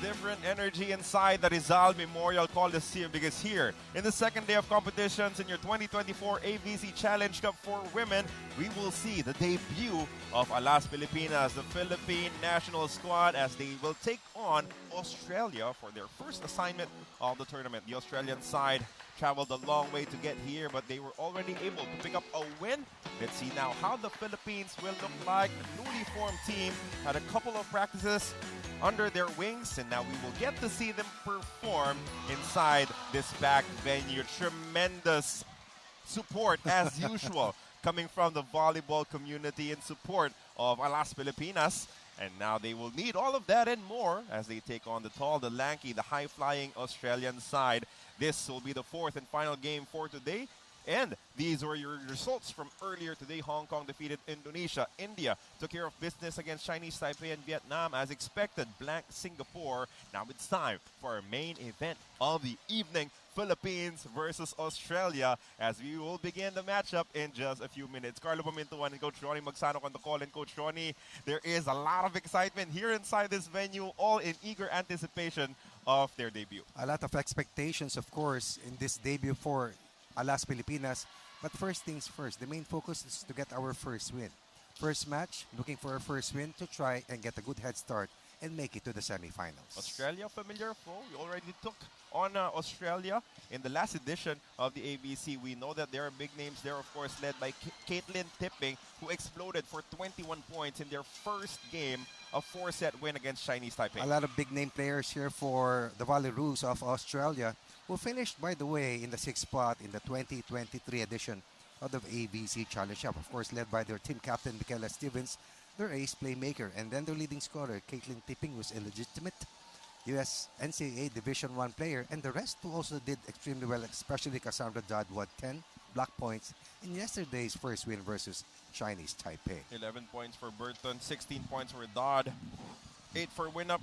different energy inside the Rizal Memorial Coliseum because here, in the second day of competitions in your 2024 AVC Challenge Cup for Women, we will see the debut of AUS Pilipinas, the Philippine national squad, as they will take on Australia for their first assignment of the tournament. The Australian side traveled a long way to get here, but they were already able to pick up a win. Let's see now how the Philippines will look like. The newly formed team had a couple of practices under their wings, and now we will get to see them perform inside this packed venue. Tremendous support, as usual, coming from the volleyball community in support of AUS Pilipinas. And now they will need all of that and more as they take on the tall, the lanky, the high-flying Australian side. This will be the fourth and final game for today. And these were your results from earlier today. Hong Kong defeated Indonesia. India took care of business against Chinese Taipei and Vietnam. As expected, blank Singapore. Now it's time for our main event of the evening. Philippines versus Australia, as we will begin the matchup in just a few minutes. Carlo Pamintuan and Coach Ronnie Magsanok on the call. And Coach Ronnie, there is a lot of excitement here inside this venue, all in eager anticipation of their debut. A lot of expectations, of course, in this debut for AUS Pilipinas. But first things first, the main focus is to get our first win. First match, looking for a first win to try and get a good head start and make it to the semifinals. Australia, familiar foe. We already took on Australia in the last edition of the AVC. We know that there are big names there, of course, led by Caitlin Tipping, who exploded for 21 points in their first game, a 4-set win against Chinese Taipei. A lot of big name players here for the Volleyroos of Australia, who finished, by the way, in the 6th spot in the 2023 edition of the AVC Challenge Cup. Of course, led by their team captain, Michaela Stevens, their ace playmaker, and then their leading scorer, Caitlin Tipping, who's illegitimate US NCAA Division I player, and the rest who also did extremely well, especially Cassandra Dodd, who had 10 block points in yesterday's first win versus Chinese Taipei. 11 points for Burton, 16 points for Dodd, 8 for Winup.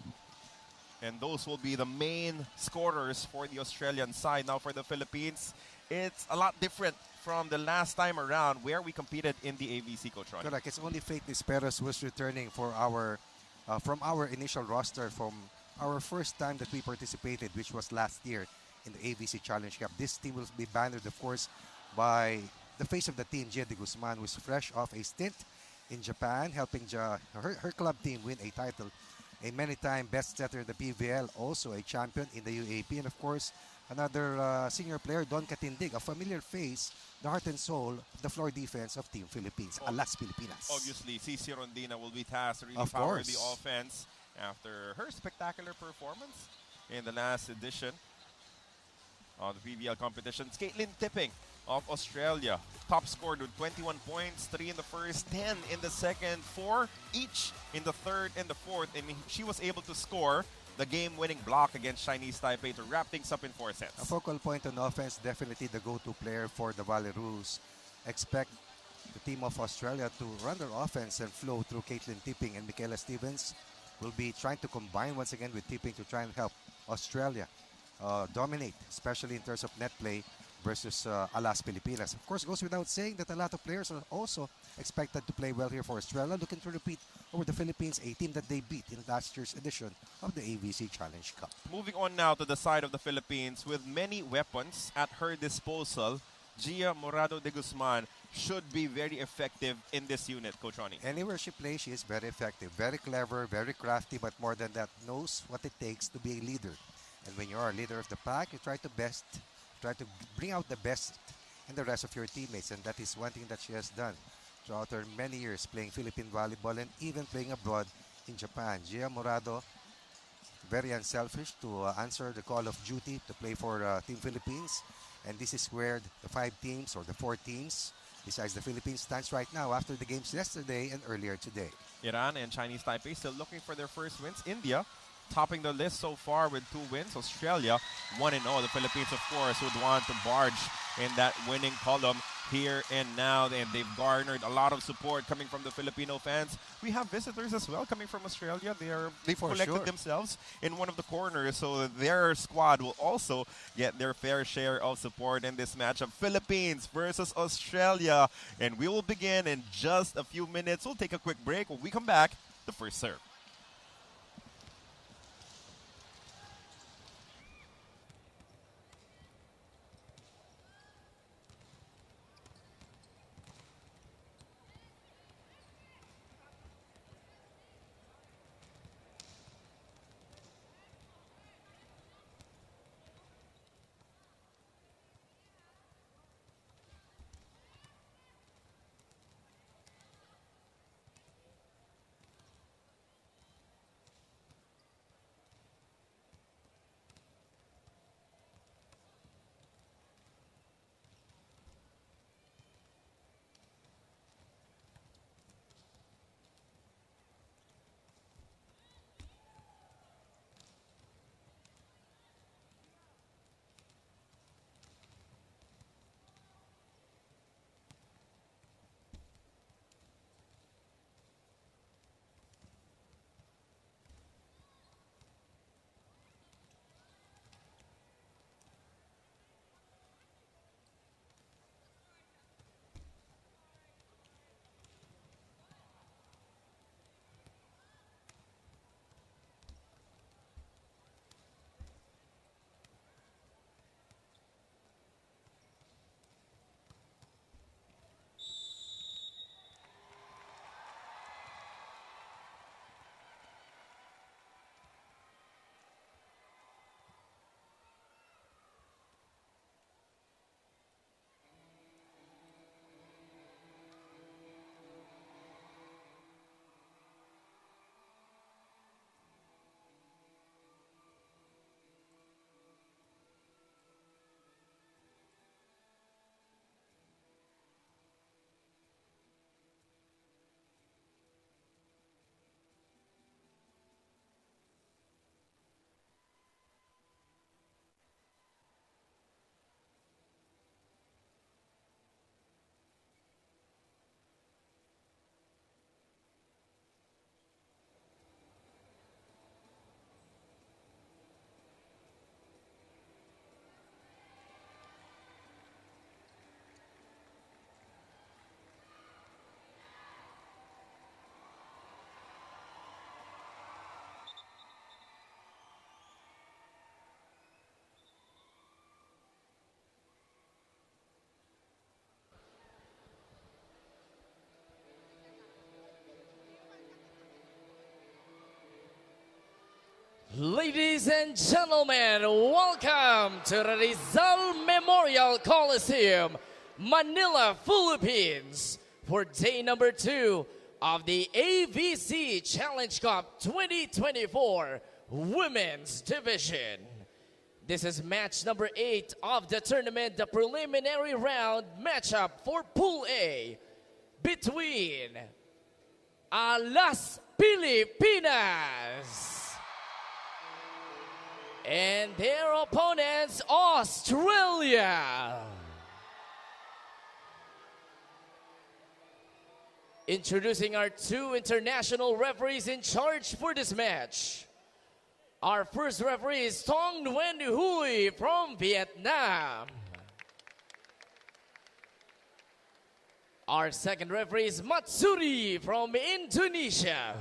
And those will be the main scorers for the Australian side. Now for the Philippines, it's a lot different from the last time around where we competed in the AVC, Coach Ronnie. Correct. It's only Faith Nisperos who was returning for our from our initial roster from our first time that we participated, which was last year in the AVC Challenge Cup. This team will be bannered, of course, by the face of the team, Gia de Guzman, who is fresh off a stint in Japan, helping her club team win a title. A many-time best setter in the PVL, also a champion in the UAP, and of course, another senior player, Don Katindig, a familiar face, the heart and soul of the floor defense of Team Philippines, AUS Pilipinas. Obviously, Cici Rondina will be tasked to really Of power course. the offense after her spectacular performance in the last edition of the PVL competitions. Caitlin Tipping of Australia, top scored with 21 points, 3 in the first, 10 in the second, 4 each in the third and the fourth, and she was able to score the game-winning block against Chinese Taipei to wrap things up in 4 sets. A focal point on offense, definitely the go-to player for the Volleyroos. Expect the team of Australia to run their offense and flow through Caitlin Tipping, and Michaela Stevens will be trying to combine once again with Tipping to try and help Australia dominate, especially in terms of net play versus AUS Pilipinas. Of course, it goes without saying that a lot of players are also expected to play well here for Australia, looking to repeat over the Philippines, a team that they beat in last year's edition of the AVC Challenge Cup. Moving on now to the side of the Philippines, with many weapons at her disposal, Gia Morado de Guzman should be very effective in this unit, Coach Ronnie. Anywhere she plays, she is very effective, very clever, very crafty, but more than that, knows what it takes to be a leader. And when you are a leader of the pack, you try to bring out the best in the rest of your teammates, and that is one thing that she has done throughout her many years playing Philippine volleyball and even playing abroad in Japan. Gia Morado, very unselfish to answer the call of duty to play for Team Philippines, and this is where the 5 teams or the 4 teams besides the Philippines stands right now after the games yesterday and earlier today. Iran and Chinese Taipei still looking for their first wins. India topping the list so far with 2 wins. Australia 1-0. The Philippines, of course, would want to barge in that winning column here and now, and they've garnered a lot of support coming from the Filipino fans. We have visitors as well coming from Australia. They've collected themselves in one of the corners, so their squad will also get their fair share of support in this matchup. Philippines versus Australia, and we will begin in just a few minutes. We'll take a quick break. When we come back, the first serve. Ladies and gentlemen, welcome to the Rizal Memorial Coliseum, Manila, Philippines, for day number 2 of the AVC Challenge Cup 2024 Women's Division. This is match number 8 of the tournament, the preliminary round matchup for Pool A between Las Pilipinas and their opponents, Australia. Introducing our 2 international referees in charge for this match. Our first referee is Tong Nguyen Huy from Vietnam. Our second referee is Matsuri from Indonesia.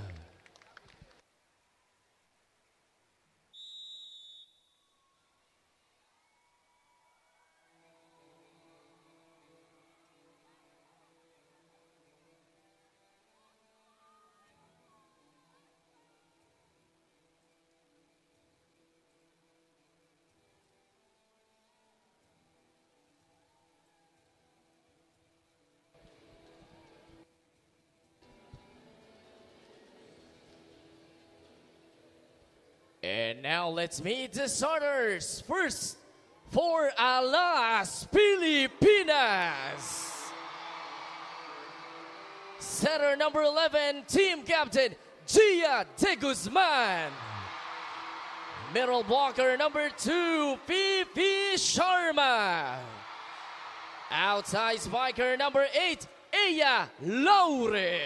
And now let's meet the starters. First, for Las Pilipinas, setter number 11, team captain Gia De Guzman. Middle blocker number 2, Fifi Sharma. Outside spiker number 8, Aya Laure.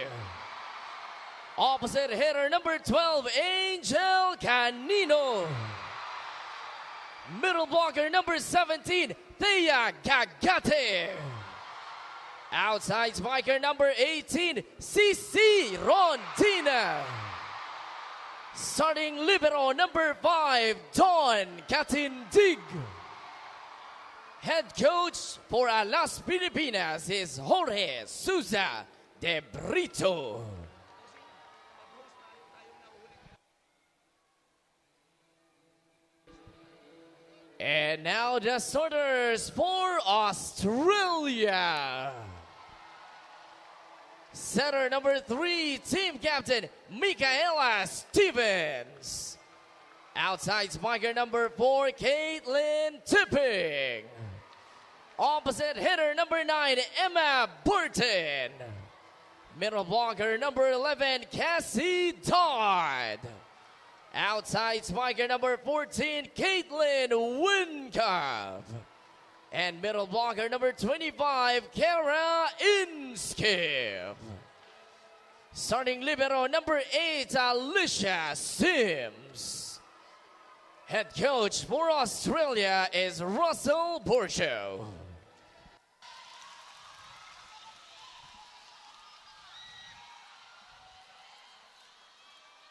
Opposite hitter number 12, Angel Canino. Middle blocker number 17, Thea Gagate. Outside spiker number 18, Cici Rondina. Starting libero number 5, Don Catindig. Head coach for Las Pilipinas is Jorge Souza de Brito. And now the starters for Australia. Setter number 3, team captain Michaela Stevens. Outside spiker number 4, Caitlin Tipping. Opposite hitter number 9, Emma Burton. Middle blocker number 11, Cassie Todd. Outside spiker number 14, Caitlin Wincott. And middle blocker number 25, Kara Inskip. Starting libero number 8, Alicia Sims. Head coach for Australia is Russell Borshow.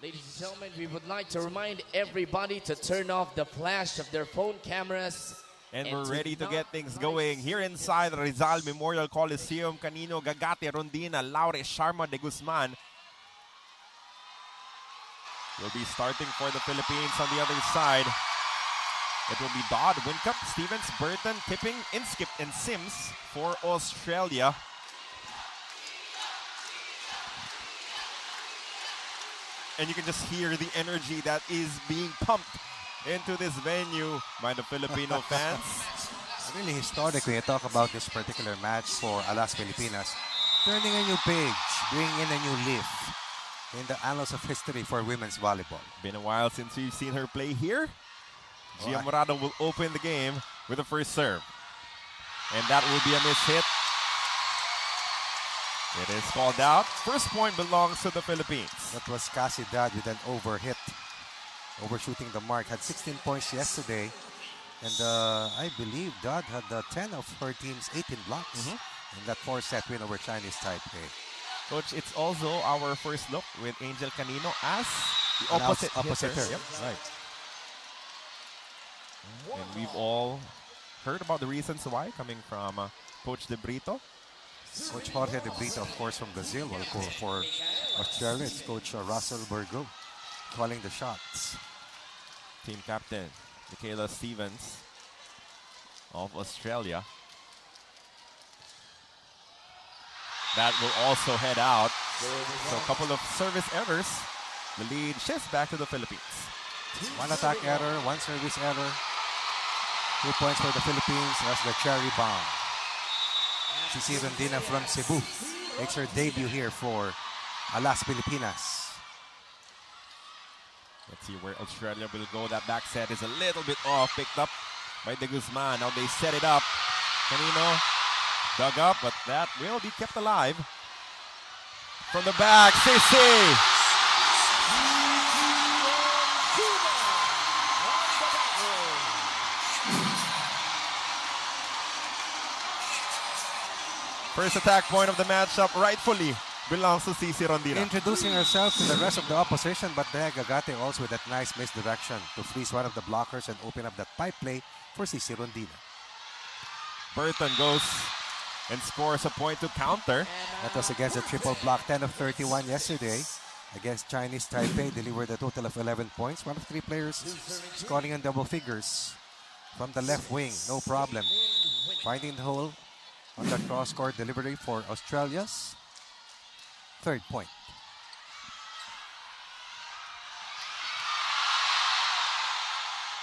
Ladies and gentlemen, we would like to remind everybody to turn off the flash of their phone cameras. And we're ready to get things going here inside the Rizal Memorial Coliseum. Canino, Gagate, Rondina, Laure, Sharma, De Guzman will be starting for the Philippines on the other side. It will be Dodd, Wincott, Stevens, Burton, Tipping, Inskip, and Sims for Australia. And you can just hear the energy that is being pumped into this venue by the Filipino fans. Really historic when you talk about this particular match for Las Pilipinas. Turning a new page, bringing in a new leaf in the annals of history for women's volleyball. Been a while since we've seen her play here. Gia Morado will open the game with the first serve. And that will be a miss hit. It is called out. First point belongs to the Philippines. That was Cassie Dodd with an overhit. Overshooting the mark. Had 16 points yesterday. And I believe Dodd had 10 of her team's 18 blocks in that 4-set win over Chinese Taipei. Coach, it's also our first look with Angel Canino as the opposite hitter. Yep. Right. And we've all heard about the reasons why coming from Coach De Brito. Coach Jorge De Brito, of course, from Brazil. Well, for Australia, it's Coach Russell Burgo calling the shots. Team captain, Michaela Stevens of Australia. That will also head out. So a couple of service errors. The lead shifts back to the Philippines. One attack error, one service error. 2 points for the Philippines as the cherry bomb. Cici Rondina from Cebu makes her debut here for Alas Pilipinas. Let's see where Australia will go. That back set is a little bit off. Picked up by De Guzman. Now they set it up. Canino dug up, but that will be kept alive. From the back, Cici. First attack point of the matchup rightfully belongs to Cici Rondina. Introducing herself to the rest of the opposition, but there Gagate also with that nice misdirection to freeze one of the blockers and open up that pipe play for Cici Rondina. Burton goes and scores a point to counter. That was against the triple block, 10 of 31 yesterday. Against Chinese Taipei, delivered a total of 11 points. One of 3 players scoring in double figures. From the left wing, no problem. Finding the hole on that cross-court delivery for Australia's 3rd point.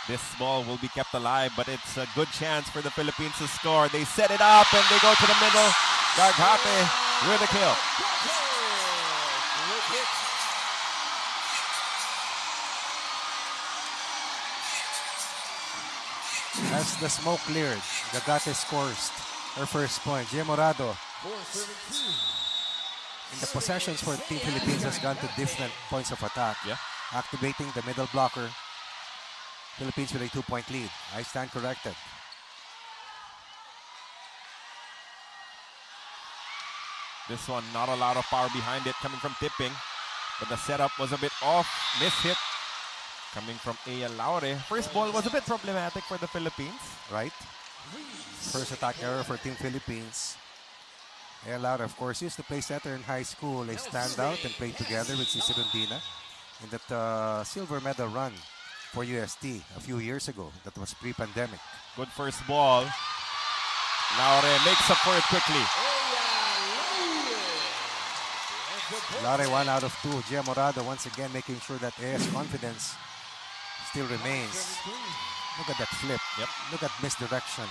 This ball will be kept alive, but it's a good chance for the Philippines to score. They set it up and they go to the middle. Gargate with a kill. As the smoke cleared, Gagate scores her first point. Gia Morado in the possessions for Team Philippines has gone to different points of attack. Yeah. Activating the middle blocker. Philippines with a 2-point lead. I stand corrected. This one, not a lot of power behind it coming from tipping, but the setup was a bit off. Miss hit coming from Aya Laure. First ball was a bit problematic for the Philippines. Right? First attack error for Team Philippines. Aya Laure, of course, used to play setter in high school. They stand out and played together with Cici Rondina in that silver medal run for UST a few years ago. That was pre-pandemic. Good first ball. Laure makes up for it quickly. Laure 1 out of 2. Gia Morado once again making sure that Aya's confidence still remains. Look at that flip. Yep. Look at misdirection.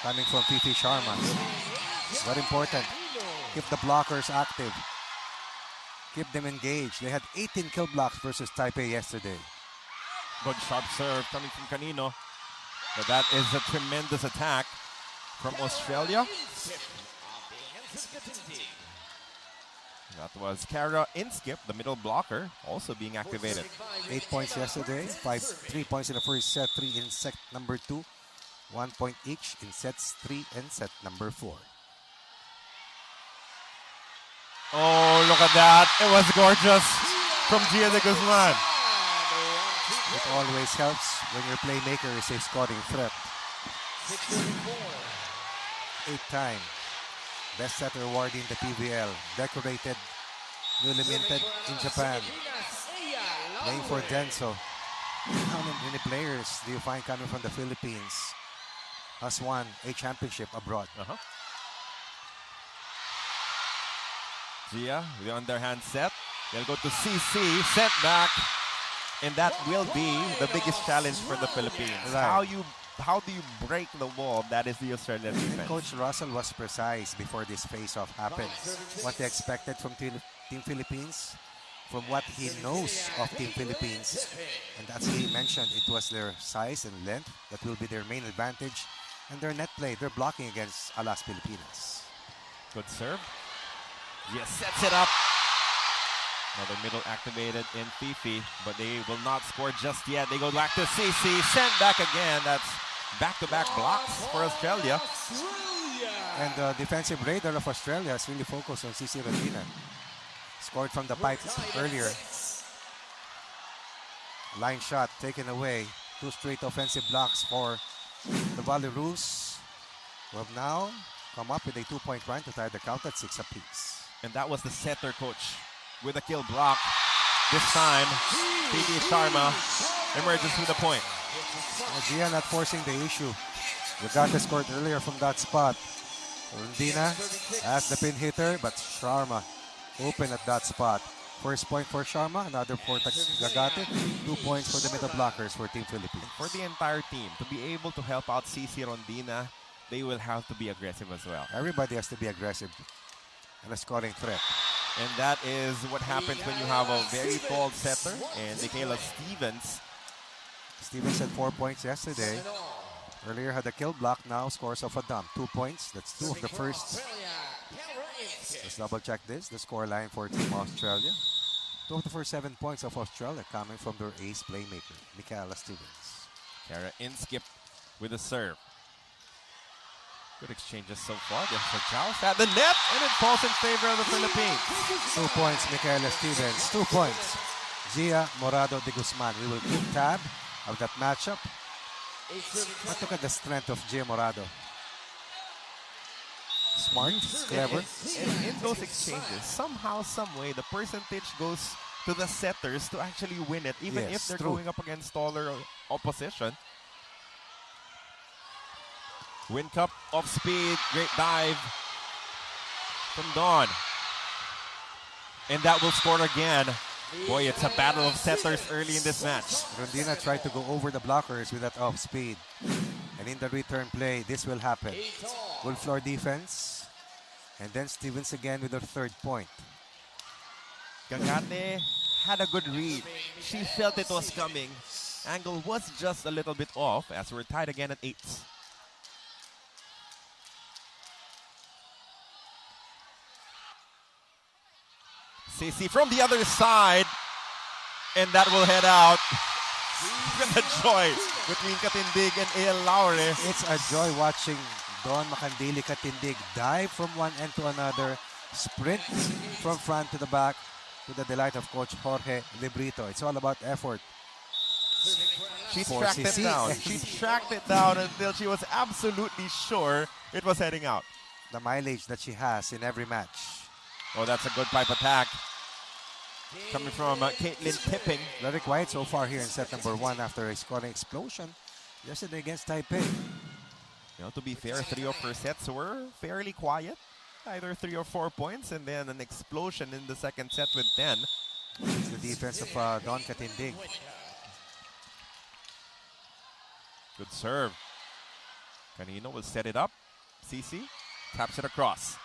Coming from Fifi Sharma. Very important. Keep the blockers active. Keep them engaged. They had 18 kill blocks versus Taipei yesterday. Good sharp serve coming from Canino. But that is a tremendous attack from Australia. That was Kara Inskip, the middle blocker, also being activated. 8 points yesterday. 3 points in the first set, 3 in set number 2. 1 point each in sets 3 and set number 4. Oh, look at that. It was gorgeous from Gia de Guzman. It always helps when your playmaker is a scoring threat. 8-time best setter award in the PVL. Decorated, newly minted in Japan. Playing for Denso. How many players do you find coming from the Philippines has won a championship abroad? Gia, the underhand set. They'll go to CC, set back. And that will be the biggest challenge for the Philippines. Right. How do you break the wall? That is the Australian defense. Coach Russell was precise before this face-off happened. What they expected from Team Philippines, from what he knows of Team Philippines. And as he mentioned, it was their size and length that will be their main advantage. And their net play, they're blocking against Alas Pilipinas. Good serve. Yes, sets it up. Another middle activated in Fifi, but they will not score just yet. They go back to CC, sent back again. That's back-to-back blocks for Australia. And the defensive radar of Australia is really focused on Cici Rondina. Scored from the pipe earlier. Line shot taken away. 2 straight offensive blocks for the Valeroos, who have now come up with a 2-point run to tie the count at 6 apiece. And that was the setter, coach, with a kill block. This time, P.D. Sharma emerges with a point. Gia not forcing the issue. Gagate scored earlier from that spot. Rondina as the pin hitter, but Sharma open at that spot. First point for Sharma, another for Gagate. 2 points for the middle blockers for Team Philippines. For the entire team, to be able to help out CC Rondina, they will have to be aggressive as well. Everybody has to be aggressive and a scoring threat. And that is what happens when you have a very tall setter and Michaela Stevens. Stevens had 4 points yesterday. Earlier had a kill block, now scores off a dump. 2 points, that's 2 of the first. Let's double check this, the score line for Team Australia. 2 of the first 7 points of Australia coming from their ace playmaker, Michaela Stevens. Kara Inskip with a serve. Good exchanges so far. There's a joust at the net, and it falls in favor of the Philippines. 2 points, Michaela Stevens. 2 points, Gia Morado de Guzman. We will keep tab of that matchup. But look at the strength of Gia Morado. Smart, clever. And in those exchanges, somehow, someway, the percentage goes to the setters to actually win it, even if they're going up against taller opposition. Win Cup off speed, great dive from Dawn. And that will score again. Boy, it's a battle of setters early in this match. Rondina tried to go over the blockers with that off speed. And in the return play, this will happen. Good floor defense. And then Stevens again with her 3rd point. Gagate had a good read. She felt it was coming. Angle was just a little bit off as we're tied again at 8. Ceci from the other side, and that will head out. Look at the joy between Katindig and A.L. Laure. It's a joy watching Don Macandili Katindig dive from one end to another, sprint from front to the back, to the delight of Coach Jorge Librito. It's all about effort. She tracked it down. She tracked it down until she was absolutely sure it was heading out. The mileage that she has in every match. Oh, that's a good pipe attack. Coming from Caitlin Tipping. Very quiet so far here in set number 1 after a scoring explosion yesterday against Taipei. You know, to be fair, 3 of her sets were fairly quiet. Either 3 or 4 points, and then an explosion in the second set with 10. It's the defense of Don Katindig. Good serve. Canino will set it up. Ceci taps it across.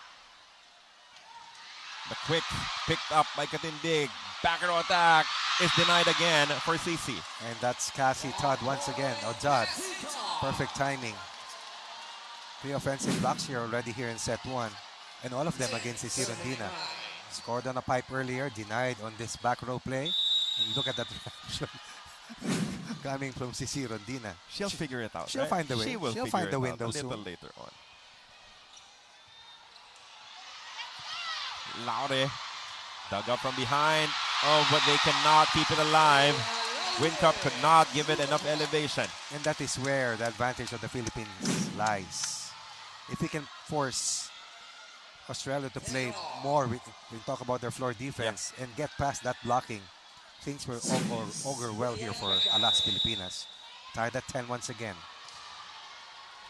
The quick picked up by Katindig. Back row attack is denied again for Ceci. And that's Cassie Todd once again. Oh, Todd. Perfect timing. 3 offensive blocks here already here in set 1. And all of them against Ceci Rondina. Scored on a pipe earlier, denied on this back row play. And look at that reaction coming from Ceci Rondina. She'll figure it out. She'll find the way. She will She'll figure find the it window out a little soon. later on. Laure dug up from behind. Oh, but they cannot keep it alive. Win Cup could not give it enough elevation. And that is where the advantage of the Philippines lies. If we can force Australia to play more, we talk about their floor defense, and get past that blocking, things will augur well here for Alas Pilipinas. Tied at 10 once again.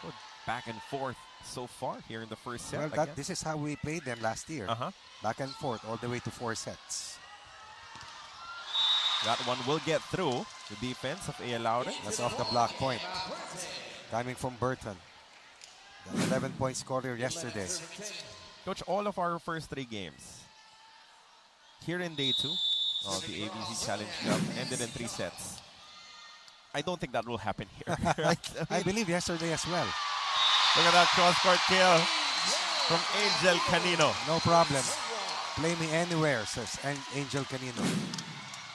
Good back and forth so far here in the first set. Well, this is how we played them last year. Back and forth all the way to 4 sets. That one will get through the defense of A.L. Laure. That's off the block point. Coming from Burton. The 11-point scorer yesterday. Coach, all of our first 3 games here in day 2 of the AVC Challenge Cup ended in 3 sets. I don't think that will happen here. Right? I believe yesterday as well. Look at that cross-court kill from Angel Canino. No problem. Play me anywhere, says Angel Canino.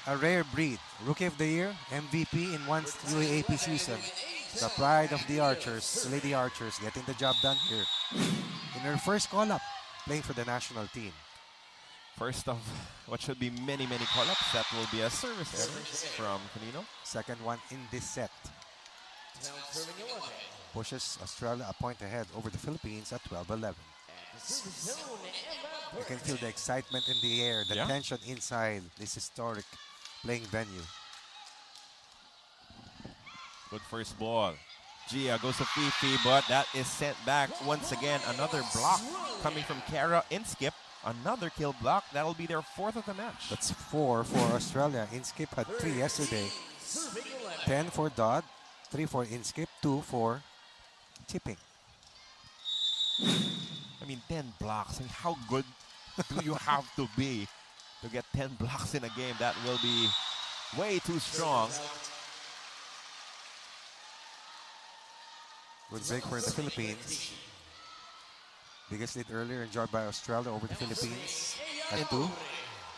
A rare breed. Rookie of the Year, MVP in one UAAP season. The pride of the Archers, the Lady Archers, getting the job done here. In her first call-up, playing for the national team. First of what should be many, many call-ups. That will be a service error from Canino. Second one in this set. Pushes Australia a point ahead over the Philippines at 12-11. You can feel the excitement in the air, the tension inside this historic playing venue. Good first ball. Gia goes to Fifi, but that is sent back. Once again, another block coming from Kara. Inskip, another kill block. That'll be their 4th of the match. That's 4 for Australia. Inskip had 3 yesterday. 10 for Dodd, 3 for Inskip, 2 for Tipping. I mean, 10 blocks. I mean, how good do you have to be to get 10 blocks in a game? That will be way too strong. Good break for the Philippines. Biggest lead earlier enjoyed by Australia over the Philippines at 2.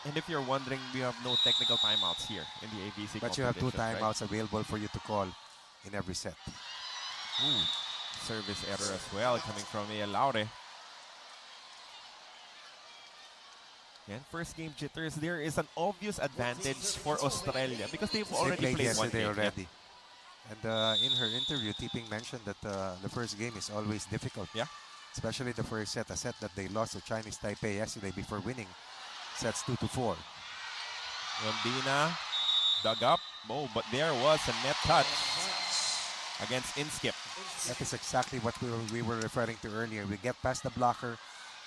And if you're wondering, we have no technical timeouts here in the AVC But you have 2 competition, timeouts available for you to call in every set. Ooh, service error as well coming from Laure. And first game jitters, there is an obvious advantage for Australia because they've already They played played one yesterday game. already. And in her interview, Tipping mentioned that the first game is always difficult. Yeah. Especially the first set, a set that they lost to Chinese Taipei yesterday before winning sets 2-4. Rondina dug up. Oh, but there was a net touch against Inskip. That is exactly what we were referring to earlier. We get past the blocker,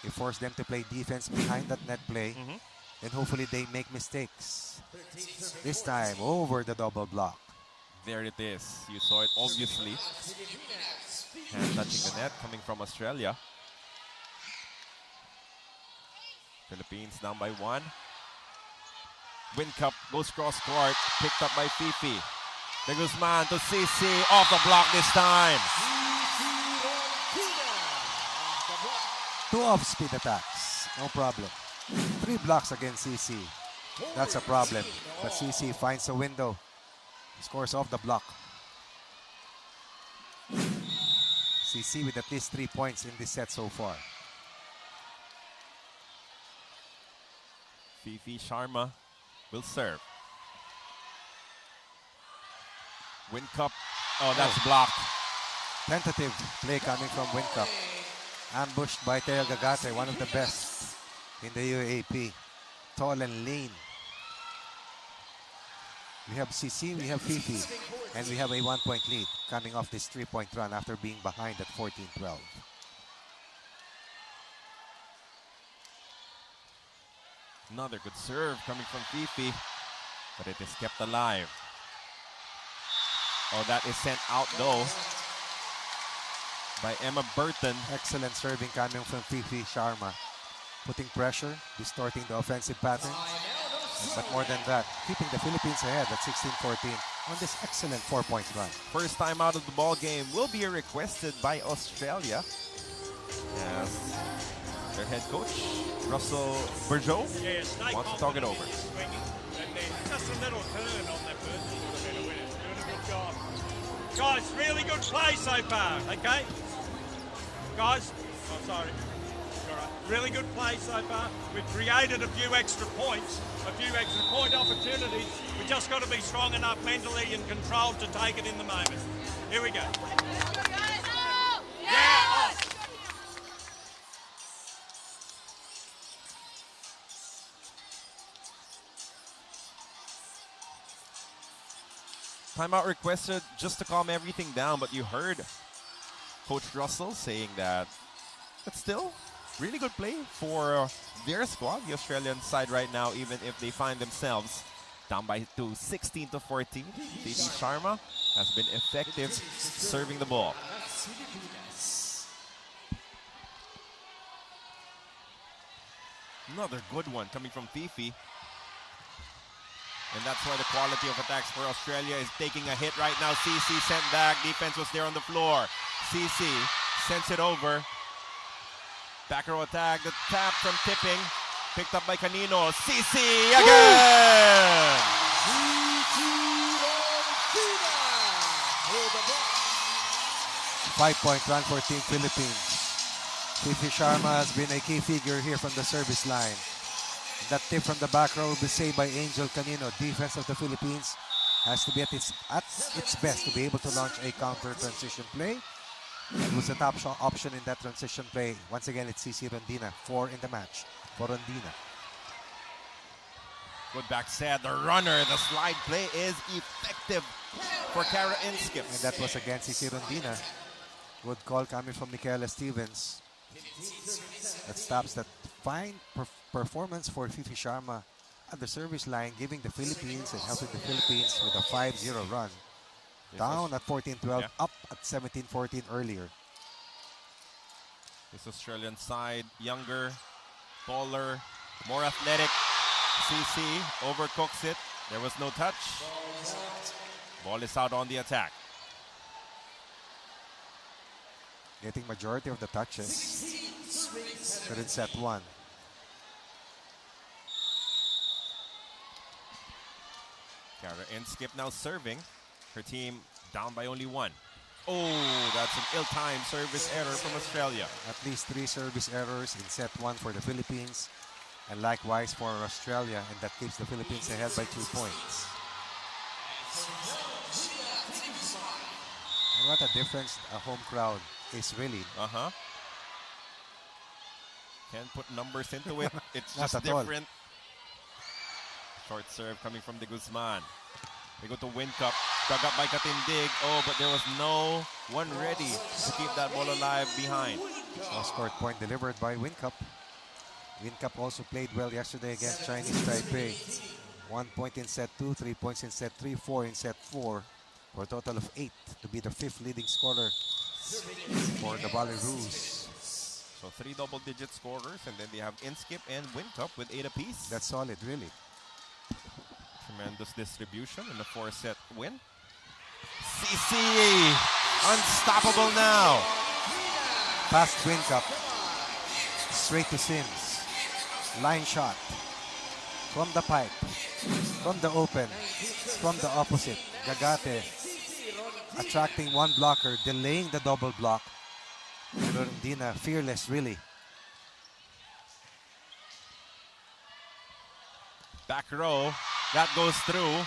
we force them to play defense behind that net play, and hopefully they make mistakes. This time, over the double block. There it is. You saw it obviously. Hand touching the net coming from Australia. Philippines down by 1. Win Cup goes cross court. Picked up by Fifi. De Guzman to CC. Off the block this time. 2 off-speed attacks. No problem. 3 blocks against CC. That's a problem. But CC finds a window. Scores off the block. CC with at least 3 points in this set so far. Fifi Sharma will serve. Win Cup. Oh, that's blocked. Tentative play coming from Win Cup. Ambushed by Teo Gagate, one of the best in the UAP. Tall and lean. We have CC, we have Fifi, and we have a 1-point lead coming off this 3-point run after being behind at 14-12. Another good serve coming from Fifi, but it is kept alive. Oh, that is sent out though by Emma Burton. Excellent serving coming from Fifi Sharma. Putting pressure, distorting the offensive pattern. But more than that, keeping the Philippines ahead at 16-14 on this excellent 4-point run. First time out of the ball game will be requested by Australia. As their head coach, Russell Burjo, wants to talk it over. And then just a little turn on that first little bit of winner. Doing a good job. Guys, really good play so far, okay? Guys, oh sorry. All right. Really good play so far. We've created a few extra points, a few extra point opportunities. We just got to be strong enough mentally and controlled to take it in the moment. Here we go. Yeah! Timeout requested just to calm everything down, but you heard Coach Russell saying that it's still really good play for their squad, the Australian side right now, even if they find themselves down by 16-14. Fifi Sharma has been effective serving the ball. Another good one coming from Fifi. And that's why the quality of attacks for Australia is taking a hit right now. CC sent back. Defense was there on the floor. CC sends it over. Back row attack. The tap from Tipping. Picked up by Canino. CC again! 5-point run for Team Philippines. Fifi Sharma has been a key figure here from the service line. That tip from the back row will be saved by Angel Canino. Defense of the Philippines has to be at its best to be able to launch a counter transition play. And who's the top option in that transition play? Once again, it's CC Rondina. 4 in the match for Rondina. Good back set. The runner, the slide play is effective for Kara Inskip. And that was against Rondina. Good call coming from Michaela Stevens. That stops that fine performance for Fifi Sharma at the service line, giving the Philippines and helping the Philippines with a 5-0 run. Down at 14-12, up at 17-14 earlier. This Australian side, younger, taller, more athletic. CC overcooks it. There was no touch. Ball is out on the attack. Getting majority of the touches. But in set 1. Kara Inskip now serving. Her team down by only 1. Oh, that's an ill-timed service error from Australia. At least 3 service errors in set 1 for the Philippines. And likewise for Australia. And that keeps the Philippines ahead by 2 points. And what a difference a home crowd is really. Can't put numbers into it. It's Not just at all. different. Short serve coming from the Guzman. They go to Win Cup. Dug up by Katindig. Oh, but there was no one ready to keep that ball alive behind. Scored point delivered by Win Cup. Win Cup also played well yesterday against Chinese Taipei. 1 point in set 2, 3 points in set 3, 4 in set 4. For a total of 8 to be the 5th leading scorer for the Belarus. So 3 double-digit scorers, and then they have Inskip and Win Cup with 8 apiece. That's solid, really. Tremendous distribution in the 4-set win. CC unstoppable now. Past Win Cup. Straight to Sims. Line shot. From the pipe. From the open. From the opposite. Gagate attracting one blocker, delaying the double block. And Rondina fearless, really. Back row, that goes through.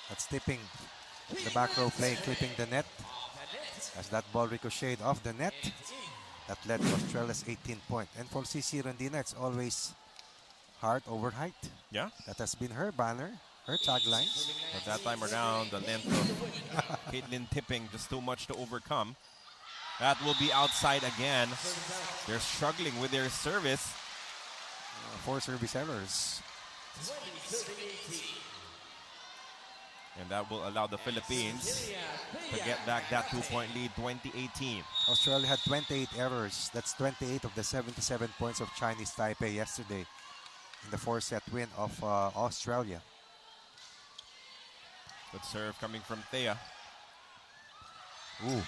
That's tipping the back row play, clipping the net. As that ball ricocheted off the net, that led to Australia's 18 point. And for CC Rondina, it's always heart over height. Yeah. That has been her banner, her tagline. But that time around, the length of Caitlin tipping just too much to overcome. That will be outside again. They're struggling with their service. 4 service errors. And that will allow the Philippines to get back that 2-point lead, 2018. Australia had 28 errors. That's 28 of the 77 points of Chinese Taipei yesterday in the 4-set win of Australia. Good serve coming from Thea. Ooh.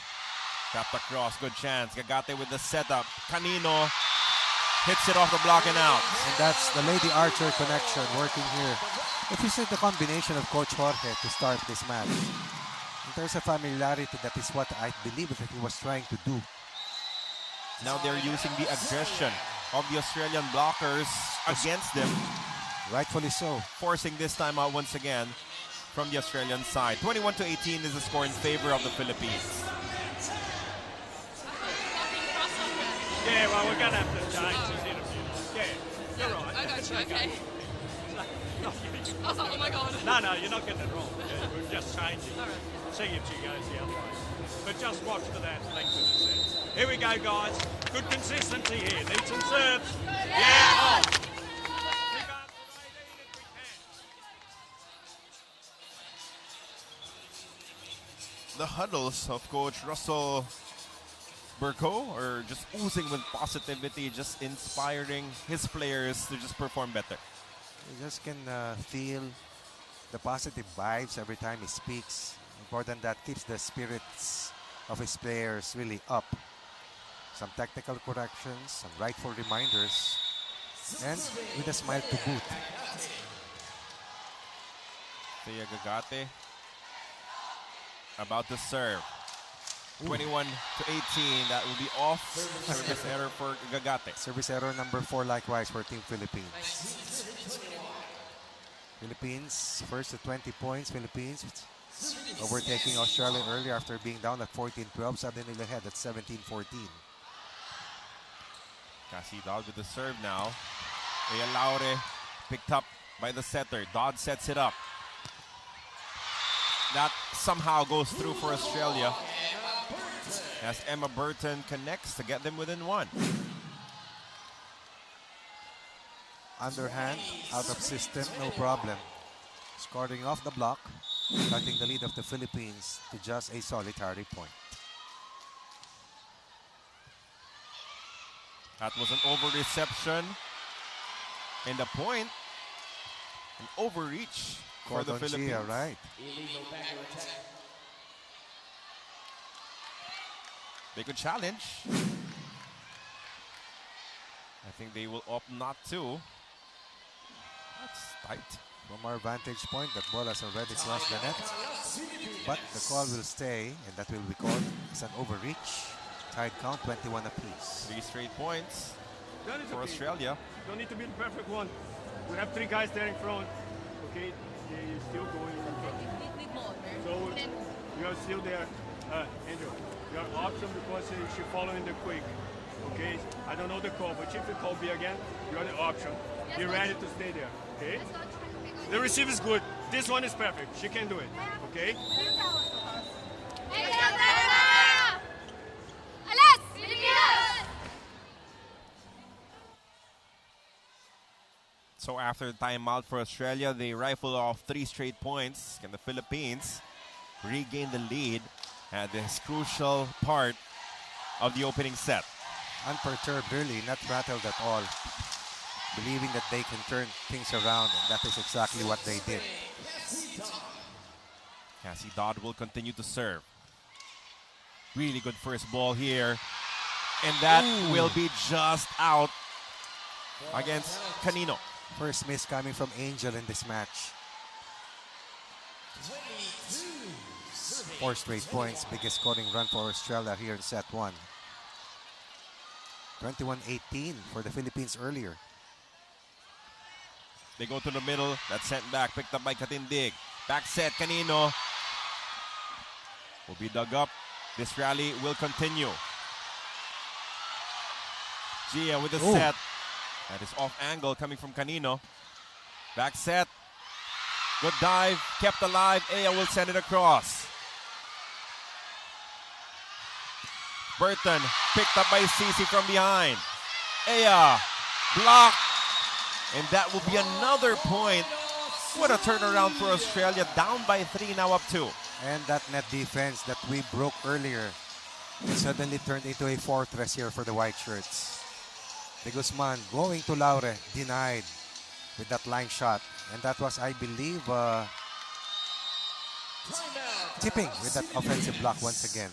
Tapped across, good chance. Gagate with the setup. Canino hits it off the block and out. And that's the Lady Archer connection working here. If you see the combination of Coach Jorge to start this match, in terms of familiarity, that is what I believe that he was trying to do. Now they're using the aggression of the Australian blockers against them. Rightfully so. Forcing this time out once again from the Australian side. 21-18 is the score in favor of the Philippines. Yeah, well, we're going to have to change his interview. Yeah, you're right. I got you, okay. Oh my God. No, you're not getting it wrong. Yeah, we're just changing. All right. See if she goes the other way. But just watch for that length of the set. Here we go, guys. Good consistency here. Need some serves. Yeah, on. Pick up for 18 if we can. The huddles of Coach Russell Burko are just oozing with positivity, just inspiring his players to just perform better. You just can feel the positive vibes every time he speaks. Important that keeps the spirits of his players really up. Some technical corrections, some rightful reminders, and with a smile to boot. Thea Gagate about to serve. 21-18, that will be off. Service error for Gagate. Service error number 4 likewise for Team Philippines. Philippines first to 20 points. Philippines overtaking Australia earlier after being down at 14-12. Suddenly ahead at 17-14. Cassie Dodd with the serve now. Ea Laure picked up by the setter. Dodd sets it up. that somehow goes through for Australia as Emma Burton connects to get them within one. Underhand, out of system, no problem. Scoring off the block, cutting the lead of the Philippines to just a solitary point. That was an over reception. And the point, an overreach for the Philippines. Chia, right? They could challenge. I think they will opt not to. That's tight. From our vantage point, that ball has already crossed the net. But the call will stay, and that will be called as an overreach. Tied count, 21 apiece. 3 straight points for Australia. Don't need to be the perfect one. We have 3 guys there in front. Okay, they're still going in front. So you are still there, Angel. You are option because she's following the quick. Okay, I don't know the call, but if you call B again, you are the option. Be ready to stay there. Okay. The receive is good. This one is perfect. She can do it. Okay. So after the timeout for Australia, they rifle off 3 straight points. Can the Philippines regain the lead at this crucial part of the opening set? Unperturbed, really, not rattled at all. Believing that they can turn things around, and that is exactly what they did. Cassie Dodd will continue to serve. Really good first ball here. And that will be just out against Canino. First miss coming from Angel in this match. 4 straight points, biggest scoring run for Australia here in set 1. 21-18 for the Philippines earlier. They go to the middle. That's sent back. Picked up by Katindig. Back set. Canino will be dug up. This rally will continue. Gia with the set. That is off angle coming from Canino. Back set. Good dive. Kept alive. Aya will send it across. Burton picked up by Cici from behind. Aya blocked. And that will be another point. What a turnaround for Australia. Down by 3, now up 2. And that net defense that we broke earlier suddenly turned into a fortress here for the white shirts. De Guzman going to Laure, denied with that line shot. And that was, I believe, tipping with that offensive block once again.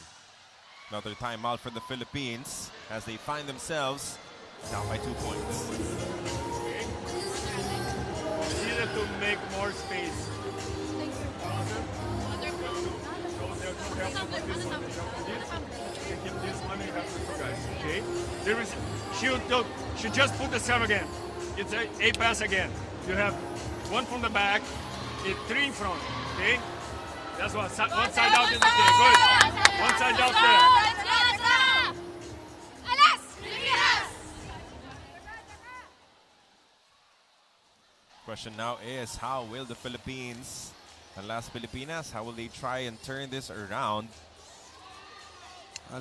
Another timeout for the Philippines as they find themselves down by 2 points. Needed to make more space. Okay. There is. She just put the serve again. It's a pass again. You have 1 from the back, 3 in front. Okay. That's what. One side out is okay. Good. One side out there. Question now is, how will the Philippines, the Las Filipinas, how will they try and turn this around?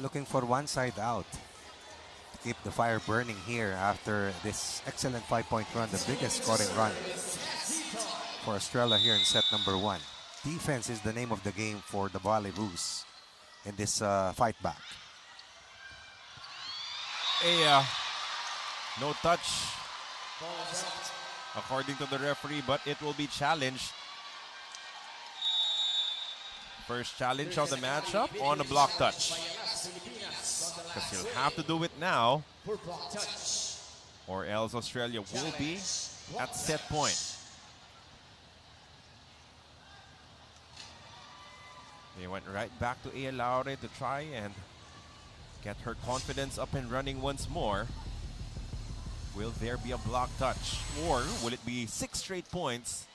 Looking for one side out to keep the fire burning here after this excellent 5-point run, the biggest scoring run for Australia here in set number 1. Defense is the name of the game for the Volleyballs in this fight back. No touch, according to the referee, but it will be challenged. First challenge of the matchup on a block touch. Because he'll have to do it now, or else Australia will be at set point. They went right back to Aya Laure to try and get her confidence up and running once more. Will there be a block touch, or will it be 6 straight points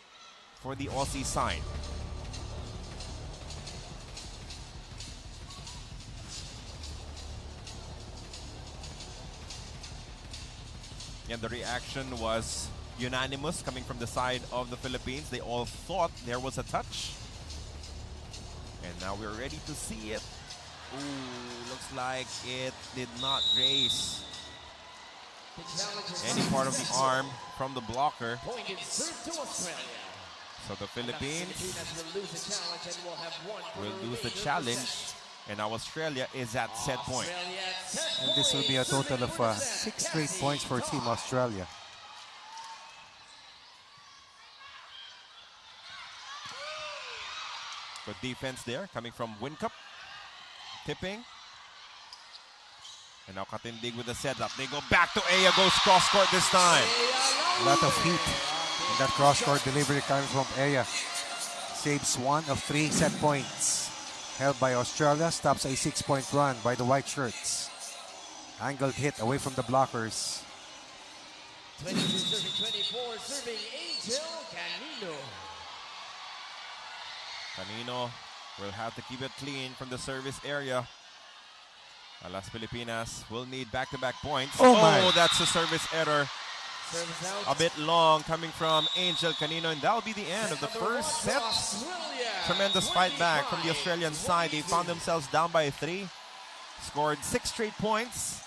for the Aussie side? And the reaction was unanimous coming from the side of the Philippines. They all thought there was a touch. Now we're ready to see it. Ooh, looks like it did not graze any part of the arm from the blocker. Point is served to Australia. So the Philippines will lose the challenge and will have one for will the lose the remainder of challenge. set. And now Australia is at set point. Australia at set And this will be a point. total of 6 straight points for Team Australia. Good defense there coming from Wincup. Tipping. And now Katindig with the setup. They go back to Aya, goes cross court this time. A lot of heat in that cross-court delivery coming from Aya. Saves 1 of 3 set points. Held by Australia, stops a 6-point run by the white shirts. Angled hit away from the blockers. 22 serving 24, serving Angel Canino. Canino will have to keep it clean from the service area. Las Filipinas will need back-to-back points. Oh, that's a service error. Service out. A bit long coming from Angel Canino, and that'll be the end of the first set. Tremendous fight back from the Australian side. They found themselves down by 3. Scored 6 straight points.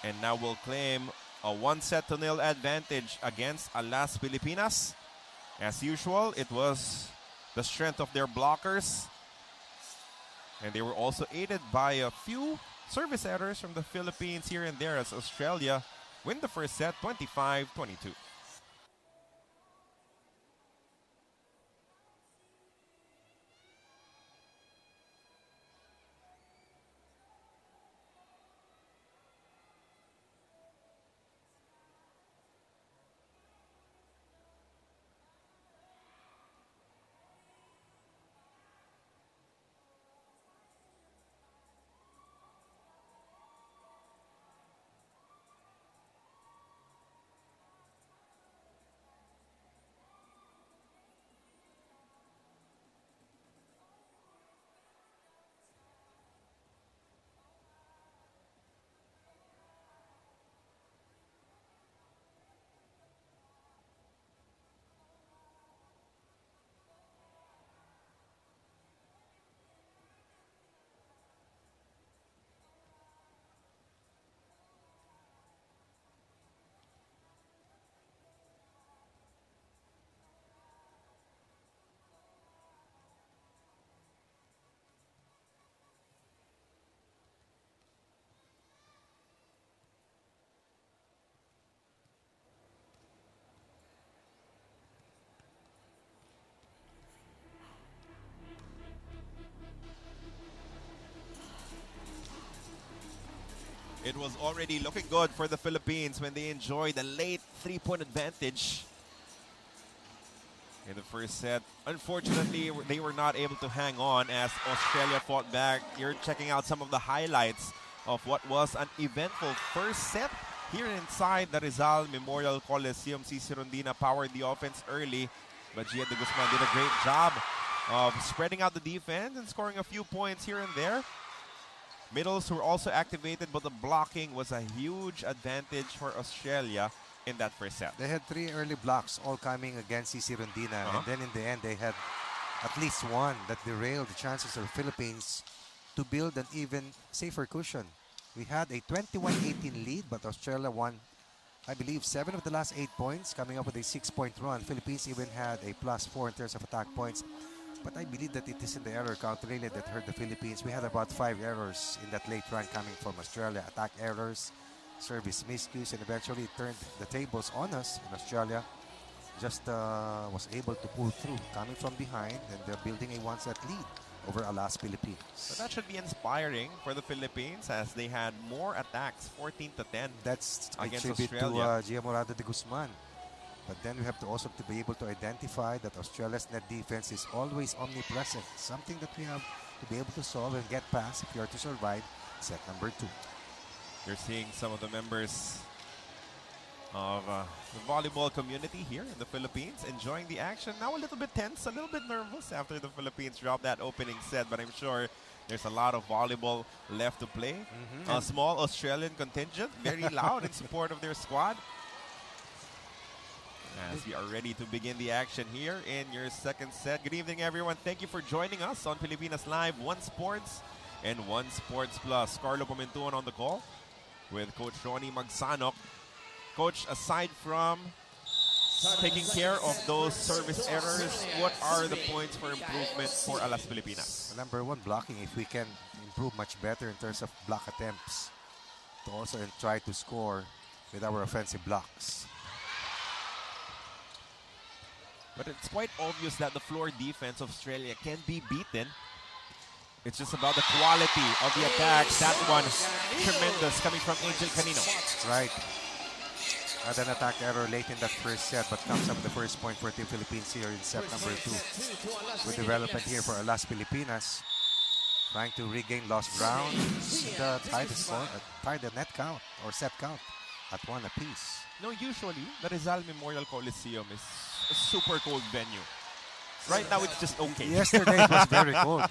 And now will claim a 1-0 advantage against Las Filipinas. As usual, it was the strength of their blockers. And they were also aided by a few service errors from the Philippines here and there as Australia win the first set 25-22. It was already looking good for the Philippines when they enjoyed a late 3-point advantage in the first set. Unfortunately, they were not able to hang on as Australia fought back. You're checking out some of the highlights of what was an eventful first set here inside the Rizal Memorial Coliseum. CC Rondina powered the offense early, but Gia de Guzman did a great job of spreading out the defense and scoring a few points here and there. Middles were also activated, but the blocking was a huge advantage for Australia in that first set. They had 3 early blocks, all coming against CC Rondina. And then in the end, they had at least one that derailed the chances of the Philippines to build an even safer cushion. We had a 21-18 lead, but Australia won, I believe, 7 of the last 8 points, coming up with a 6-point run. Philippines even had a +4 in terms of attack points. But I believe that it isn't the error count really that hurt the Philippines. We had about 5 errors in that late run coming from Australia. Attack errors, service miscues, and eventually it turned the tables on us. And Australia just was able to pull through, coming from behind and building a 1-set lead over Las Philippines. So that should be inspiring for the Philippines as they had more attacks, 14-10. That's a against tribute Australia. to Gia Morado de Guzman. But then we have to also to be able to identify that Australia's net defense is always omnipresent. Something that we have to be able to solve and get past if you are to survive set number 2. You're seeing some of the members of the volleyball community here in the Philippines enjoying the action. Now a little bit tense, a little bit nervous after the Philippines dropped that opening set, but I'm sure there's a lot of volleyball left to play. A small Australian contingent, very loud in support of their squad. As we are ready to begin the action here in your second set. Good evening, everyone. Thank you for joining us on Pilipinas Live, One Sports and One Sports Plus. Carlo Pimentuan on the call with Coach Ronnie Magsanok. Coach, aside from taking care of those service errors, what are the points for improvement for Alas Pilipinas? Number one, blocking. If we can improve much better in terms of block attempts, to also try to score with our offensive blocks. But it's quite obvious that the floor defense of Australia can be beaten. It's just about the quality of the attacks. That one, tremendous, coming from Angel Canino. Right. Had an attack error late in that first set, but comes up with the first point for Team Philippines here in set number 2. Good development here for Alas Pilipinas. Trying to regain lost ground. And tie the net count or set count at 1 apiece. No, usually the Rizal Memorial Coliseum is a super cold venue. Right now it's just okay. Yesterday it was very cold.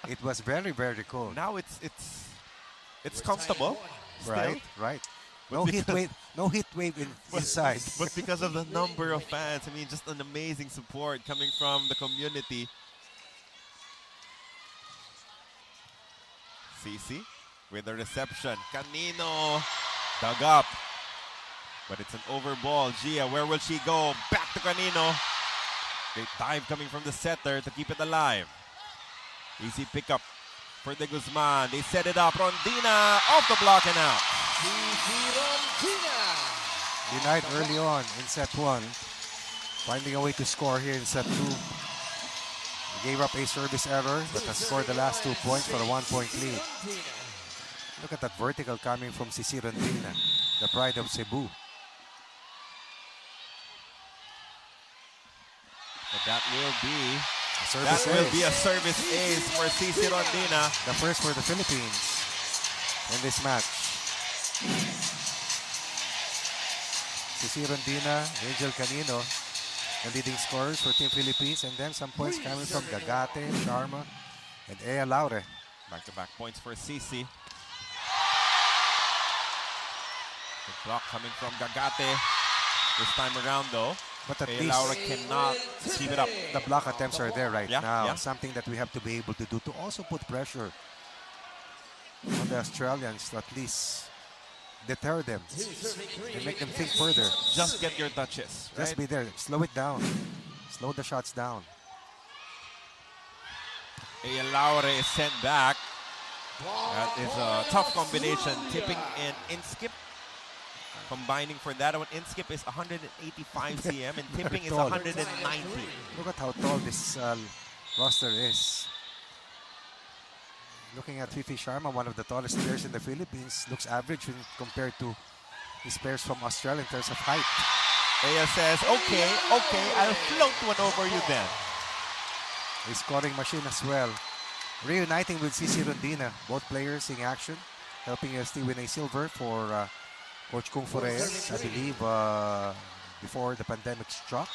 It was very, very cold. Now it's comfortable. Right, right. No heat wave inside. But because of the number of fans, I mean, just an amazing support coming from the community. Cici with the reception. Canino dug up. But it's an over ball. Gia, where will she go? Back to Canino. Great dive coming from the setter to keep it alive. Easy pickup for De Guzman. They set it up. Rondina off the block and out. Denied early on in set 1. Finding a way to score here in set 2. Gave up a service error, but has scored the last 2 points for a 1-point lead. Look at that vertical coming from Cici Rondina, the pride of Cebu. But that will be a service ace for Cici Rondina. The first for the Philippines in this match. Cici Rondina, Angel Canino, the leading scorers for Team Philippines, and then some points coming from Gagate, Sharma, and Ea Laure. Back-to-back points for Cici. The block coming from Gagate this time around, though. But at Ea least Laure cannot keep it up. the block attempts are there right now. Yeah. Something that we have to be able to do to also put pressure on the Australians to at least deter them and make them think further. Just get your touches. Just be there. Slow it down. Slow the shots down. Ea Laure is sent back. That is a tough combination. Tipping and in-skip. Combining for that one, in-skip is 185 cm and tipping is 190. Look at how tall this roster is. Looking at Fifi Sharma, one of the tallest players in the Philippines, looks average when compared to his players from Australia in terms of height. Ea says, okay, I'll float one over you then. A scoring machine as well. Reuniting with Cici Rondina, both players in action, helping UST win a silver for Coach Kung Fu Reyes, I believe, before the pandemic struck.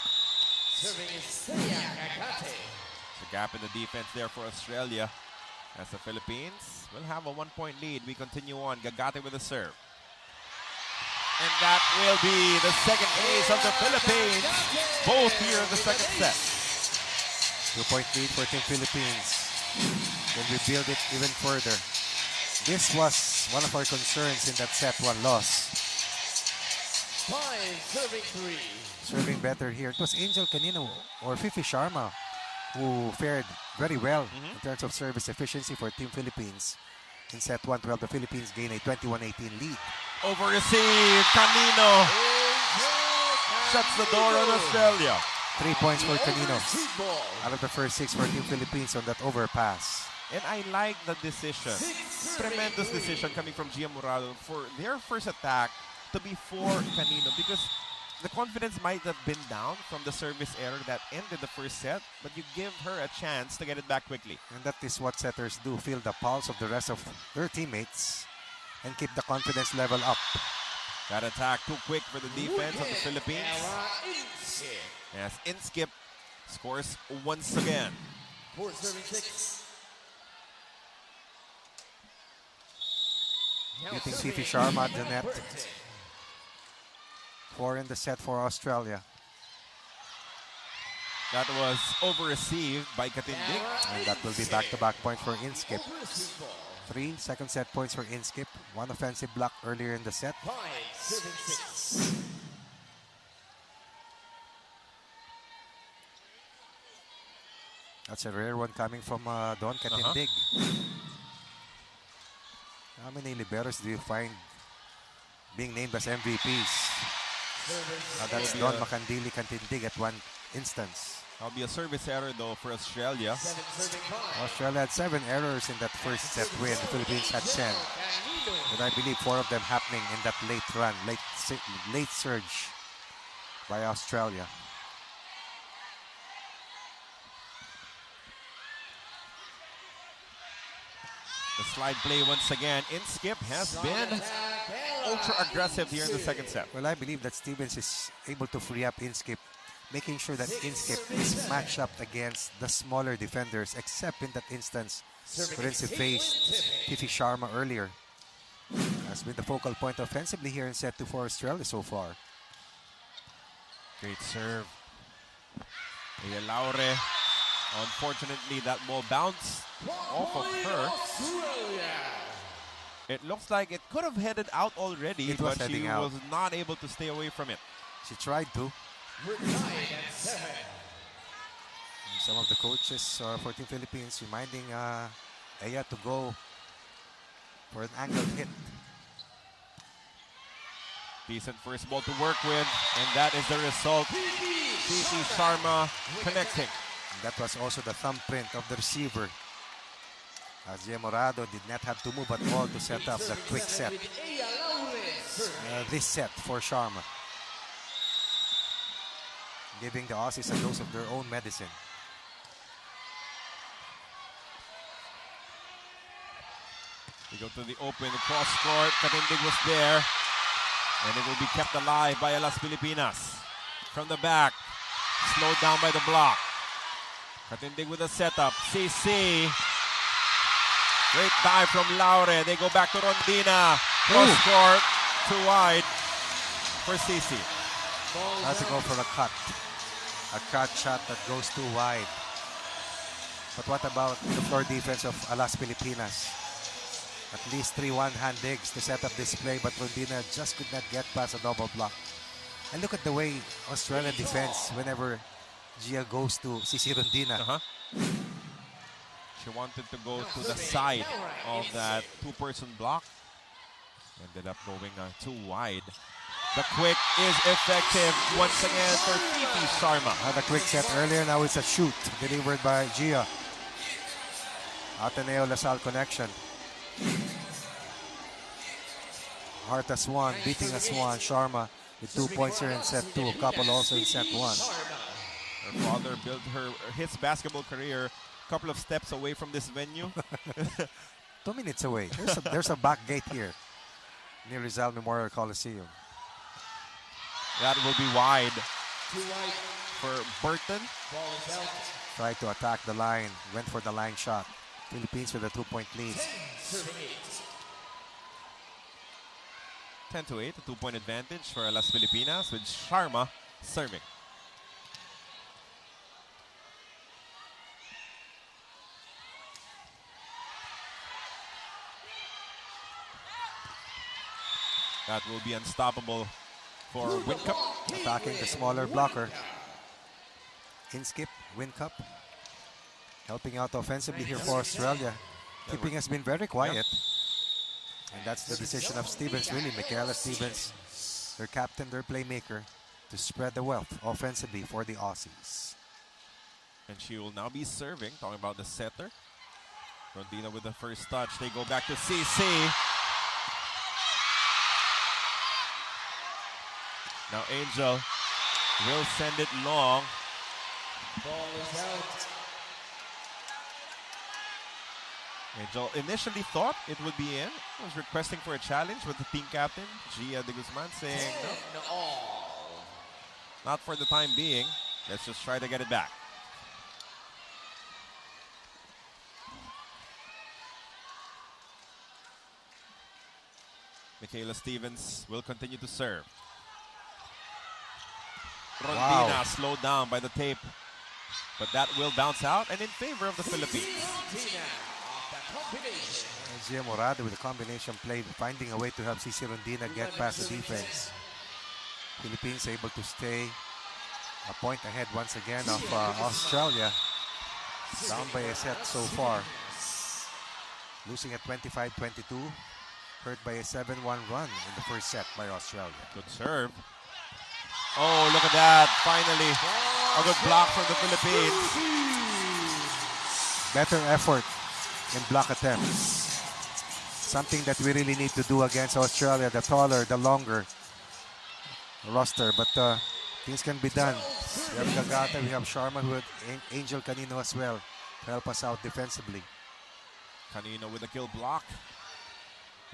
The gap in the defense there for Australia. As the Philippines will have a 1-point lead. We continue on. Gagate with a serve. And that will be the second ace of the Philippines. Both here in the second set. 2-point lead for Team Philippines. Then we build it even further. This was one of our concerns in that set 1 loss. Serving 3. Serving better here. It was Angel Canino or Fifi Sharma who fared very well in terms of service efficiency for Team Philippines. In set 1, 12, the Philippines gain a 21-18 lead. Over receive, Canino shuts the door on Australia. 3 points for Canino out of the first 6 for Team Philippines on that overpass. And I like the decision. Tremendous decision coming from Gia Morado for their first attack to be for Canino, because the confidence might have been down from the service error that ended the first set, but you give her a chance to get it back quickly. And that is what setters do, feel the pulse of the rest of their teammates and keep the confidence level up. That attack too quick for the defense of the Philippines. Yes, in-skip scores once again. Getting Fifi Sharma at the net. 4 in the set for Australia. That was over-received by Katindig. And that will be back-to-back point for Inskip. 3 second set points for Inskip. 1 offensive block earlier in the set. That's a rare one coming from Don Katindig. How many liberos do you find being named as MVPs? That's Don Makandili Katindig at one instance. That'll be a service error though for Australia. Australia had 7 errors in that first set win. The Philippines had 10. And I believe 4 of them happening in that late run, late surge by Australia. The slide play once again. Inskip has been ultra aggressive here in the second set. Well, I believe that Stevens is able to free up Inskip, making sure that Inskip is matched up against the smaller defenders, except in that instance when he faced PHI Sharma earlier. Has been the focal point offensively here in set 2 for Australia so far. Great serve. Leah Laure. Unfortunately, that ball bounced off of her. It looks like it could have headed out already, but she was not able to stay away from it. She tried to. Some of the coaches for Team Philippines reminding Aya to go for an angled hit. Decent first ball to work with, and that is the result. PHI Sharma connecting. And that was also the thumbprint of the receiver. Gia Morado did not have to move at all to set up that quick set. This set for Sharma. Giving the Aussies a dose of their own medicine. We go to the open, the cross court. Katindig was there. And it will be kept alive by Las Filipinas. From the back. Slowed down by the block. Katindig with a setup. CC. Great dive from Laure. They go back to Rondina. Cross court. Too wide for CC. Has to go for a cut. A cut shot that goes too wide. But what about the floor defense of Las Filipinas? At least 3 one-hand digs to set up this play, but Rondina just could not get past a double block. And look at the way Australian defense whenever Gia goes to CC Rondina. She wanted to go to the side of that 2-person block. Ended up going too wide. The quick is effective once again for PHI Sharma. Had a quick set earlier, now it's a shoot delivered by Gia. Ateneo LaSalle connection. Hart as one, beating as one. Sharma with 2 points here in set 2. A couple also in set 1. Her father built his basketball career a couple of steps away from this venue. 2 minutes away. There's a back gate here near Rizal Memorial Coliseum. That will be wide for Burton. Tried to attack the line, went for the line shot. Philippines with a 2-point lead. 10-8, a 2-point advantage for Las Filipinas with Sharma serving. That will be unstoppable for Wincup. Attacking the smaller blocker. Inskip, Wincup. Helping out offensively here for Australia. Keeping has been very quiet. And that's the decision of Stevens, really. Michaela Stevens, their captain, their playmaker, to spread the wealth offensively for the Aussies. And she will now be serving. Talking about the setter. Rondina with the first touch. They go back to CC. Now Angel will send it long. Ball is out. Angel initially thought it would be in. Was requesting for a challenge with the team captain, Gia de Guzman, saying no, not for the time being. Let's just try to get it back. Michaela Stevens will continue to serve. Rondina slowed down by the tape But that will bounce out and in favor of the Philippines. Gia Morado with a combination play, finding a way to help CC Rondina get past the defense. Philippines able to stay a point ahead once again of Australia. Down by a set so far. Losing at 25-22. Hurt by a 7-1 run in the first set by Australia. Good serve. Oh, look at that. Finally, a good block from the Philippines. Better effort in block attempts. Something that we really need to do against Australia. The taller, the longer roster. But things can be done. We have Gagata, we have Sharma, who had Angel Canino as well to help us out defensively. Canino with a kill block.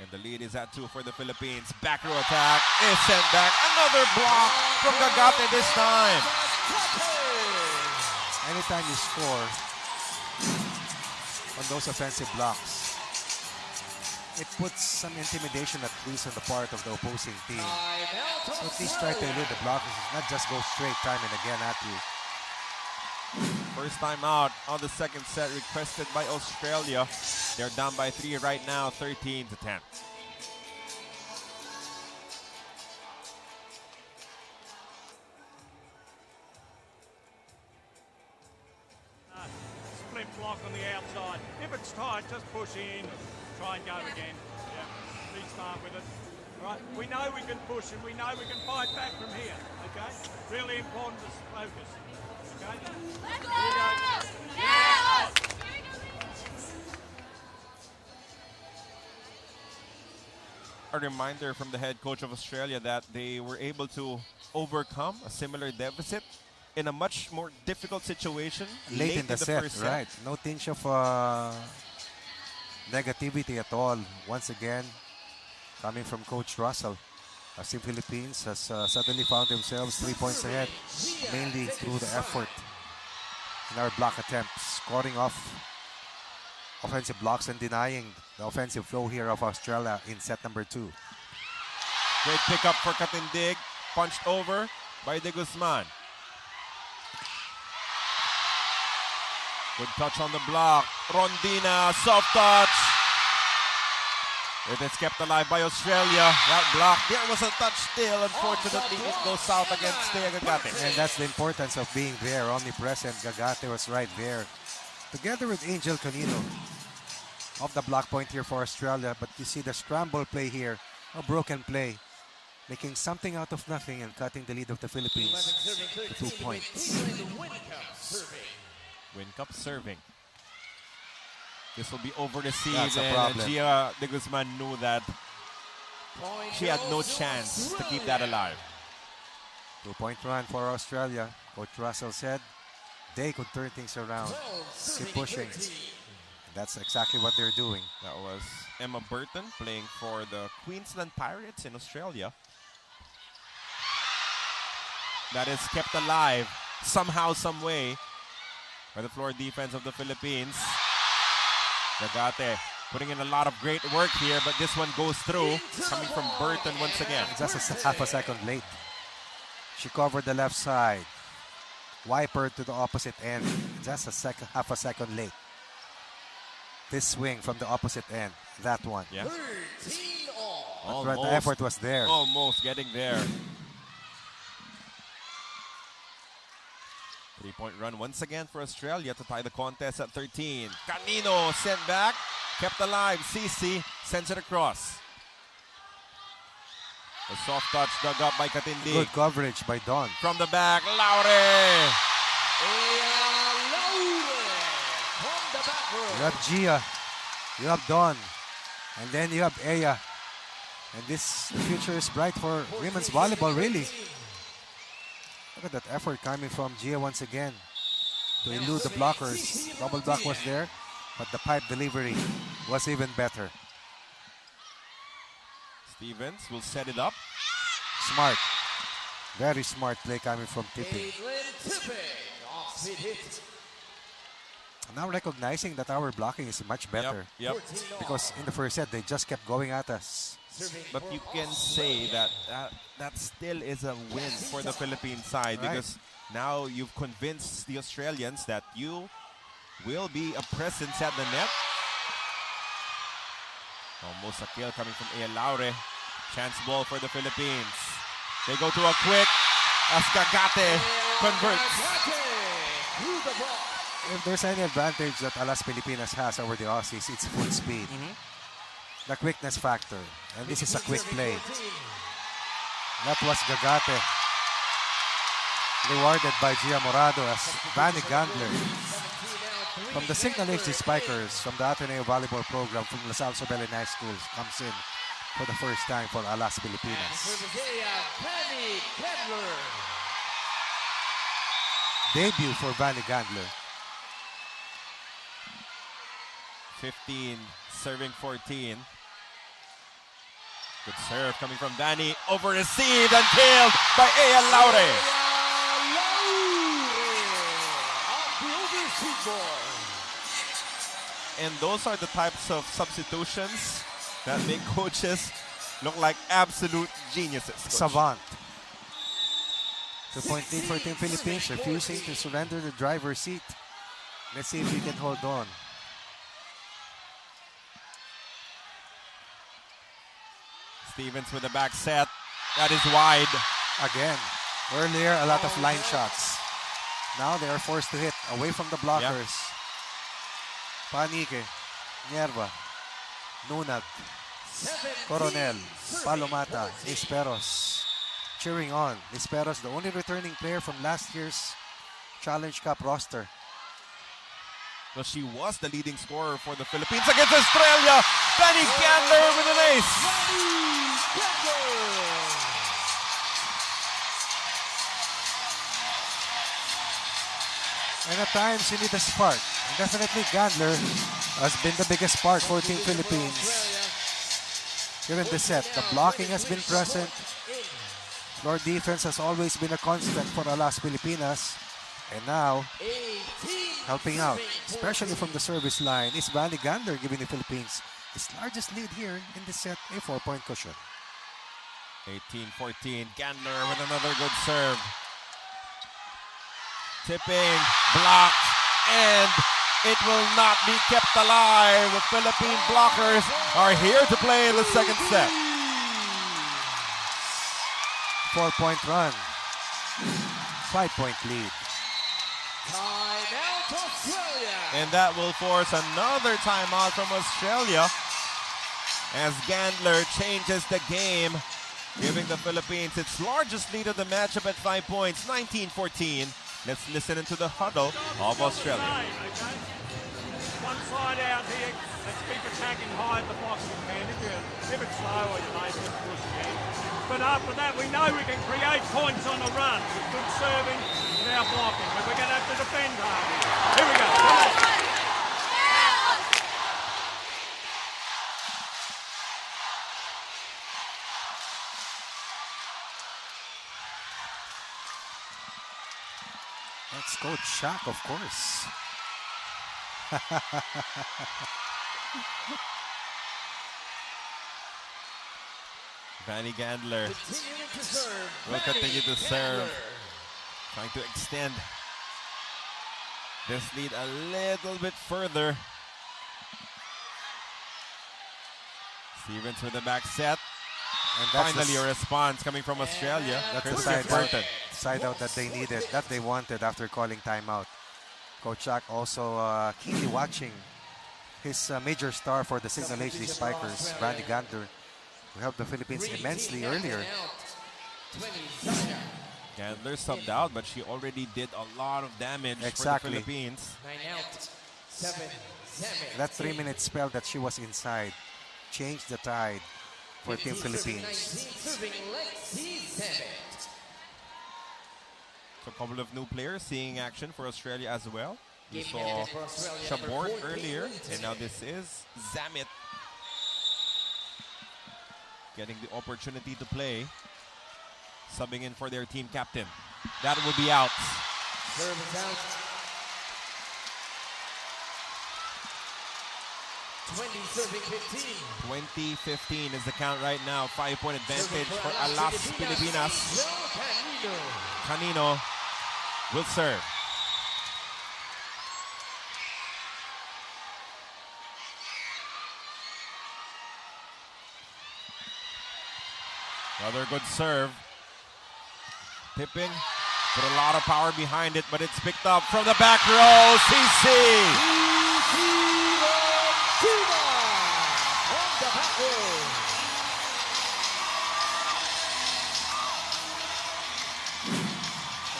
And the lead is at 2 for the Philippines. Back row attack is sent back. Another block from Gagate this time. Anytime you score on those offensive blocks, it puts some intimidation at least on the part of the opposing team. So at least try to elude the blockers, not just go straight time and again at you. First time out on the second set requested by Australia. They're down by 3 right now, 13-10. Split block on the outside. If it's tight, just push in. Try and go again. Yeah, restart with it. Right, we know we can push and we know we can fight back from here. Okay, really important to focus. Okay, here we go. A reminder from the head coach of Australia that they were able to overcome a similar deficit in a much more difficult situation Late in the set, first right? No tinge of negativity at all. Once again, coming from Coach Russell, as Team Philippines has suddenly found themselves 3 points ahead, mainly through the effort in our block attempts, scoring off offensive blocks and denying the offensive flow here of Australia in set number 2. Great pickup for Katindig, punched over by De Guzman. Good touch on the block. Rondina, soft touch. It is kept alive by Australia. That block, there was a touch still. Unfortunately, it goes out against Thea Gagate. And that's the importance of being there, omnipresent. Gagate was right there, together with Angel Canino, off the block point here for Australia. But you see the scramble play here, a broken play, making something out of nothing and cutting the lead of the Philippines to 2 points. Win Cup serving. This will be over the seed, That's a and problem. Gia De Guzman knew that she had no chance to keep that alive. 2-point run for Australia. Coach Russell said they could turn things around. Keep pushing. That's exactly what they're doing. That was Emma Burton playing for the Queensland Pirates in Australia. That is kept alive somehow, some way by the floor defense of the Philippines. Gagate putting in a lot of great work here, but this one goes through, coming from Burton once again. Just half a second late. She covered the left side. Wiper to the opposite end. Just half a second late. This swing from the opposite end. That one. Yeah. But the effort was there. Almost getting there. 3-point run once again for Australia to tie the contest at 13. Canino sent back, kept alive. Cici sends it across. A soft touch dug up by Katindi. Good coverage by Don. From the back, Laure. You have Gia, you have Don, and then you have Aya. And the future is bright for women's volleyball, really. Look at that effort coming from Gia once again to elude the blockers. Double block was there, but the pipe delivery was even better. Stevens will set it up. Smart. Very smart play coming from Tipping. Now recognizing that our blocking is much better. Yep. Because in the first set, they just kept going at us. But you can say that that still is a win for the Philippine side, Right. because Now you've convinced the Australians that you will be a presence at the net. Almost a kill coming from A. Laure. Chance ball for the Philippines. They go to a quick as Gagate converts. If there's any advantage that Alas Pilipinas has over the Aussies, it's full speed. The quickness factor. And this is a quick play. That was Gagate. Rewarded by Gia Morado as Vanny Gandler from the Signal HD Spikers from the Ateneo Volleyball program from LaSalle Sobelin High School comes in for the first time for Alas Pilipinas. Debut for Vanny Gandler. 15, serving 14. Good serve coming from Vanny. Over received and killed by A.L. Laure. And those are the types of substitutions that make coaches look like absolute geniuses. Coach. Savant. 2-point lead for Team Philippines, refusing to surrender the driver's seat. Let's see if he can hold on. Stevens with the back set. That is wide. Again, earlier a lot of line shots. Now they are forced to hit away from the blockers. Panique, Nierva, Nunag, Coronel, Palomata, Lisperos cheering on. Lisperos, the only returning player from last year's Challenge Cup roster. Well, she was the leading scorer for the Philippines against Australia. Vanny Gandler with an ace. And at times you need a spark. And definitely Gandler has been the biggest spark for Team Philippines. Here in the set, the blocking has been present. Floor defense has always been a constant for Alas Pilipinas. And now, helping out, especially from the service line, is Vanny Gandler giving the Philippines its largest lead here in the set, a 4-point cushion. 18-14, Gandler with another good serve. Tipping, blocked, and it will not be kept alive. The Philippine blockers are here to play in the second set. 4-point run, 5-point lead. Timeout Australia. And that will force another timeout from Australia as Gandler changes the game, giving the Philippines its largest lead of the matchup at 5 points, 19-14. Let's listen into the huddle of Australia. One side out here. Let's keep attacking high at the box if we can. If it's slow, you may just push again. But after that, we know we can create points on the run with good serving and our blocking. But we're going to have to defend hard. Here we go. Come on. That's Coach Shaq, of course. Vanny Gandler will continue to serve, trying to extend this lead a little bit further. Stevens with the back set. And finally a response coming from Australia. That's the side out that they needed, that they wanted after calling timeout. Coach Shaq also keenly watching his major star for the Signal HD Spikers, Vanny Gandler, who helped the Philippines immensely earlier. Gandler subbed out, but she already did a lot of damage for the Philippines. That 3-minute spell that she was inside changed the tide for Team Philippines. So a couple of new players seeing action for Australia as well. We saw Shabort earlier, and now this is Zamit getting the opportunity to play, subbing in for their team captain. That will be out. Serve is out. 20-15 is the count right now. 5-point advantage for Alas Pilipinas. Canino will serve. Another good serve. Tipping. Put a lot of power behind it, but it's picked up from the back row. CC.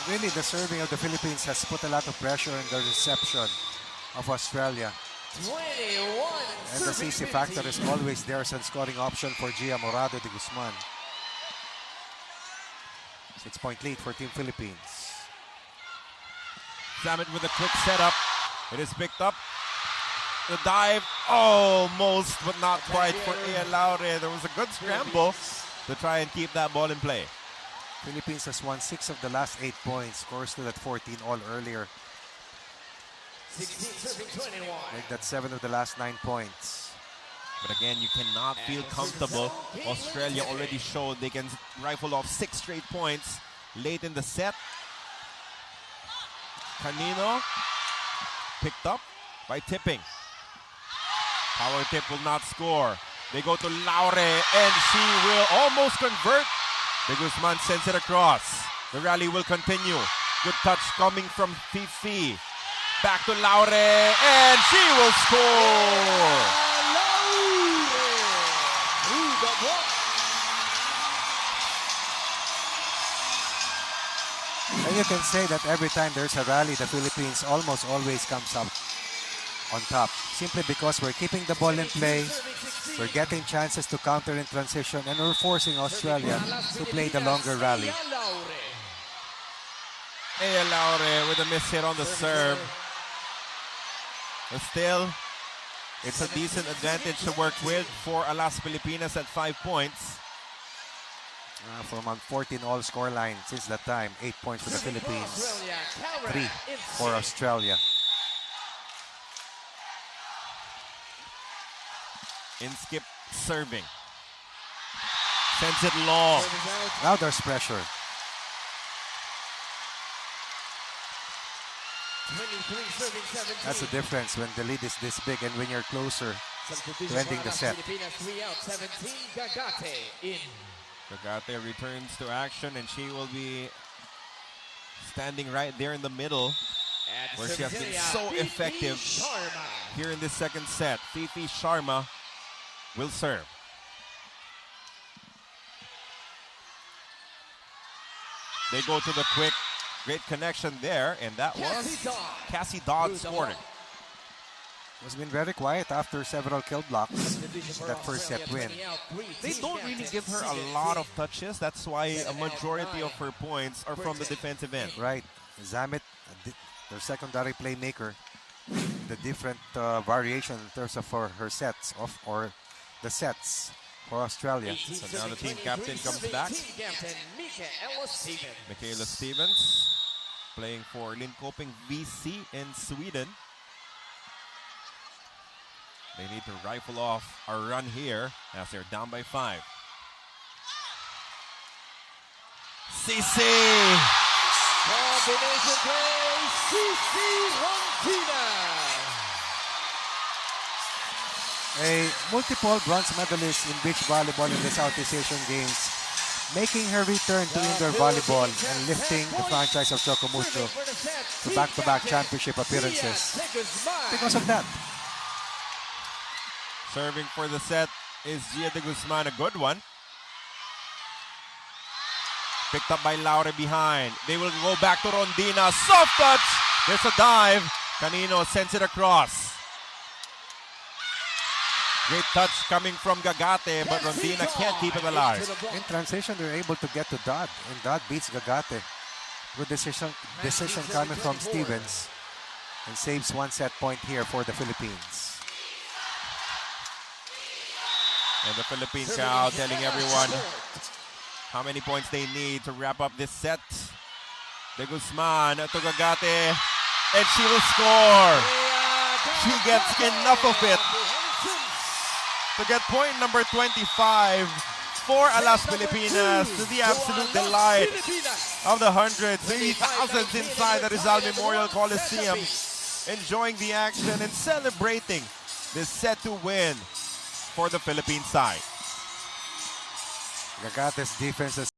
Really, the serving of the Philippines has put a lot of pressure on the reception of Australia. 21. And the CC factor is always there as a scoring option for Gia Morado de Guzman. 6-point lead for Team Philippines. Zamet with a quick setup. It is picked up. The dive, almost, but not quite for Ea Laure. There was a good scramble to try and keep that ball in play. Philippines has won 6 of the last 8 points. Score stood at 14 all earlier. 16-21. Make that 7 of the last 9 points. But again, you cannot feel comfortable. Australia already showed they can rifle off 6 straight points late in the set. Canino picked up by tipping. Power tip will not score. They go to Laure and she will almost convert. De Guzman sends it across. The rally will continue. Good touch coming from Fifi. Back to Laure and she will score. And you can say that every time there's a rally, the Philippines almost always comes up on top. Simply because we're keeping the ball in play, we're getting chances to counter in transition, and we're forcing Australia to play the longer rally. Ea Laure with a miss hit on the serve. But still, it's a decent advantage to work with for Alas Pilipinas at 5 points. From a 14 all score line since that time, 8 points for the Philippines, 3 for Australia. Inskip serving. Sends it long. Now there's pressure. 23-17. That's the difference when the lead is this big and when you're closer to ending the set. 3 out, 17. Gagate in. Gagate returns to action and she will be standing right there in the middle where she has been so effective here in this second set. Fifi Sharma will serve. They go to the quick. Great connection there, and that was Cassie Dodd scoring. It's been very quiet after several kill blocks in that first set win. They don't really give her a lot of touches. That's why a majority of her points are from the defensive end. Right. Zamet, their secondary playmaker, the different variation in terms of her sets or the sets for Australia. So now the team captain comes back. Michaela Stevens playing for Linköping VC in Sweden. They need to rifle off a run here as they're down by 5. CC! Combination play, CC Ronquina. A multiple bronze medalist in beach volleyball in the Southeast Asian Games, making her return to indoor volleyball and lifting the franchise of Chocomucho to back-to-back championship appearances because of that. Serving for the set is Gia de Guzman, a good one. Picked up by Laure behind. They will go back to Rondina. Soft touch. There's a dive. Canino sends it across. Great touch coming from Gagate, but Rondina can't keep it alive. In transition, they're able to get to Dodd, and Dodd beats Gagate. Good decision coming from Stevens, and saves 1 set point here for the Philippines. And the Philippine crowd telling everyone how many points they need to wrap up this set. De Guzman to Gagate, and she will score. She gets enough of it to get point number 25 for Alas Pilipinas, to the absolute delight of the hundreds, maybe thousands inside the Rizal Memorial Coliseum, enjoying the action and celebrating this set to win for the Philippine side. Gagate's defense has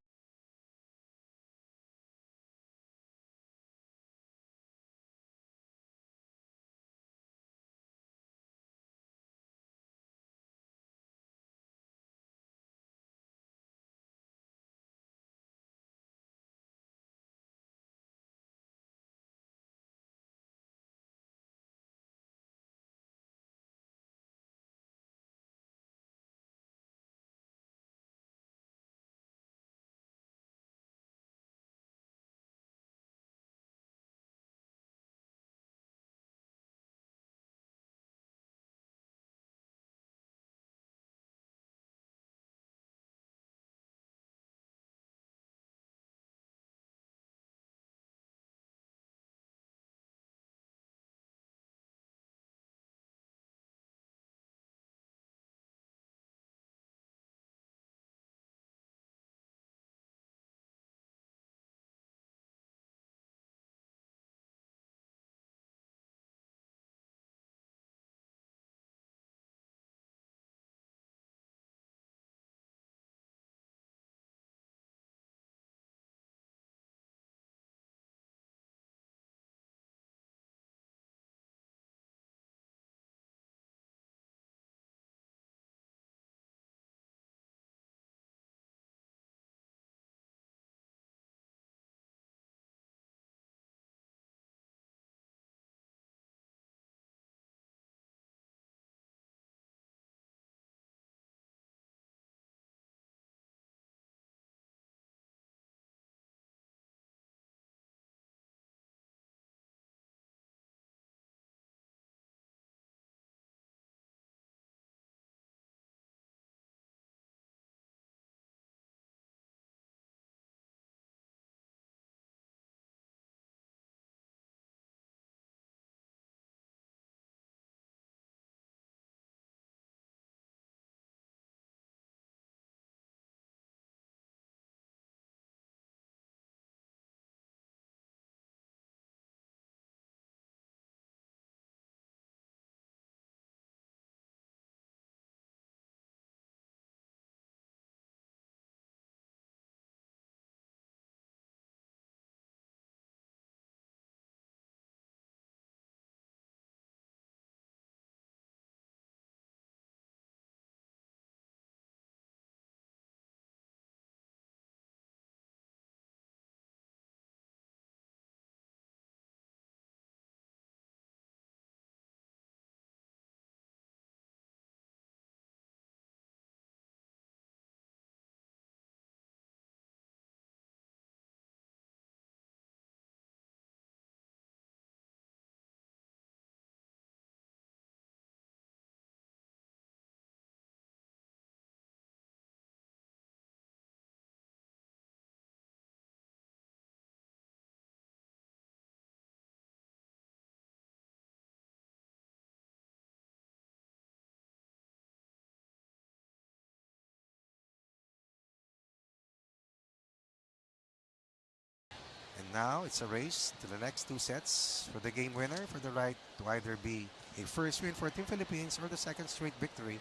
And now it's a race to the next two sets for the game winner for the right to either be a first win for Team Philippines or the second straight victory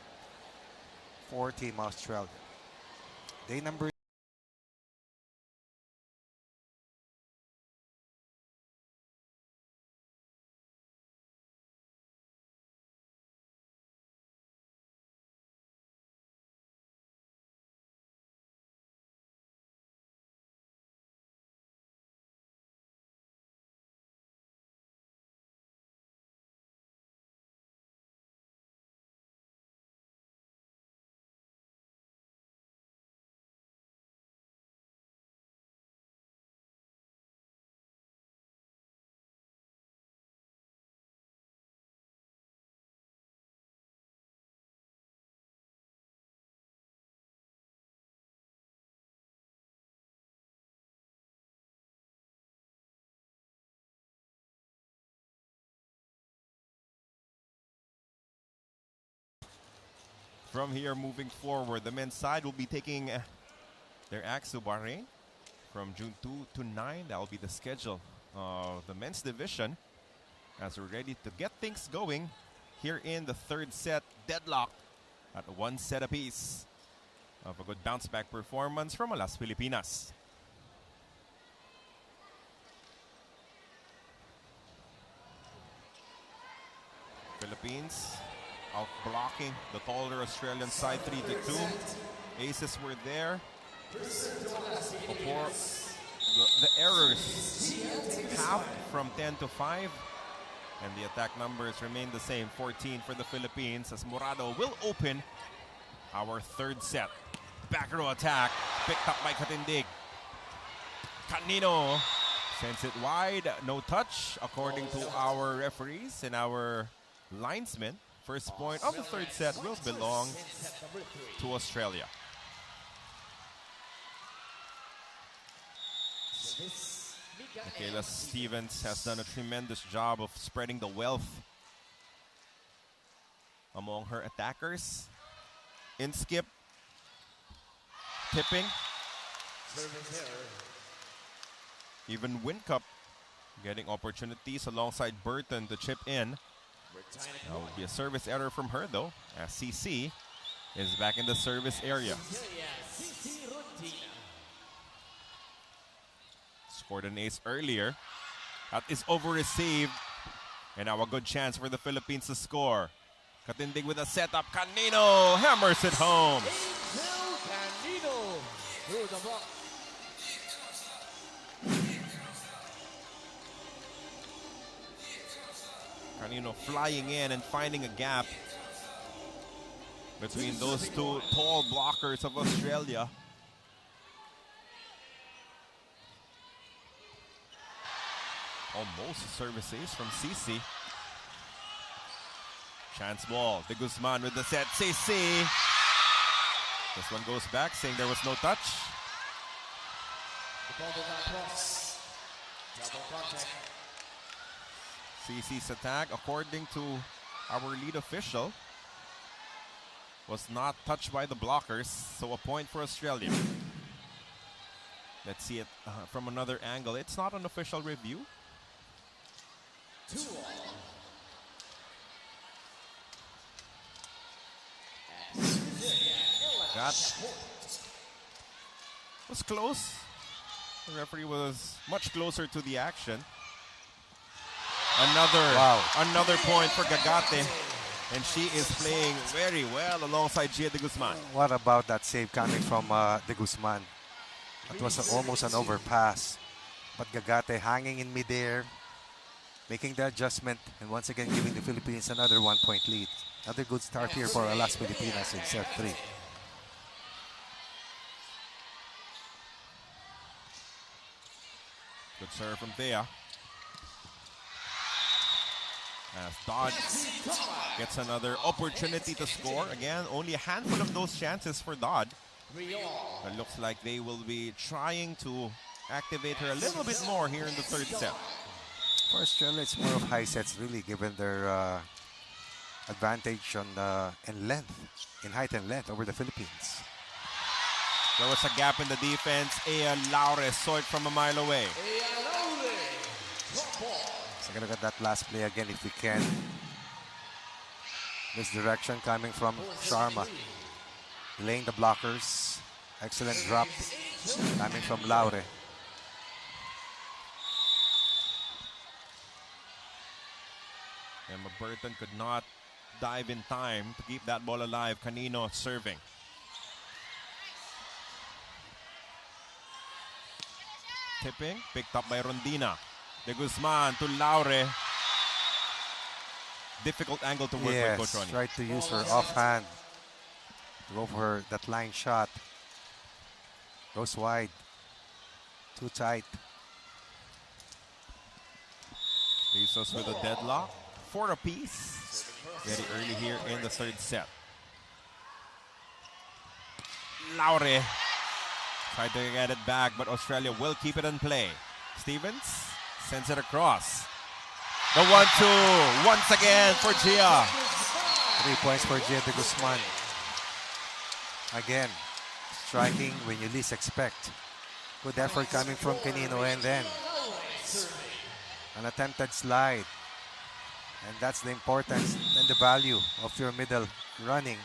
for Team Australia. Day number From here, moving forward, the men's side will be taking their acts to Bahrain from June 2 to 9. That will be the schedule of the men's division as we're ready to get things going here in the third set. Deadlock at 1 set apiece of a good bounce back performance from Alas Pilipinas. Philippines out blocking the taller Australian side 3-2. Aces were there. Before the errors half from 10 to 5. And the attack numbers remain the same, 14 for the Philippines as Morado will open our third set. Back row attack, picked up by Katindig. Canino sends it wide, no touch according to our referees and our linesmen. First point of the third set will belong to Australia. Michaela Stevens has done a tremendous job of spreading the wealth among her attackers. In skip, tipping. Even Wincup getting opportunities alongside Burton to chip in. That would be a service error from her though, as CC is back in the service area. Scored an ace earlier. That is over-received. And now a good chance for the Philippines to score. Katindig with a setup. Canino hammers it home. Canino through the block. Canino flying in and finding a gap between those two tall blockers of Australia. Almost service ace from CC. Chance ball. De Guzman with the set. CC. This one goes back, saying there was no touch. The ball did not cross. Double contact. CC's attack, according to our lead official, was not touched by the blockers, so a point for Australia. Let's see it from another angle. It's not an official review. That was close. The referee was much closer to the action. Another point for Gagate. And she is playing very well alongside Gia de Guzman. What about that save coming from de Guzman? It was almost an overpass. But Gagate hanging in midair, making the adjustment, and once again giving the Philippines another 1-point lead. Another good start here for Alas Pilipinas in set 3. Good serve from Thea. As Dodd gets another opportunity to score. Again, only a handful of those chances for Dodd. It looks like they will be trying to activate her a little bit more here in the third set. For Australia, it's more of high sets, really, given their advantage on in length, in height and length over the Philippines. There was a gap in the defense. Ea Laure saw it from a mile away. So look at that last play again if we can. Misdirection coming from Sharma. Delaying the blockers. Excellent drop coming from Laure. Emma Burton could not dive in time to keep that ball alive. Canino serving. Tipping, picked up by Rondina. De Guzman to Laure. Difficult angle to work with, Coach Ronnie. Tried to use her offhand to go for that line shot. Goes wide. Too tight. Leaves us with a deadlock. 4 apiece. Very early here in the third set. Laure tried to get it back, but Australia will keep it in play. Stevens sends it across. The 1-2 once again for Gia. 3 points for Gia de Guzman. Again, striking when you least expect. Good effort coming from Canino, and then an attempted slide. And that's the importance and the value of your middle running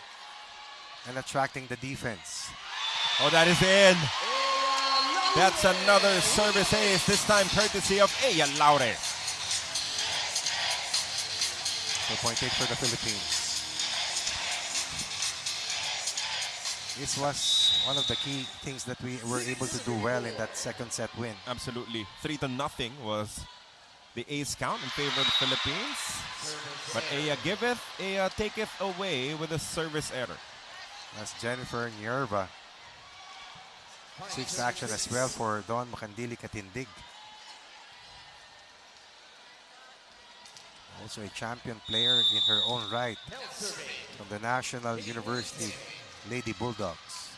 and attracting the defense. Oh, that is in. That's another service ace, this time courtesy of Aya Laure. 2.8 for the Philippines. This was one of the key things that we were able to do well in that second set win. Absolutely. 3-0 was the ace count in favor of the Philippines. But Aya giveth, Aya taketh away with a service error. That's Jennifer Nierva. Sixth action as well for Don Makandili Katindig. Also a champion player in her own right from the National University Lady Bulldogs.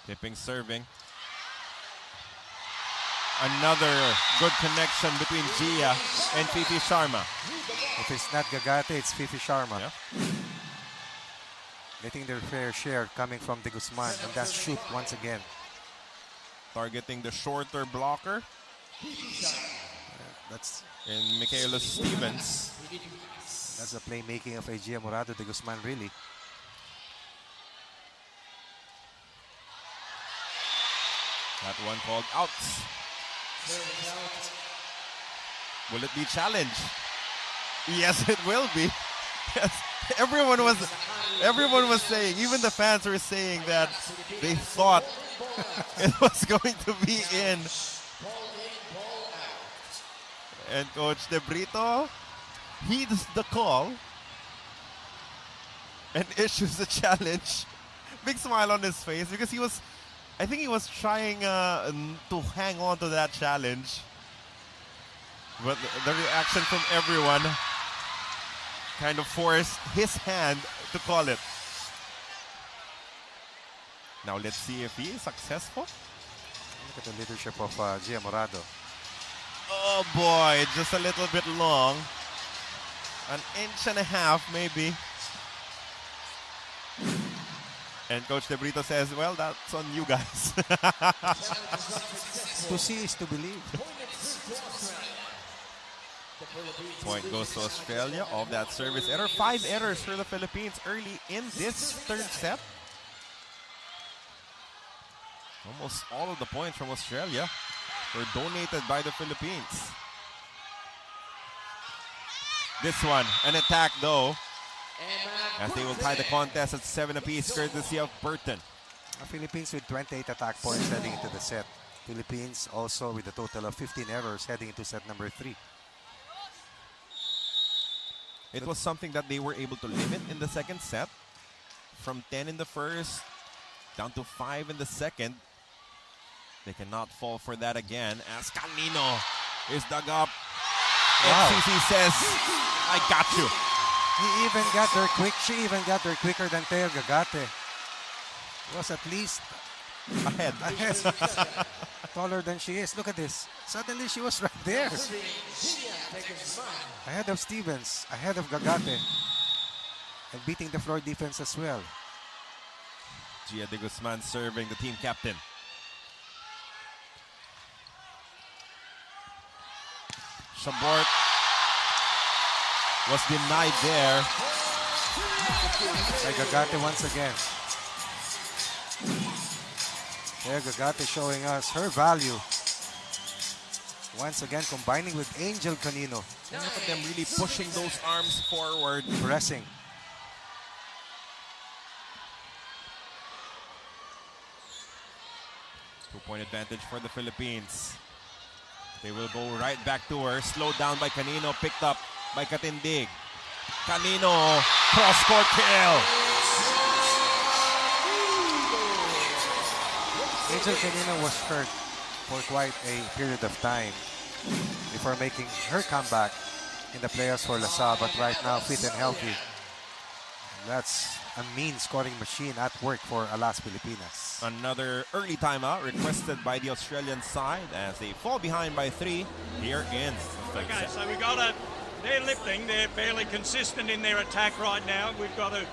Tipping serving. Another good connection between Gia and Fifi Sharma. If it's not Gagate, it's Fifi Sharma. Yeah. Getting their fair share coming from De Guzman, and that shoot once again. Targeting the shorter blocker. That's In Michaela Stevens. the playmaking of Egia Morado De Guzman, really. That one called out. Will it be challenged? Yes, it will be. Yes. Everyone was saying, even the fans were saying that they thought it was going to be in. And Coach De Brito heeds the call and issues a challenge. Big smile on his face because I think he was trying to hang on to that challenge. But the reaction from everyone kind of forced his hand to call it. Now let's see if he is successful. Look at the leadership of Gia Morado. Oh boy, just a little bit long. An inch and a half maybe. And Coach De Brito says, well, that's on you guys. To see is to believe. Point goes to Australia of that service error. 5 errors for the Philippines early in this third set. Almost all of the points from Australia were donated by the Philippines. This one, an attack though, as they will tie the contest at 7 apiece, courtesy of Burton. The Philippines with 28 attack points heading into the set. Philippines also with a total of 15 errors heading into set number 3. It was something that they were able to limit in the second set. From 10 in the first, down to 5 in the second. They cannot fall for that again as Canino is dug up. Wow. FCC says, I got you. He even got there quick. She even got there quicker than Teo Gagate. Was at least Ahead. taller than she is. Look at this. Suddenly she was right there. Ahead of Stevens, ahead of Gagate. And beating the floor defense as well. Gia de Guzman serving, the team captain. Shabort was denied there. By Gagate once again. There Gagate showing us her value. Once again combining with Angel Canino. And look at them really pushing those arms forward. Pressing. Two-point advantage for the Philippines. They will go right back to her. Slowed down by Canino, picked up by Katindig. Canino, cross-court kill. Angel Canino was hurt for quite a period of time before making her comeback in the playoffs for LaSalle, but right now fit and healthy. That's a mean scoring machine at work for Alas Pilipinas. Another early timeout requested by the Australian side as they fall behind by 3 here in the third Okay, set. so we've got they're lifting. They're fairly consistent in their attack right now. We've got to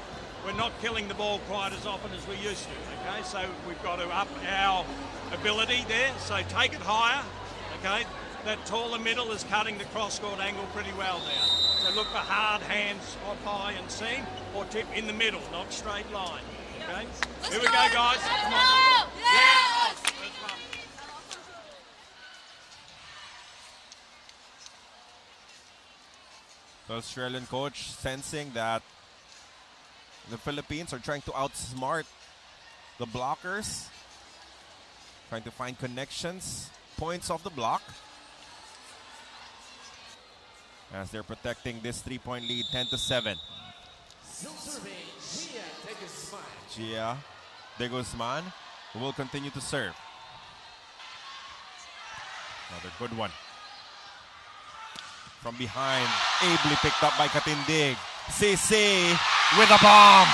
we're not killing the ball quite as often as we used to, okay? So we've got to up our ability there. So take it higher, okay? That taller middle is cutting the cross-court angle pretty well there. So look for hard hands up high and seam, or tip in the middle, not straight line, okay? Here we go, guys. Come on. Yes! The Australian coach sensing that the Philippines are trying to outsmart the blockers, trying to find connections, points off the block, as they're protecting this 3-point lead, 10-7. Gia de Guzman will continue to serve. Another good one. From behind, ably picked up by Katindig. CC with a bomb.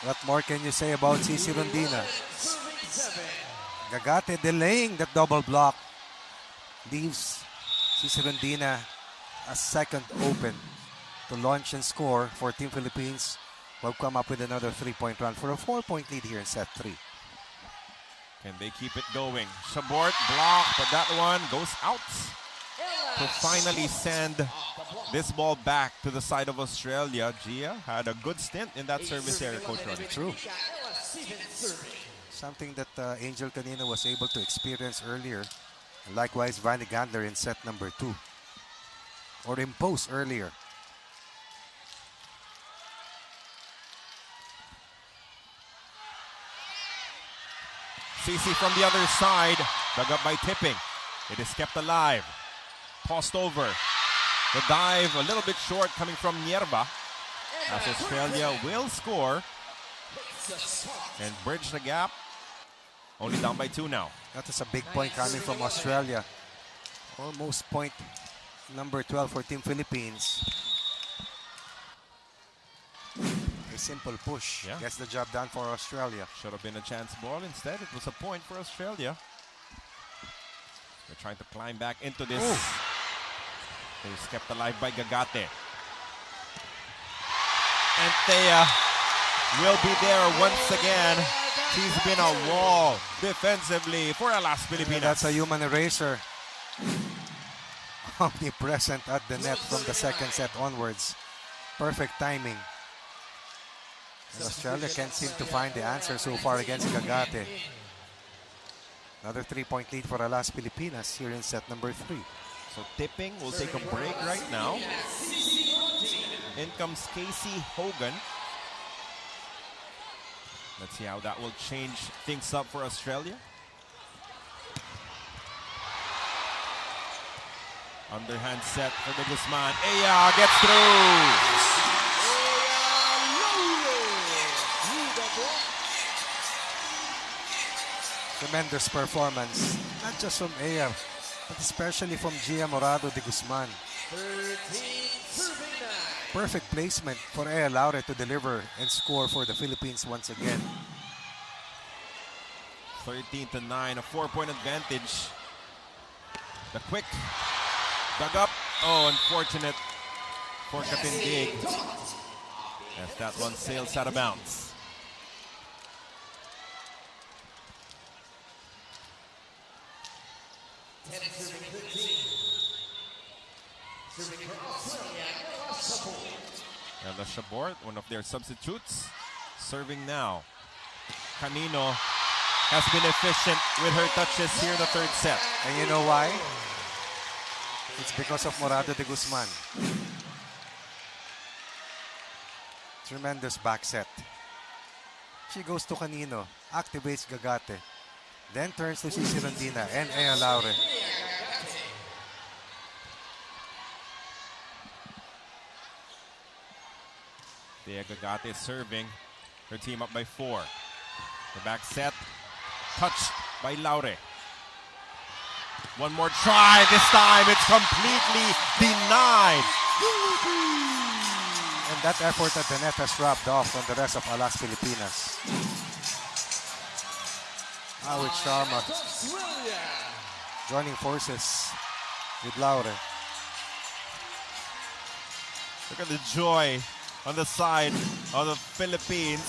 What more can you say about CC Rondina? Gagate delaying that double block leaves CC Rondina a second open to launch and score for Team Philippines. Will come up with another 3-point run for a 4-point lead here in set 3. Can they keep it going? Shabort block, but that one goes out to finally send this ball back to the side of Australia. Gia had a good stint in that service area, Coach Ronnie. True. Something that Angel Canino was able to experience earlier. And likewise, Vanny Gandler in set number 2. Or impose earlier. CC from the other side, dug up by Tipping. It is kept alive. Tossed over. The dive a little bit short coming from Nierba. As Australia will score and bridge the gap. Only down by 2 now. That is a big point coming from Australia. Almost point number 12 for Team Philippines. A simple push gets the job done for Australia. Should have been a chance ball. Instead, it was a point for Australia. They're trying to climb back into this. They're kept alive by Gagate. And Thea will be there once again. She's been a wall defensively for Alas Pilipinas. That's a human eraser. Omnipresent at the net from the second set onwards. Perfect timing. And Australia can't seem to find the answer so far against Gagate. Another 3-point lead for Alas Pilipinas here in set number 3. So Tipping will take a break right now. In comes Casey Hogan. Let's see how that will change things up for Australia. Underhand set for the Guzman. Aya gets through. Tremendous performance, not just from Aya, but especially from Gia Morado de Guzman. Perfect placement for Aya Laure to deliver and score for the Philippines once again. 13-9, a 4-point advantage. The quick dug up. Oh, unfortunate for Katindig, as that one sails out of bounds. And the Shabort, one of their substitutes, serving now. Canino has been efficient with her touches here in the third set. And you know why? It's because of Morado de Guzman. Tremendous back set. She goes to Canino, activates Gagate, then turns to CC Rondina and Aya Laure. Thea Gagate serving. Her team up by 4. The back set, touched by Laure. One more try. This time it's completely denied. And that effort at the net has rubbed off on the rest of Alas Pilipinas. Awit Sharma joining forces with Laure. Look at the joy on the side of the Philippines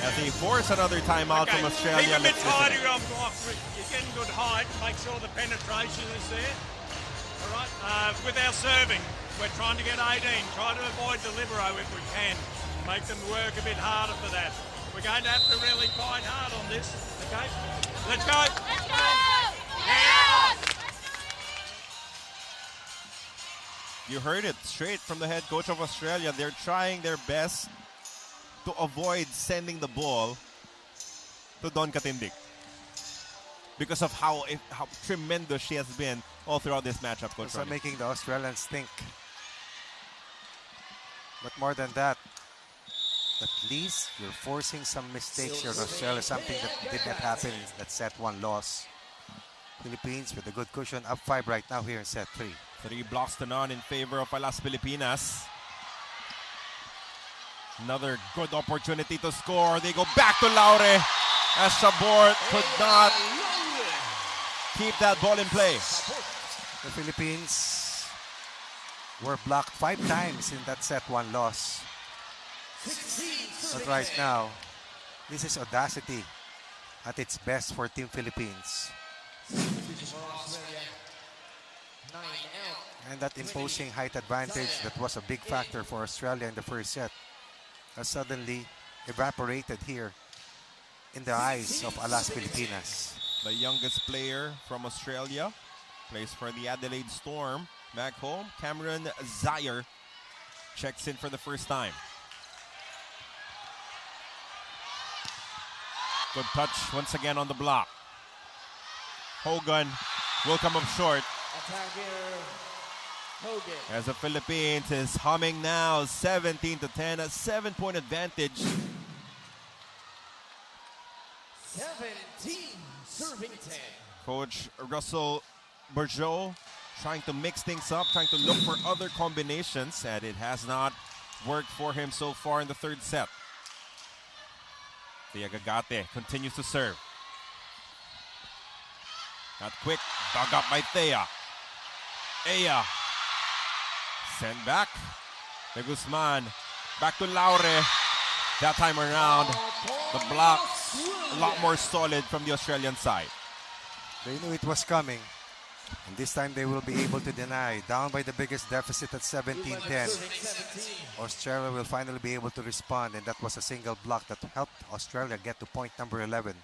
as they force another timeout from Australia. Keep a bit Let's listen tighter in. on block. You're getting good height. Make sure the penetration is there. All right. With our serving, we're trying to get 18. Try to avoid the libero if we can. Make them work a bit harder for that. We're going to have to really fight hard on this. Okay. Let's go. Let's go! Yes! You heard it straight from the head coach of Australia. They're trying their best to avoid sending the ball to Don Katindik because of how tremendous she has been all throughout this matchup, Coach Also Ronnie. making the Australians think. But more than that, at least you're forcing some mistakes here in Australia, something that did not happen in that set 1 loss. Philippines with a good cushion, up 5 right now here in set 3. 3 blocks to none in favor of Alas Pilipinas. Another good opportunity to score. They go back to Laure as Shabort could not keep that ball in play. The Philippines were blocked 5 times in that set 1 loss. But right now, this is audacity at its best for Team Philippines. And that imposing height advantage that was a big factor for Australia in the first set has suddenly evaporated here in the eyes of Alas Pilipinas. The youngest player from Australia plays for the Adelaide Storm. Back home, Cameron Zaire checks in for the first time. Good touch once again on the block. Hogan will come up short. As the Philippines is humming now, 17-10, a 7-point advantage. 17 serving 10. Coach Russell Bourgeau trying to mix things up, trying to look for other combinations, and it has not worked for him so far in the third set. Thea Gagate continues to serve. Not quick, dug up by Thea. Aya sent back. De Guzman back to Laure. That time around, the block a lot more solid from the Australian side. They knew it was coming. And this time they will be able to deny. Down by the biggest deficit at 17-10. Australia will finally be able to respond, and that was a single block that helped Australia get to point number 11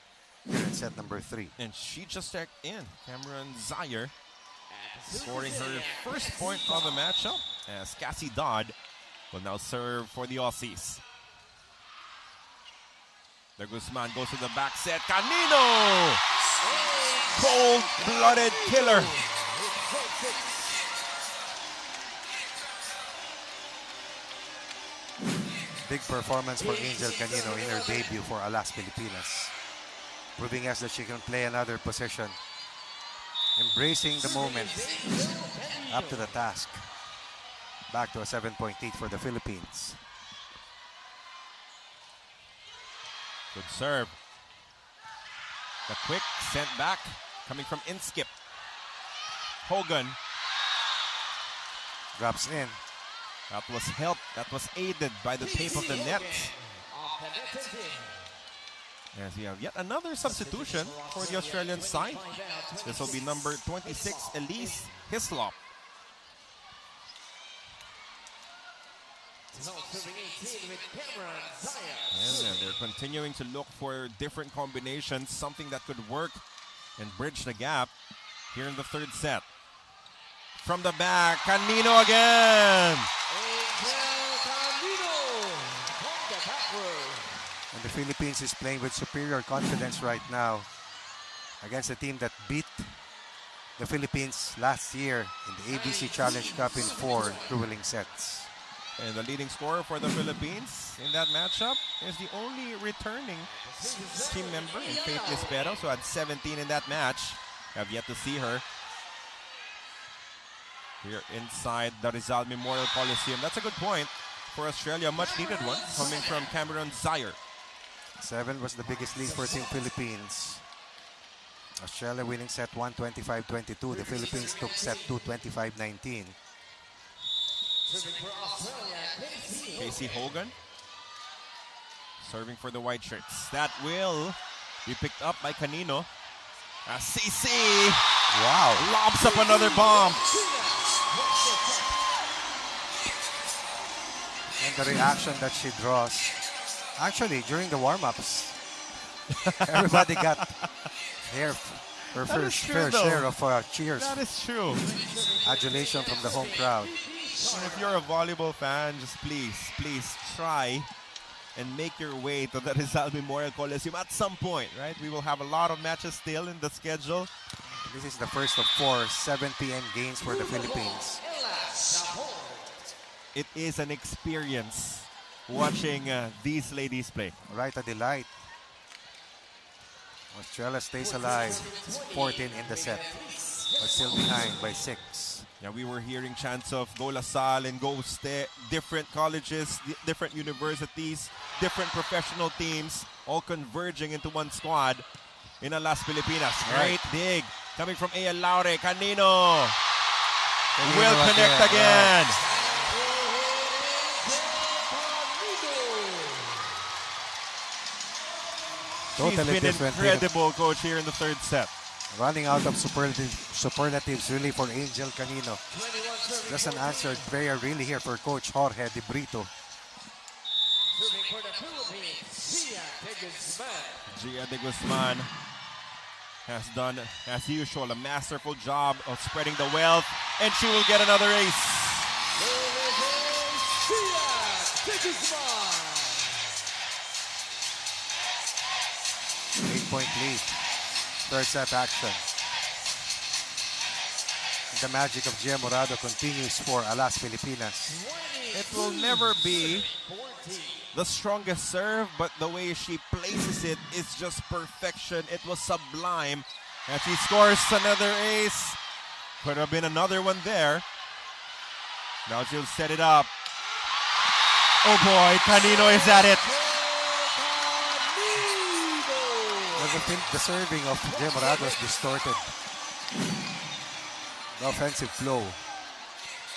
here in set number 3. And she just checked in. Cameron Zaire scoring her first point of the matchup as Cassie Dodd will now serve for the Aussies. De Guzman goes to the back set. Canino! Cold-blooded killer. Big performance for Angel Canino in her debut for Alas Pilipinas. Proving us that she can play another position. Embracing the moment. Up to the task. Back to a 7-point lead for the Philippines. Good serve. The quick sent back coming from Inskip. Hogan. Drops in. That was helped. That was aided by the tape of the net. As we have yet another substitution for the Australian side. This will be number 26, Elise Hislop. And they're continuing to look for different combinations, something that could work and bridge the gap here in the third set. From the back, Canino again. And the Philippines is playing with superior confidence right now against a team that beat the Philippines last year in the AVC Challenge Cup in 4 grueling sets. And the leading scorer for the Philippines in that matchup is the only returning team member in Faith Lispero, so had 17 in that match. Have yet to see her here inside the Rizal Memorial Coliseum. That's a good point for Australia, a much needed one coming from Cameron Zaire. 7 was the biggest lead for Team Philippines. Australia winning set 1, 25-22. The Philippines took set 2, 25-19. Casey Hogan serving for the white shirts. That will be picked up by Canino. As CC lobs up another bomb. And the reaction that she draws. Actually, during the warm-ups, everybody got their fair share of cheers. That is true. Adulation from the home crowd. And if you're a volleyball fan, just please try and make your way to the Rizal Memorial Coliseum at some point, right? We will have a lot of matches still in the schedule. This is the first of 4 7 p.m. games for the Philippines. It is an experience watching these ladies play. Right, a delight. Australia stays alive, 14 in the set, but still behind by 6. Yeah, we were hearing chants of Go Lasal and Go Ste, different colleges, different universities, different professional teams, all converging into one squad in Las Pilipinas. Great dig coming from A.L. Laure. Canino will connect again. Totally She's been different. incredible, coach, here in the third set. Running out of superlatives really for Angel Canino. Just an answered prayer really here for Coach Jorge De Brito. Gia de Guzman has done, as usual, a masterful job of spreading the wealth, and she will get another ace. 8-point lead. Third set action. The magic of Gia Morado continues for Alas Pilipinas. It will never be the strongest serve, but the way she places it is just perfection. It was sublime. And she scores another ace. Could have been another one there. Now she'll set it up. Oh boy, Canino is at it. The serving of Gia Morado is distorted. The offensive flow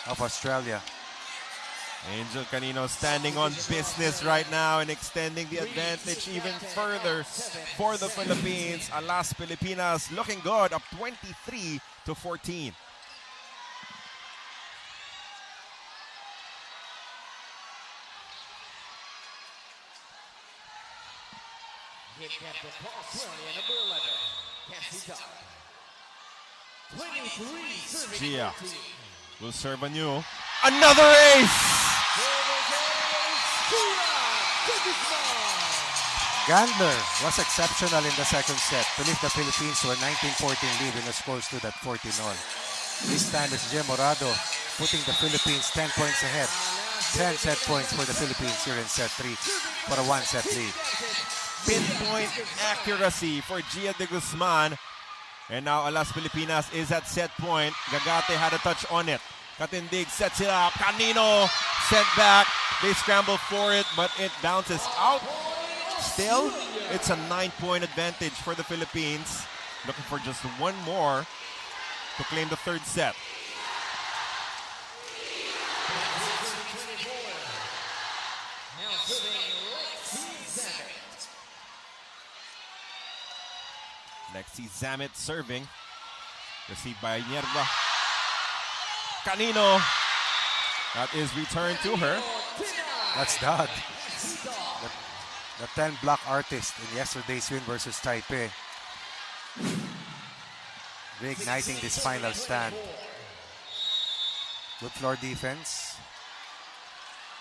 of Australia. Angel Canino standing on business right now and extending the advantage even further for the Philippines. Alas Pilipinas looking good, up 23-14. Game captain for Australia, number 11, Cassie Dodd. 23 Gia will serve anew. Another ace! Gandler was exceptional in the second set to lift the Philippines to a 19-14 lead when the score stood at 14-all. This time it's Gia Morado putting the Philippines 10 points ahead. 10 set points for the Philippines here in set 3 for a 1-set lead. Pinpoint accuracy for Gia de Guzman. And now Alas Pilipinas is at set point. Gagate had a touch on it. Katindig sets it up. Canino sent back. They scramble for it, but it bounces out. Still, it's a 9-point advantage for the Philippines. Looking for just one more to claim the third set. Lexi Zamet serving. Received by Nierva. Canino. That is returned to her. That's Dodd. The 10-block artist in yesterday's win versus Taipei. Reigniting this final stand. Good floor defense.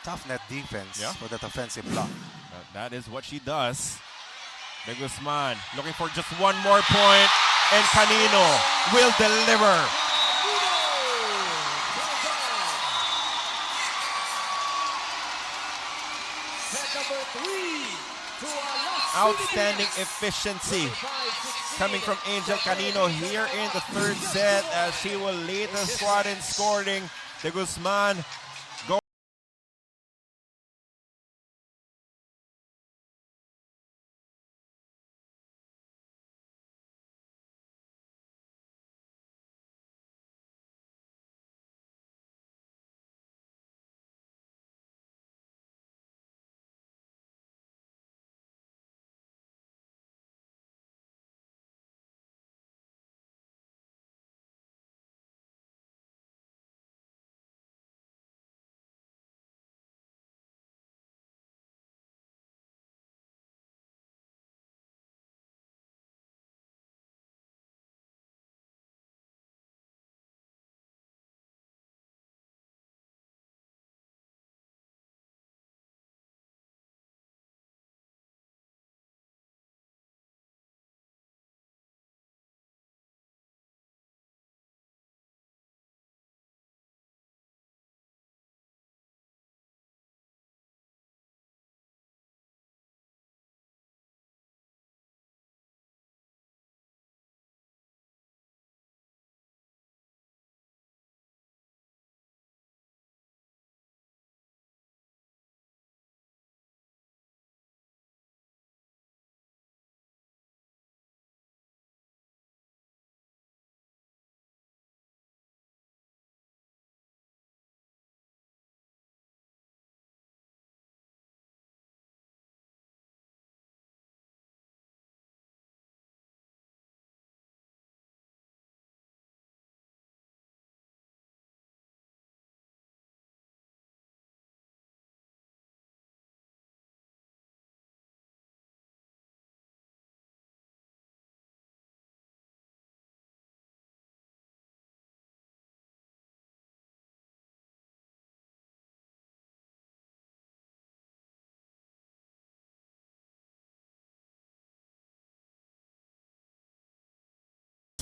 Tough net defense for that offensive block. That is what she does. De Guzman looking for just one more point, and Canino will deliver. Outstanding efficiency coming from Angel Canino here in the third set as she will lead the squad in scoring. De Guzman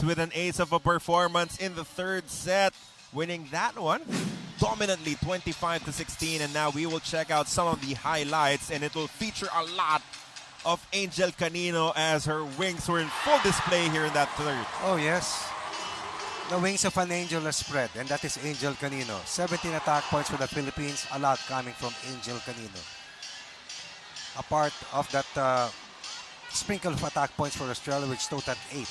with an ace of a performance in the third set, winning that one dominantly 25-16. And now we will check out some of the highlights, and it will feature a lot of Angel Canino as her wings were in full display here in that third. Oh, yes. The wings of an angel are spread, and that is Angel Canino. 17 attack points for the Philippines, a lot coming from Angel Canino. A part of that sprinkle of attack points for Australia, which totaled 8.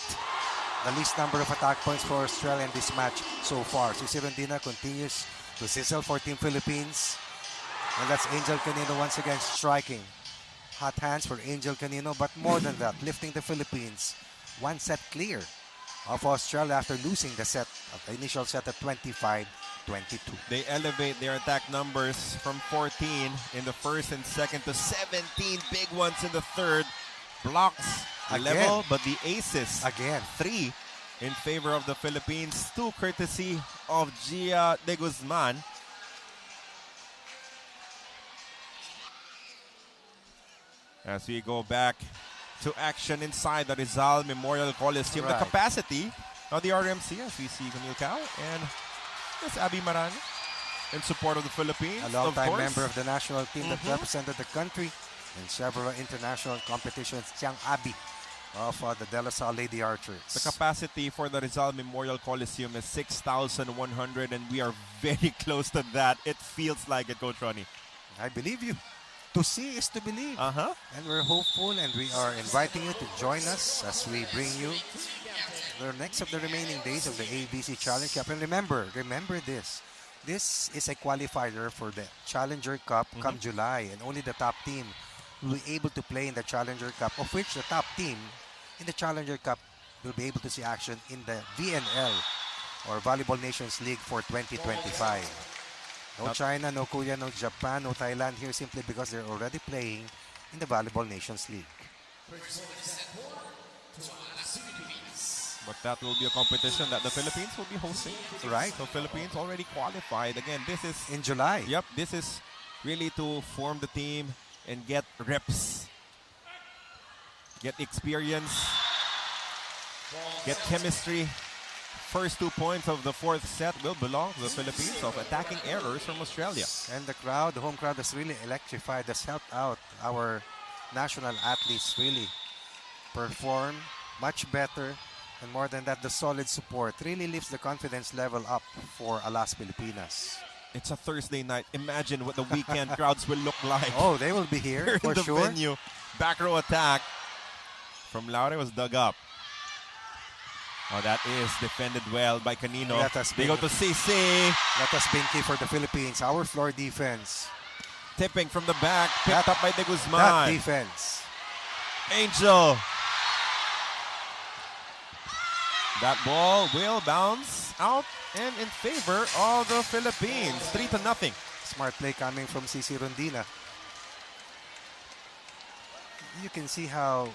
The least number of attack points for Australia in this match so far. Cici Rondina continues to sizzle for Team Philippines. And that's Angel Canino once again striking. Hot hands for Angel Canino, but more than that, lifting the Philippines one set clear of Australia after losing the initial set at 25-22. They elevate their attack numbers from 14 in the first and second to 17 big ones in the third. Blocks level, but the aces again 3 in favor of the Philippines, 2 courtesy of Gia de Guzman. As we go back to action inside the Rizal Memorial Coliseum, the capacity of the RMC, as we see Camille Cao and Miss Abby Marani in support of the Philippines. A long-time member of the national team that represented the country in several international competitions, Chiang Abby of the De La Salle Lady Archers. The capacity for the Rizal Memorial Coliseum is 6,100, and we are very close to that. It feels like it, Coach Ronnie. I believe you. To see is to believe. And we're hopeful, and we are inviting you to join us as we bring you the next of the remaining days of the AVC Challenge Cup. And remember this. This is a qualifier for the Challenger Cup come July, and only the top team will be able to play in the Challenger Cup, of which the top team in the Challenger Cup will be able to see action in the VNL, or Volleyball Nations League, for 2025. No China, no Korea, no Japan, no Thailand here, simply because they're already playing in the Volleyball Nations League. But that will be a competition that the Philippines will be hosting. Right. So Philippines already qualified. Again, this is in July. Yep, this is really to form the team and get reps, get experience, get chemistry. First 2 points of the fourth set will belong to the Philippines of attacking errors from Australia. And the crowd, the home crowd, has really electrified, has helped out our national athletes really perform much better. And more than that, the solid support really lifts the confidence level up for Alas Pilipinas. It's a Thursday night. Imagine what the weekend crowds will look like. Oh, they will be here for in the sure. Venue. Back row attack from Laure was dug up. Oh, that is defended well by Canino. They go to CC. Let us binky for the Philippines. Our floor defense. Tipping from the back. Picked up by De Guzman. That defense. Angel. That ball will bounce out and in favor of the Philippines. 3-0. Smart play coming from Cici Rondina. You can see how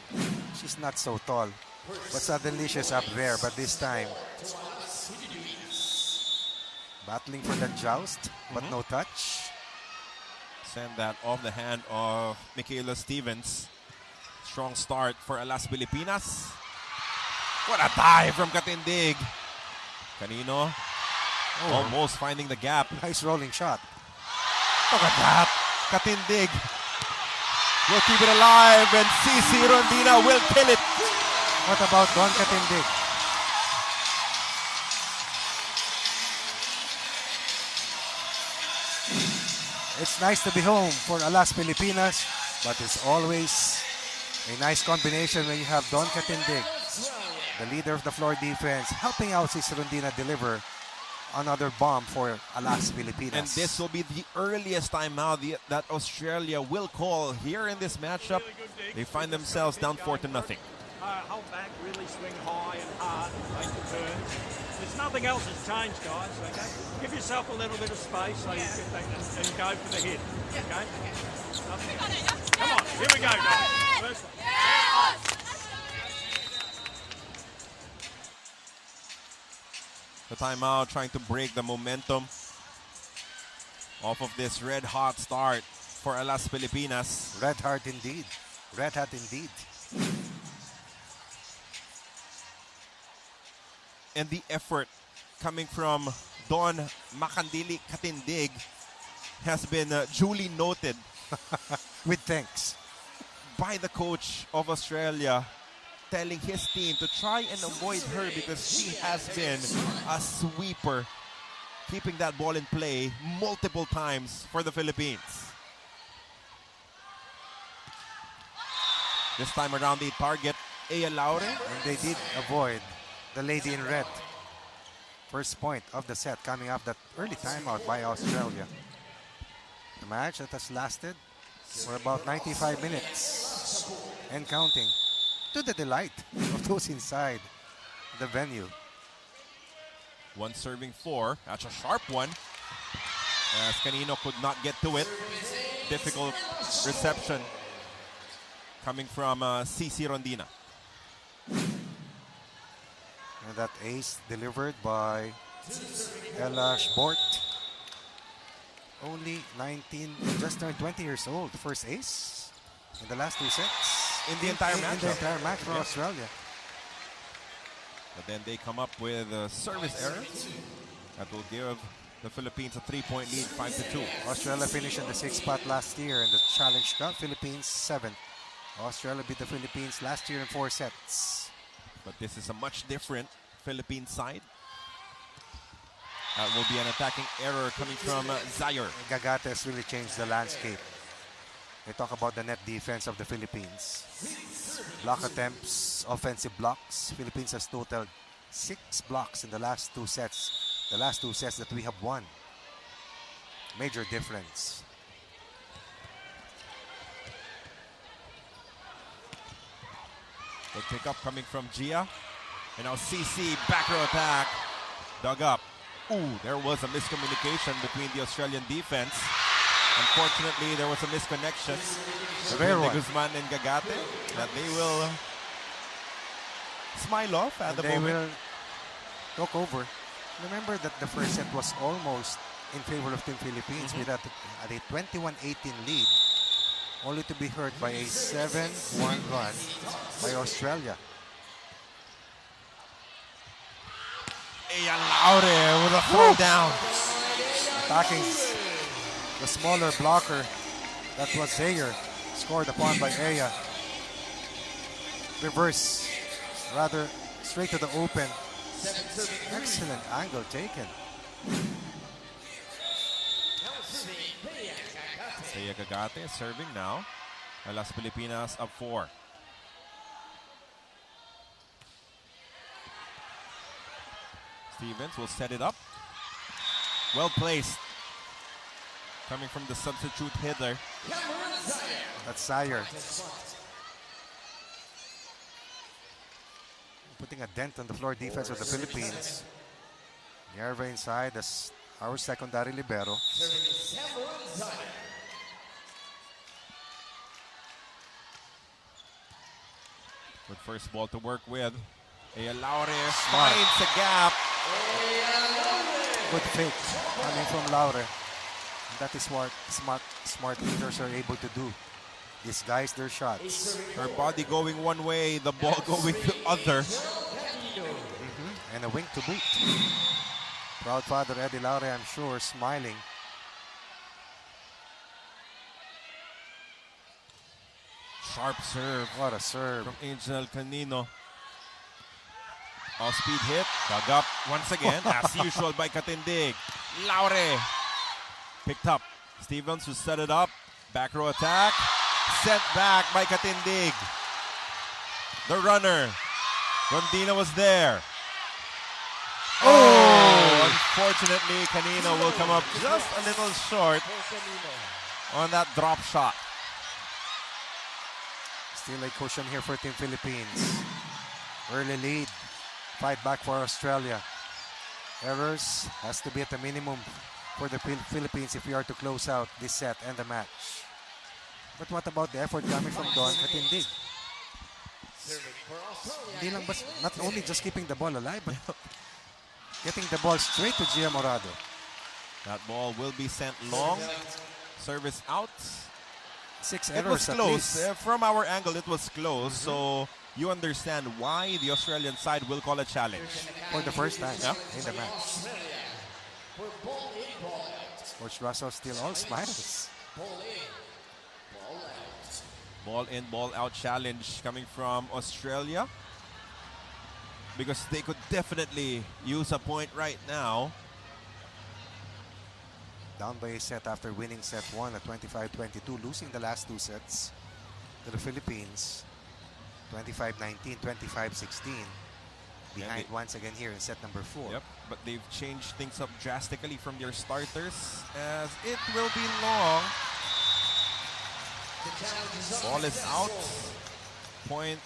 she's not so tall, but suddenly she's up there. But this time, battling for that joust, but no touch. Send that off the hand of Michaela Stevens. Strong start for Alas Pilipinas. What a dive from Katindig. Canino almost finding the gap. Nice rolling shot. Look at that. Katindig will keep it alive, and Cici Rondina will kill it. What about Don Katindig? It's nice to be home for Alas Pilipinas, but it's always a nice combination when you have Don Katindig, the leader of the floor defense, helping out Cici Rondina deliver another bomb for Alas Pilipinas. And this will be the earliest timeout that Australia will call here in this matchup. They find themselves down 4-0. Hold back, really swing high and hard, make the turn. There's nothing else has changed, guys, okay? Give yourself a little bit of space so you can think and go for the hit, okay? Come on, here we go, guys. First one. The timeout trying to break the momentum off of this red-hot start for Alas Pilipinas. Red hot indeed. Red hot indeed. and the effort coming from Don Makandili Katindig has been duly noted With thanks. by the coach of Australia, telling his team to try and avoid her because she has been a sweeper, keeping that ball in play multiple times for the Philippines. This time around, the target, Aya Laure. And they did avoid the lady in red. First point of the set coming off that early timeout by Australia. A match that has lasted for about 95 minutes and counting, to the delight of those inside the venue. One serving four. That's a sharp one. As Canino could not get to it. Difficult reception coming from CC Rondina. And that ace delivered by Ella Sport. Only 19, just turned 20 years old. First ace in the last two sets. In the entire match. In the entire match for Australia. But then they come up with a service error that will give the Philippines a 3-point lead, 5-2. Australia finished in the 6th spot last year in the Challenge Cup. Philippines 7th. Australia beat the Philippines last year in 4 sets. But this is a much different Philippine side. That will be an attacking error coming from Zaire. Gagate has really changed the landscape. They talk about the net defense of the Philippines. Block attempts, offensive blocks. Philippines has totaled 6 blocks in the last 2 sets. The last 2 sets that we have won. Major difference. The pick up coming from Gia. And now CC, back row attack. Dug up. Ooh, there was a miscommunication between the Australian defense. Unfortunately, there was a misconnection between the Guzman and Gagate that they will smile off at the They moment. will talk over. Remember that the first set was almost in favor of Team Philippines with at a 21-18 lead, only to be hurt by a 7-1 run by Australia. Aya Laure with a throw down. Attacking the smaller blocker that was Zaire, scored upon by Aya. Reverse, rather straight to the open. Excellent angle taken. Aya Gagate serving now. Las Pilipinas up 4. Stevens will set it up. Well placed. Coming from the substitute hitter. That's Zaire. Putting a dent on the floor defense of the Philippines. Yerva inside as our secondary libero. With first ball to work with. Aya Laure finds a gap. Good fake coming from Laure. And that is what smart hitters are able to do. Disguise their shots. Her body going one way, the ball going the other. And a wing to boot. Proud father Eddie Laure, I'm sure, smiling. Sharp serve What a serve. from Angel Canino. Off-speed hit, dug up once again, as usual by Katindig. Laure picked up. Stevens who set it up. Back row attack. Sent back by Katindig. The runner. Rondina was there. Oh! Unfortunately, Canino will come up just a little short on that drop shot. Still a cushion here for Team Philippines. Early lead. Fight back for Australia. Errors has to be at a minimum for the Philippines if we are to close out this set and the match. But what about the effort coming from Don Katindig? Hindi lang not only just keeping the ball alive, but getting the ball straight to Gia Morado. That ball will be sent long. Service out. 6 It errors was at close. least. From our angle, it was close. So you understand why the Australian side will call a challenge. For the first time Yeah. in the match. Coach Russell still all smiles. Ball in, ball out challenge coming from Australia. Because they could definitely use a point right now. Down by a set after winning set 1 at 25-22, losing the last 2 sets to the Philippines. 25-19, 25-16. Behind once again here in set number 4. Yep, but they've changed things up drastically from their starters as it will be long. Ball is out. Point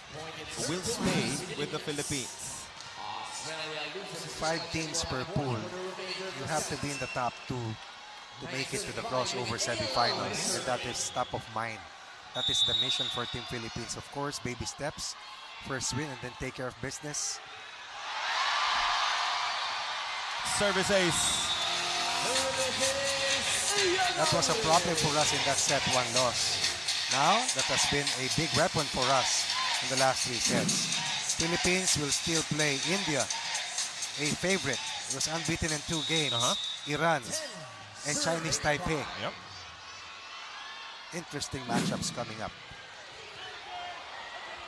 will stay with the Philippines. 5 teams per pool. You have to be in the top 2 to make it to the crossover semifinals, and that is top of mind. That is the mission for Team Philippines. Of course, baby steps. First win and then take care of business. Service ace. That was a problem for us in that set 1 loss. Now, that has been a big weapon for us in the last 3 sets. Philippines will still play India, a favorite. It was unbeaten in 2 games. Iran and Chinese Taipei. Yep. Interesting matchups coming up.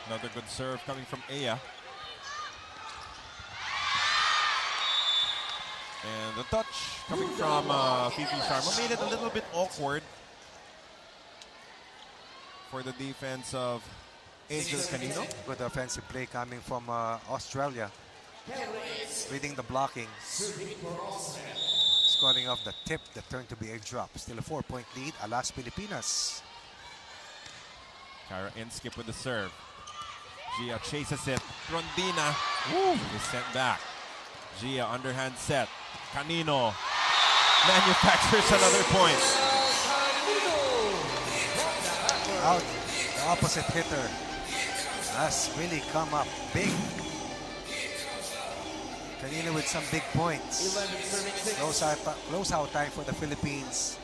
Another good serve coming from Aya. And the touch coming from PHI Sharma made it a little bit awkward for the defense of Angel Canino. Good offensive play coming from Australia. Reading the blocking. Scoring off the tip that turned to be a drop. Still a 4-point lead. Alas Pilipinas. Kara in skip with the serve. Gia chases it. Rondina is sent back. Gia underhand set. Canino manufactures another point. Out, the opposite hitter has really come up big. Canino with some big points. Close out time for the Philippines.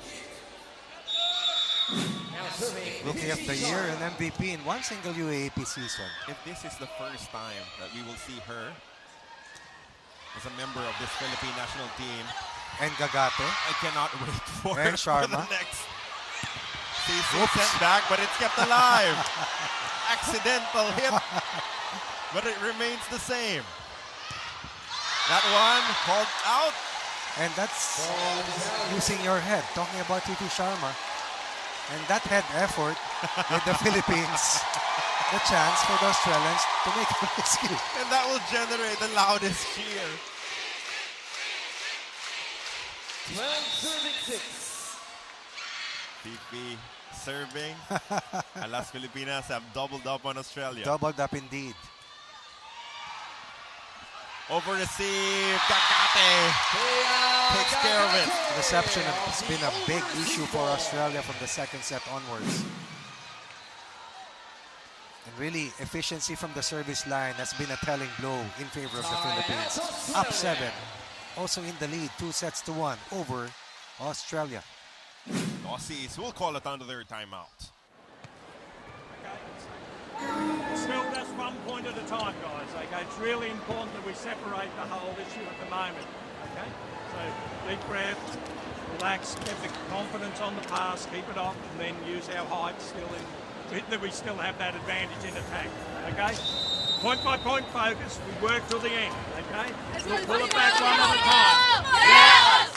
Rookie of the year and MVP in one single UAAP season. If this is the first time that we will see her as a member of this Philippine national team, And Gagate. I cannot wait for, And for Sharma. the next. CC sent back, but it's kept alive. Accidental hit, but it remains the same. That one called out. And that's using your head. Talking about PHI Sharma. And that head effort with the Philippines. The chance for the Australians to make a rescue. And that will generate the loudest cheer. 12-36. PP serving. Alas Filipinas have doubled up on Australia. Doubled up indeed. Over receive. Gagate takes care of it. Reception has been a big issue for Australia from the second set onwards. And really, efficiency from the service line has been a telling blow in favor of the Philippines. Up 7. Also in the lead, 2-1 over Australia. Aussies will call it under their timeout. Still, that's 1 point at a time, guys. Okay, it's really important that we separate the whole issue at the moment. Okay, so deep breath, relax, get the confidence on the pass, keep it up, and then use our height still in. That we still have that advantage in attack. Okay, point by point focus. We work till the end. Okay, we'll pull it back one at a time. Yes!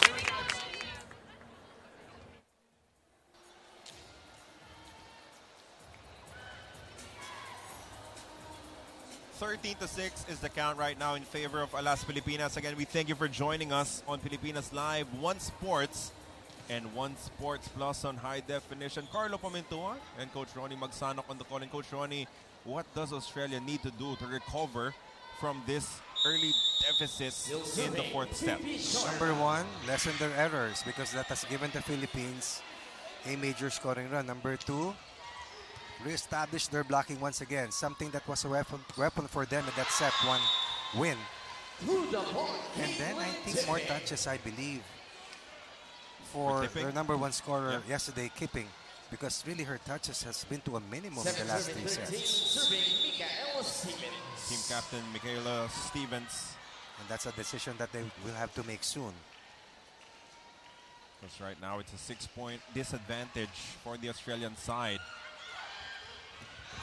13-6 is the count right now in favor of Alas Pilipinas. Again, we thank you for joining us on Pilipinas Live, One Sports and One Sports Plus on high definition. Carlo Pamintua and Coach Ronnie Magsanok on the call. And Coach Ronnie, what does Australia need to do to recover from this early deficit in the fourth set? Number 1, lessen their errors because that has given the Philippines a major scoring run. Number 2, reestablish their blocking once again, something that was a weapon for them in that set 1 win. And then I think more touches, I believe, for their number 1 scorer yesterday, Kipping, because really her touches has been to a minimum in the last 3 sets. Team captain Michaela Stevens. And that's a decision that they will have to make soon. Because right now it's a 6-point disadvantage for the Australian side.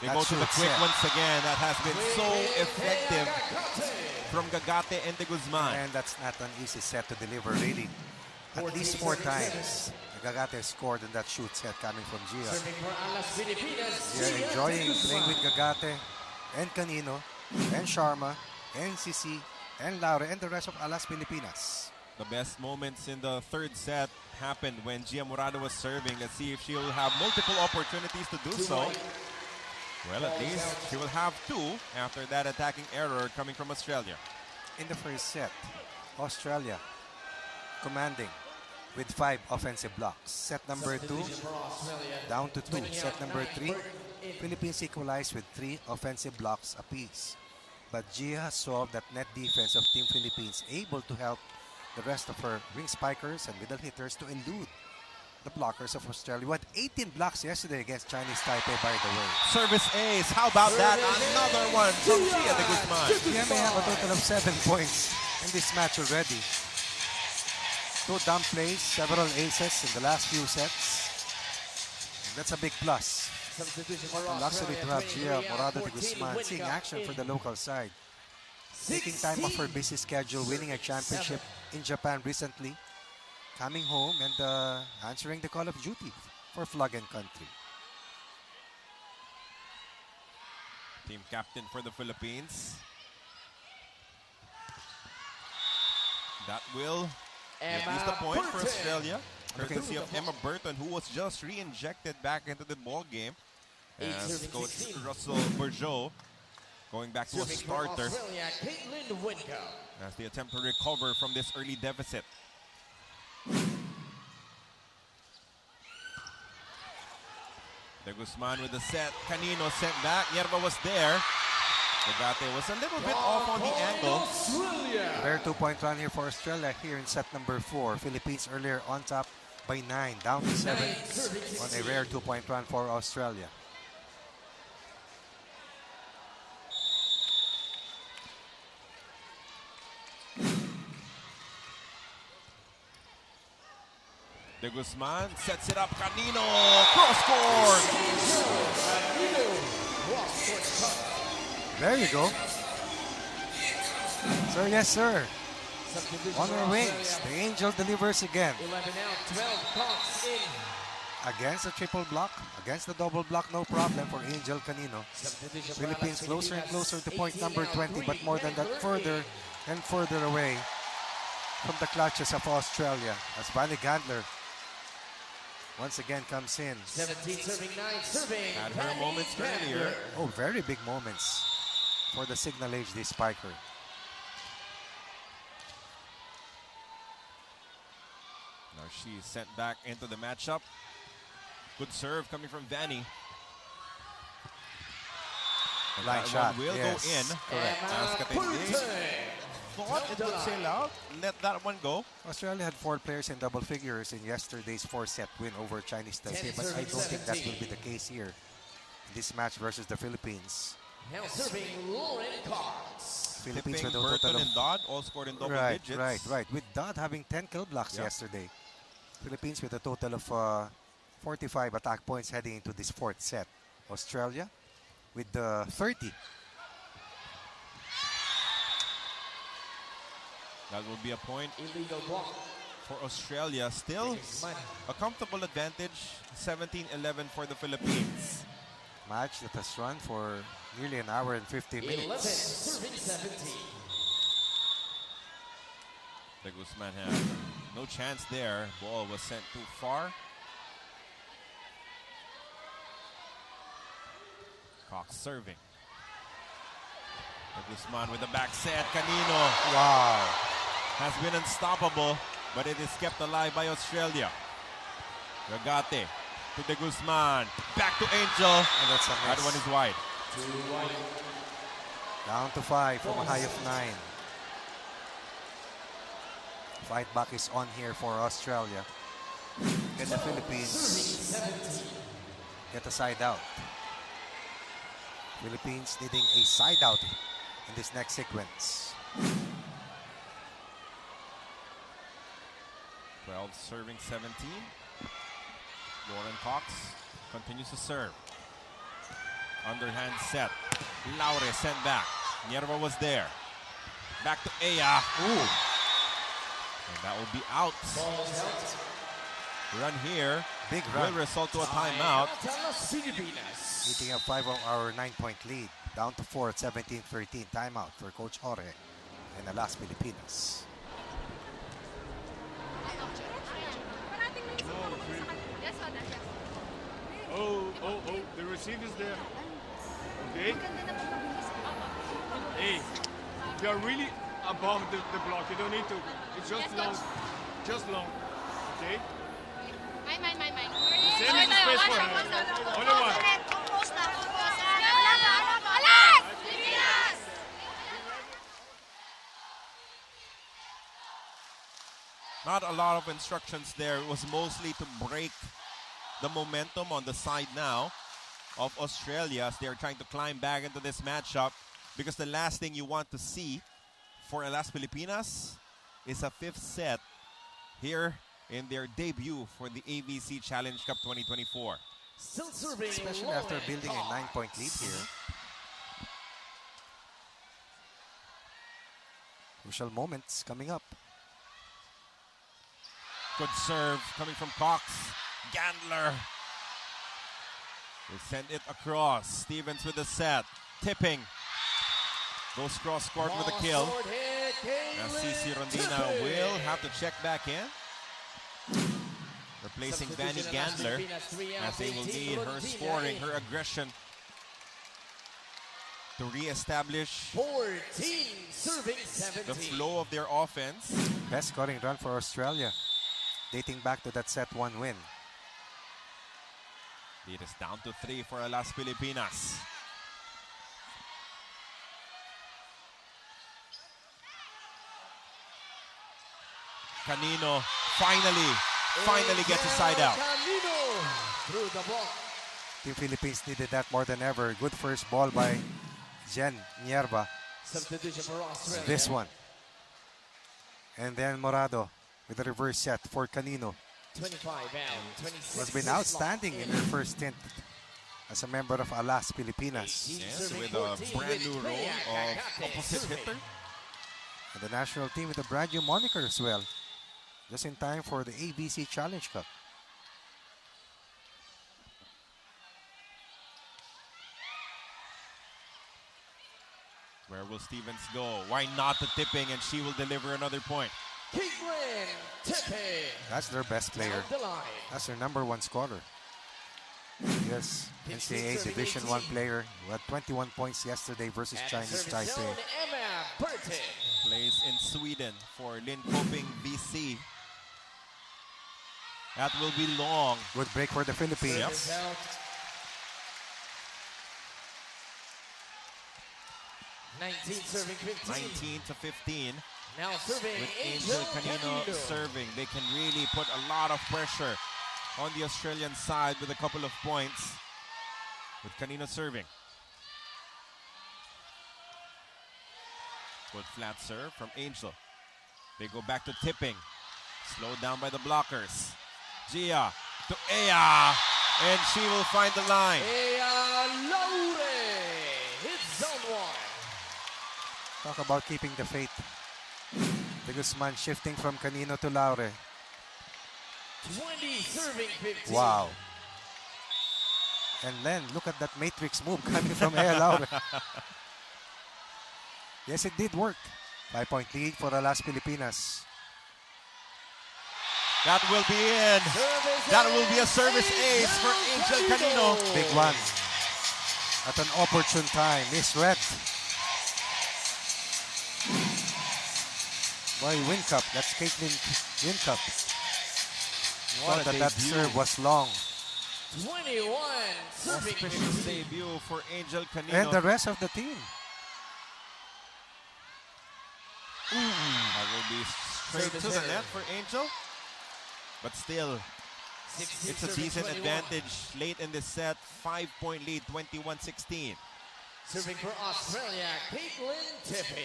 They go to the quick once again. That has been so effective from Gagate and de Guzman. And that's not an easy set to deliver, really. At least 4 times, Gagate scored in that shoot set coming from Gia. They're enjoying playing with Gagate and Canino and Sharma and Sisi and Laura and the rest of Alas Pilipinas. The best moments in the third set happened when Gia Morado was serving. Let's see if she will have multiple opportunities to do so. Well, at least she will have 2 after that attacking error coming from Australia. In the first set, Australia commanding with 5 offensive blocks. Set number 2, down to 2. Set number 3, Philippines equalized with 3 offensive blocks apiece. But Gia solved that net defense of Team Philippines, able to help the rest of her ring spikers and middle hitters to elude the blockers of Australia. We had 18 blocks yesterday against Chinese Taipei, by the way. Service ace. How about that? Another one from Gia de Guzman. Gia may have a total of 7 points in this match already. 2 dump plays, several aces in the last few sets. And that's a big plus. A luxury to have Gia Morado de Guzman seeing action for the local side. Taking time off her busy schedule, winning a championship in Japan recently, coming home and answering the call of duty for flag and country. Team captain for the Philippines. That will reduce the point for Australia. Courtesy of Emma Burton, who was just re-injected back into the ball game. As Coach Russell Bourgeau going back to a starter as they attempt to recover from this early deficit. De Guzman with the set. Canino sent back. Yerba was there. Gagate was a little bit off on the angle. Rare 2-point run here for Australia here in set number 4. Philippines earlier on top by 9, down to 7 on a rare 2-point run for Australia. De Guzman sets it up. Canino cross-court. There you go. Sir, yes, sir. On our wings, the Angel delivers again. 11 out, 12 in. Against the triple block, against the double block, no problem for Angel Canino. Philippines closer and closer to point number 20, but more than that, further and further away from the clutches of Australia as Vanny Gandler once again comes in. 17 serving, 9 serving. Had her moments earlier. Oh, very big moments for the Signal HD spiker. Now she's sent back into the matchup. Good serve coming from Vanny. Line shot, will yes. go in. Correct. As Katindi thought it would sail out. Let that one go. Australia had 4 players in double figures in yesterday's 4-set win over Chinese Taipei, but I don't think that will be the case here in this match versus the Philippines. Now serving Lauren Cox. Philippines Tipping with a total Burton of and Dodd all scored in double right, digits. right. With Dodd having 10 kill blocks yesterday. Philippines with a total of 45 attack points heading into this 4th set. Australia with 30. That will be a point Illegal block. for Australia. Still a comfortable advantage, 17-11 for the Philippines. Match that has run for nearly an hour and 50 11 minutes. serving, 17. De Guzman had no chance there. Ball was sent too far. Cox serving. De Guzman with the back set. Canino Wow. has been unstoppable, but it is kept alive by Australia. Gagate to De Guzman. Back to Angel. And that's a That miss. one is wide. Down to 5 from a high of 9. Fight back is on here for Australia. And the Philippines get a side out. Philippines needing a side out in this next sequence. 12 serving 17. Lauren Cox continues to serve. Underhand set. Laure sent back. Nierva was there. Back to Aya. Ooh. And that will be out. Run here. Big run. Will result to a timeout. Meeting a 5-hour 9-point lead. Down to 4 at 17-13. Timeout for Coach Jorge and Alas Pilipinas. Oh, the receiver's there. Okay. Hey, if you're really above the block, you don't need to. It's just long. Just long. Okay? Mine. Same is the space for her. Only one. Not a lot of instructions there. It was mostly to break the momentum on the side now of Australia as they're trying to climb back into this matchup, because the last thing you want to see for Alas Pilipinas is a 5th set here in their debut for the AVC Challenge Cup 2024. Still serving. Especially after building a 9-point lead here. Crucial moments coming up. Good serve coming from Cox. Gandler. They send it across. Stevens with the set. Tipping. Goes cross court with a kill. Now CC Rondina will have to check back in. Replacing Vanny Gandler, as they will need her scoring, her aggression to re-establish 14 serving 17. the flow of their offense. Best scoring run for Australia, dating back to that set 1 win. It is down to 3 for Alas Pilipinas. Canino finally gets a side out. Camino through the block. Team Philippines needed that more than ever. Good first ball by Jen Nierva. Substitution for Australia. This one. And then Morado with a reverse set for Canino. 25 and 26. Has been outstanding in her first stint as a member of Alas Pilipinas. Yes, with a brand new role of opposite hitter. And the national team with a brand new moniker as well. Just in time for the AVC Challenge Cup. Where will Stevens go? Why not the tipping, and she will deliver another point. Caitlin Tipping. That's their best player. Down the line. That's their #1 scorer. Yes, NCAA Division 1 player who had 21 points yesterday versus At Chinese service zone, Taipei. Emma Burton. Plays in Sweden for Linköping VC. That will be long. Good break for the Philippines. Yep. Service out. 19 serving 15. 19 to 15. Now serving With Angel Angel Canino Canino. serving, they can really put a lot of pressure on the Australian side with a couple of points. With Canino serving. Good flat serve from Angel. They go back to tipping. Slowed down by the blockers. Gia to Aya. And she will find the line. Laure hits zone 1. Talk about keeping the faith. De Guzman shifting from Canino to Laure. 20 serving 15. Wow. And then look at that matrix move coming from Ea Laure. Yes, it did work. 5-point lead for Alas Pilipinas. That will be in. That will be a service ace for Angel Canino. Big one. At an opportune time. Misread. Boy, Wincup. That's Caitlin Wincup. Thought that serve was long. 21 serving Auspicious 15. debut for Angel Canino. And the rest of the team. That will be straight to the net for Angel. But still, 16 it's a serving decent 21. advantage late in this set. 5-point lead, 21-16. Serving for Australia, Caitlin Tipping.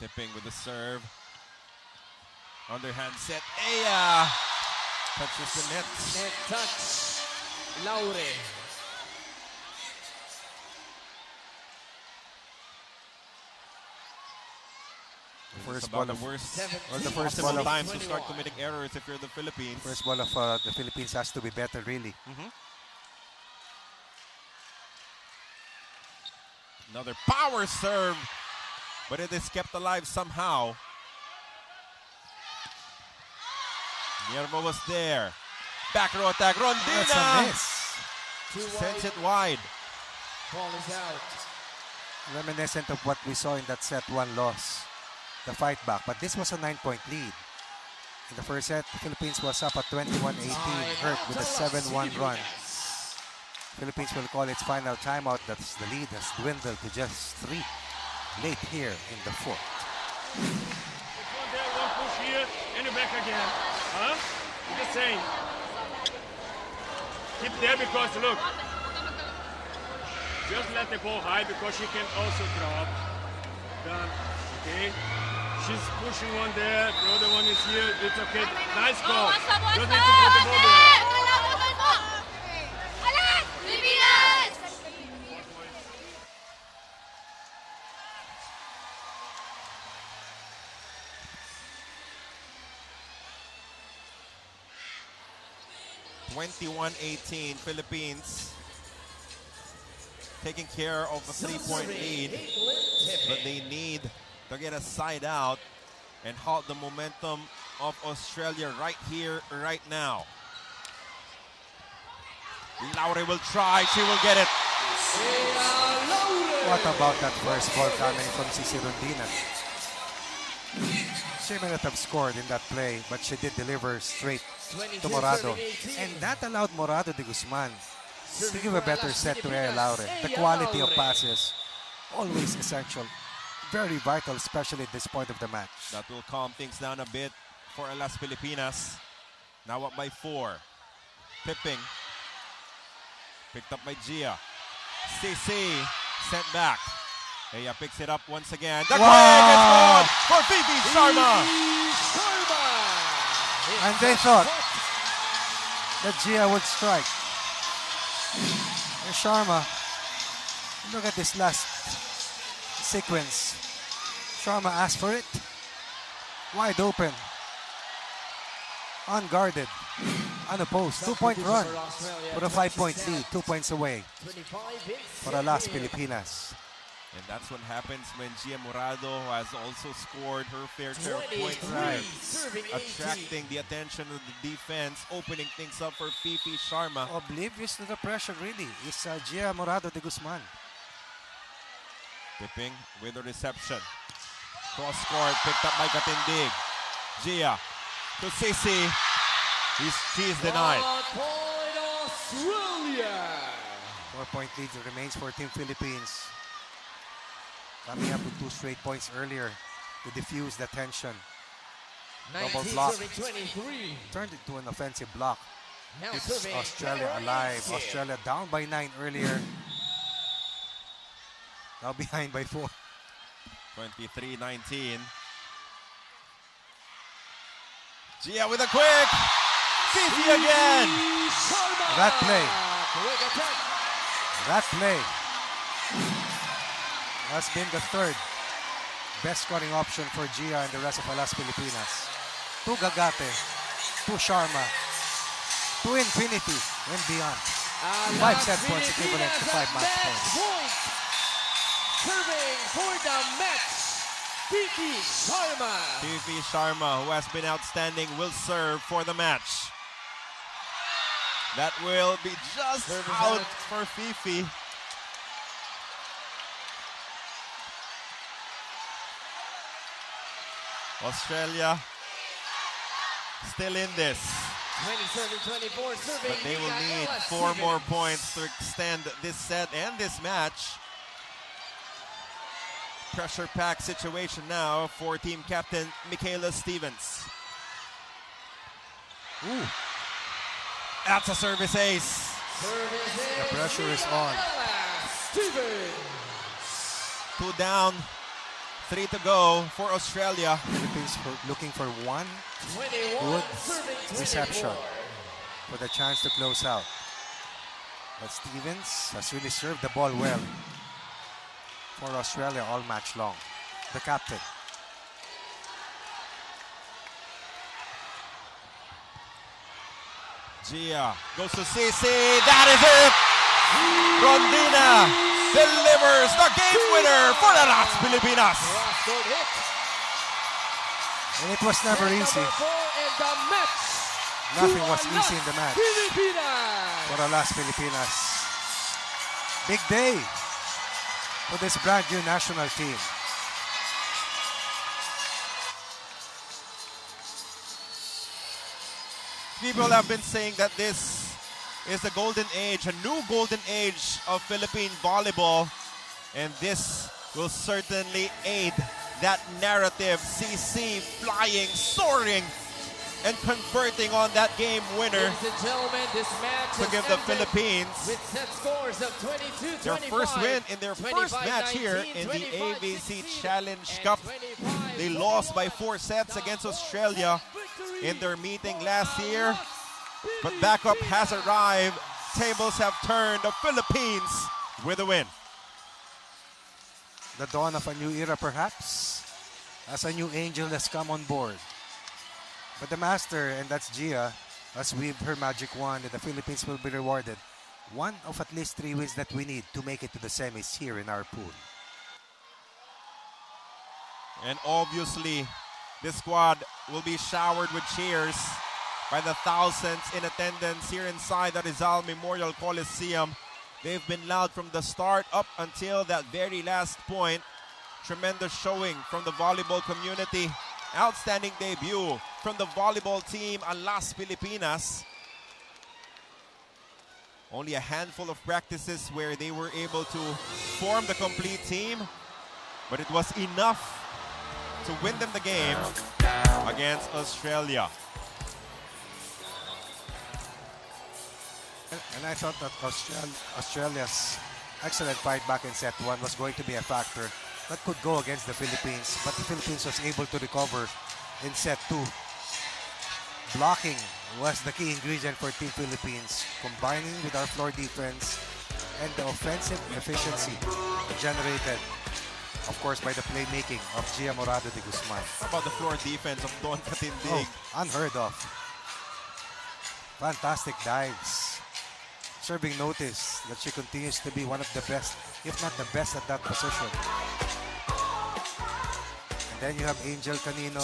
Tipping with the serve. Underhand set. Aya touches the net. Net touch. Laure. First About ball the of worst the first possible ball of times to start committing errors if you're the Philippines. first ball of the Philippines has to be better, really. Another power serve, but it is kept alive somehow. Niermo was there. Back row attack. That's a Rondina miss. sends it wide. Ball is out. Reminiscent of what we saw in that set 1 loss. The fight back. But this was a 9-point lead. In the first set, the Philippines was up at 21-18, hurt with a 7-1 run. Philippines will call its final timeout. That's the lead has dwindled to just 3 late here in the fourth. One there, one push here, and you're back again. Huh? I'm just saying. Keep there because look. Just let the ball high because she can also drop. Done. Okay. She's pushing one there. The other one is here. It's okay. Nice call. Just need to put the ball there. Pilipinas! 21-18 Philippines taking care of a 3-point lead, but they need to get a side out and halt the momentum of Australia right here, right now. Laure will try, she will get it. What about that first ball coming from Cici Rondina? She may not have scored in that play, but she did deliver straight to Morado. And that allowed Morado de Guzman to give a better set to Aya Laure. The quality of passes, always essential. Very vital, especially at this point of the match. That will calm things down a bit for Las Pilipinas. Now up by 4. Tipping. Picked up by Gia. CC sent back. Aya picks it up once again. The quick is gone for VB Sharma. And they thought that Gia would strike. And Sharma, look at this last sequence. Sharma asked for it. Wide open. Unguarded. Unopposed. 2-point run for a 5-point lead. 2 points away for Las Pilipinas. And that's what happens when Gia Morado has also scored her fair share of points. Right. Attracting the attention of the defense, opening things up for Fifi Sharma. Oblivious to the pressure, really, is Gia Morado de Guzman. Tipping with a reception. Cross court picked up by Katindig. Gia to Sisi. She is denied. 4-point lead remains for Team Philippines. Coming up with 2 straight points earlier to diffuse the tension. Double block. Turned into an offensive block. Keeps Australia alive. Australia down by 9 earlier. Now behind by 4. 23-19. Gia with a quick. Fifi again. That play has been the 3rd best scoring option for Gia and the rest of Las Pilipinas. To Gagate, to Sharma, to infinity and beyond. 5 set points equivalent to 5 match points. Serving for the match, Fifi Sharma. Fifi Sharma, who has been outstanding, will serve for the match. That will be just out for Fifi. Australia still in this. 27-24 serving. But they will need 4 more points to extend this set and this match. Pressure-packed situation now for team captain Michaela Stevens. Ooh, That's a service ace. the pressure is on. Steven. 2 down, 3 to go for Australia. Philippines looking for one 21, good serving 24. reception for the chance to close out. But Stevens has really served the ball well for Australia all match long. The captain. Gia goes to Sisi. That is it. Rondina delivers the game winner for the Las Pilipinas. Cross-court hit. And it was never And easy. number 4 in the match. Nothing was to easy in the match for Filipinas. Las Pilipinas. Big day for this brand new national team. People have been saying that this is the golden age, a new golden age of Philippine volleyball. And this will certainly aid that narrative. CC flying, soaring, and converting on that game winner Ladies and gentlemen, this match to has give the ended Philippines with set scores of 22-25, their first win in their first match here in the 25-19, AVC 25-16, Challenge and Cup. 25 They lost by 4 sets against Australia in their meeting last year. But backup has arrived. Tables have turned. The Philippines with a win. The dawn of a new era, perhaps, as a new angel has come on board. But the master, and that's Gia, has weaved her magic wand, and the Philippines will be rewarded one of at least 3 wins that we need to make it to the semis here in our pool. And obviously, this squad will be showered with cheers by the thousands in attendance here inside the Rizal Memorial Coliseum. They've been loud from the start up until that very last point. Tremendous showing from the volleyball community. Outstanding debut from the volleyball team, Las Pilipinas. Only a handful of practices where they were able to form the complete team, but it was enough to win them the game against Australia. And I thought that Australia's excellent fight back in set 1 was going to be a factor that could go against the Philippines, but the Philippines was able to recover in set 2. Blocking was the key ingredient for Team Philippines, combining with our floor defense and the offensive efficiency generated, of course, by the playmaking of Gia Morado de Guzman. How about the floor defense of Don Katindig? Unheard of. Fantastic dives. Serving notice that she continues to be one of the best, if not the best at that position. And then you have Angel Canino,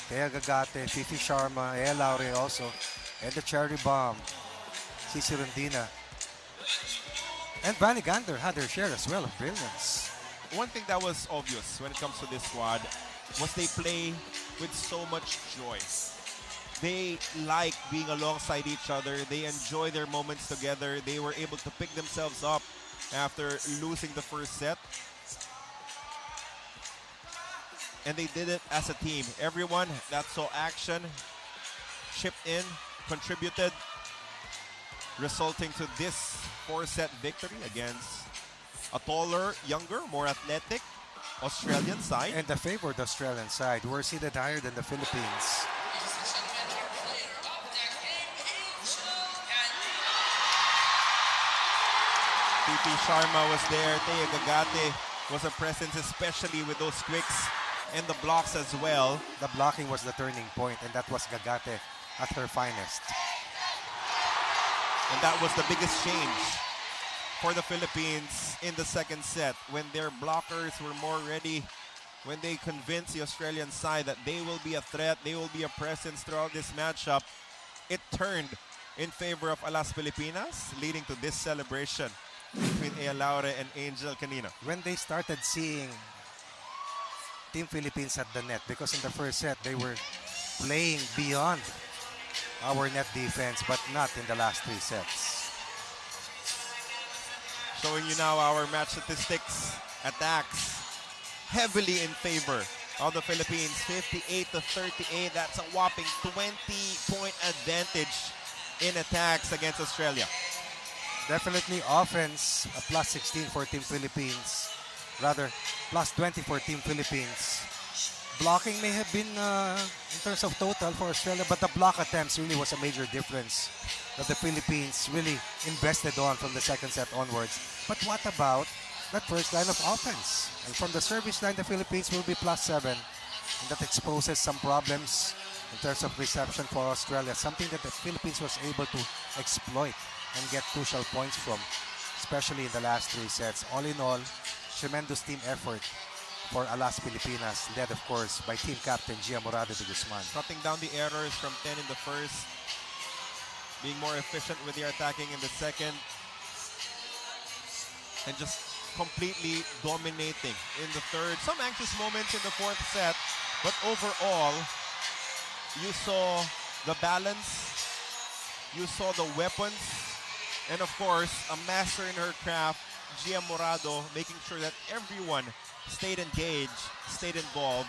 Thea Gagate, Fifi Sharma, Ea Laure also, and the cherry bomb, Cici Rondina. And Vanny Gander had her share as well of brilliance. One thing that was obvious when it comes to this squad was they play with so much joy. They like being alongside each other. They enjoy their moments together. They were able to pick themselves up after losing the first set. And they did it as a team. Everyone that saw action chipped in, contributed, resulting to this 4-set victory against a taller, younger, more athletic Australian side. And the favored Australian side were seated higher than the Philippines. Fifi Sharma was there. Thea Gagate was a presence, especially with those quicks and the blocks as well. The blocking was the turning point, and that was Gagate at her finest. And that was the biggest change for the Philippines in the second set, when their blockers were more ready, when they convinced the Australian side that they will be a threat, they will be a presence throughout this matchup. It turned in favor of Las Pilipinas, leading to this celebration between Ea Laure and Angel Canino. When they started seeing Team Philippines at the net, because in the first set they were playing beyond our net defense, but not in the last 3 sets. Showing you now our match statistics. Attacks heavily in favor of the Philippines, 58-38. That's a whopping 20-point advantage in attacks against Australia. Definitely offense, a plus 16 for Team Philippines. Rather, plus 20 for Team Philippines. Blocking may have been, in terms of total for Australia, but the block attempts really was a major difference that the Philippines really invested on from the second set onwards. But what about that first line of offense? And from the service line, the Philippines will be plus 7. And that exposes some problems in terms of reception for Australia, something that the Philippines was able to exploit and get crucial points from, especially in the last 3 sets. All in all, tremendous team effort for Alas Pilipinas, led of course by team captain Gia Morado de Guzman. Cutting down the errors from 10 in the first, being more efficient with their attacking in the second, and just completely dominating in the third. Some anxious moments in the fourth set, but overall, you saw the balance, you saw the weapons, and of course, a master in her craft, Gia Morado, making sure that everyone stayed engaged, stayed involved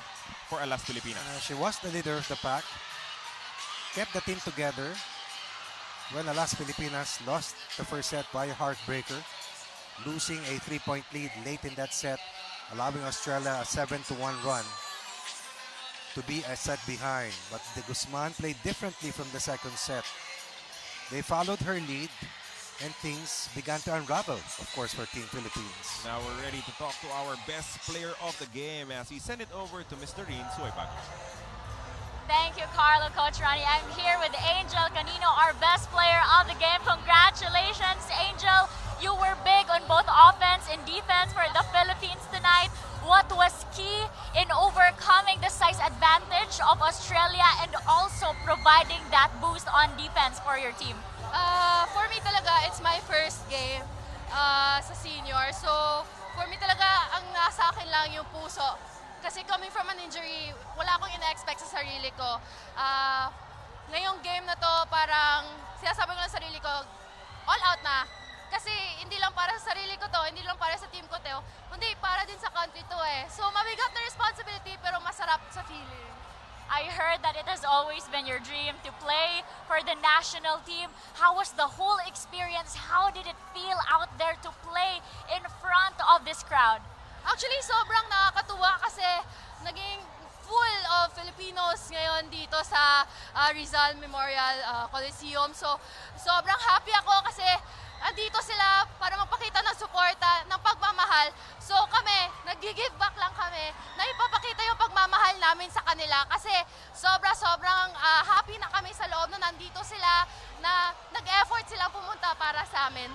for Alas Pilipinas. She was the leader of the pack, kept the team together when Alas Pilipinas lost the first set by a heartbreaker, losing a 3-point lead late in that set, allowing Australia a 7-1 run to be a set behind. But de Guzman played differently from the second set. They followed her lead, and things began to unravel, of course, for Team Philippines. Now we're ready to talk to our best player of the game as we send it over to Mr. Rin Sueybag. Thank you, Carlo, Coach Ronnie. I'm here with Angel Canino, our best player of the game. Congratulations, Angel. You were big on both offense and defense for the Philippines tonight. What was key in overcoming the size advantage of Australia and also providing that boost on defense for your team? For me talaga, it's my first game sa senior. So, for me talaga, ang nasa akin lang yung puso. Kasi coming from an injury, wala akong ina-expect sa sarili ko. Ngayong game na to, parang sinasabi ko lang sa sarili ko, all out na. Kasi hindi lang para sa sarili ko to, hindi lang para sa team ko to, kundi para din sa country to eh. So, mabigat na responsibility pero masarap sa feeling. I heard that it has always been your dream to play for the national team. How was the whole experience? How did it feel out there to play in front of this crowd? Actually, sobrang nakakatuwa kasi naging full of Filipinos ngayon dito sa Rizal Memorial Coliseum. So, sobrang happy ako kasi andito sila para magpakita ng suporta, ng pagmamahal. So kami, nag-give back lang kami na ipapakita yung pagmamahal namin sa kanila kasi sobrang happy na kami sa loob na nandito sila, na nag-effort silang pumunta para sa amin.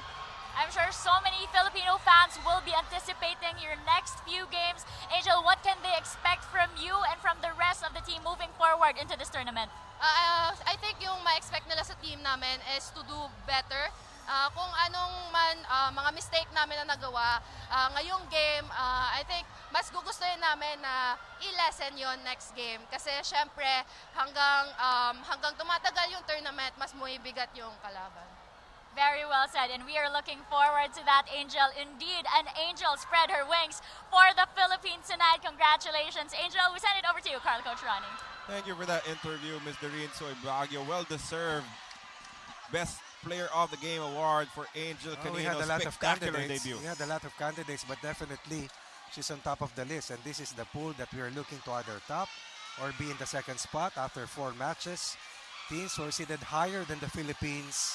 I'm sure so many Filipino fans will be anticipating your next few games. Angel, what can they expect from you and from the rest of the team moving forward into this tournament? I think yung ma-expect nila sa team namin is to do better. Kung anong man mga mistake namin na nagawa ngayong game, I think mas gugustuhin namin na i-lesson yon next game. Kasi syempre hanggang tumatagal yung tournament, mas bumibigat yung kalaban. Very well said, and we are looking forward to that, Angel. Indeed, an angel spread her wings for the Philippines tonight. Congratulations, Angel. We send it over to you, Carl Coach Ronnie. Thank you for that interview, Mr. Rin Sueybag. Well-deserved Best Player of the Game award for Angel Canino's we had a lot of spectacular candidates. debut. We had a lot of candidates, but definitely she's on top of the list. And this is the pool that we are looking to either top or be in the second spot after 4 matches. Teams were seated higher than the Philippines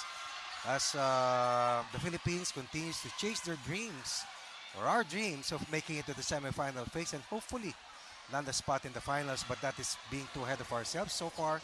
as the Philippines continues to chase their dreams, or our dreams, of making it to the semifinal phase and hopefully land a spot in the finals. But that is being too ahead of ourselves. So far,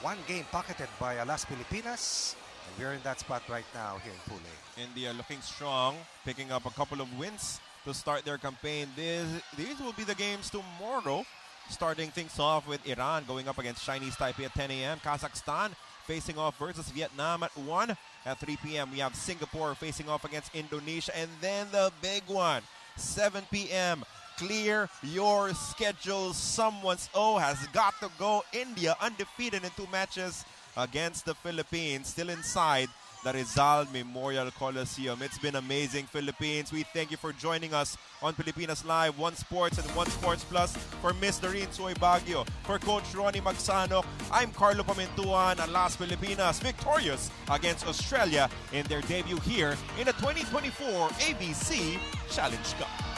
1 game pocketed by Alas Pilipinas. And we're in that spot right now here in Pool A. India looking strong, picking up a couple of wins to start their campaign. These will be the games tomorrow. Starting things off with Iran going up against Chinese Taipei at 10 a.m. Kazakhstan facing off versus Vietnam at 1. At 3 p.m. we have Singapore facing off against Indonesia. And then the big one, 7 p.m. Clear your schedule. Someone's has got to go. India undefeated in 2 matches against the Philippines, still inside the Rizal Memorial Coliseum. It's been amazing, Philippines. We thank you for joining us on Pilipinas Live, One Sports and One Sports Plus. For Miss Doreen Suoy Baguio, for Coach Ronnie Magsanok, I'm Carlo Pamentuan, and Las Pilipinas victorious against Australia in their debut here in the 2024 AVC Challenge Cup.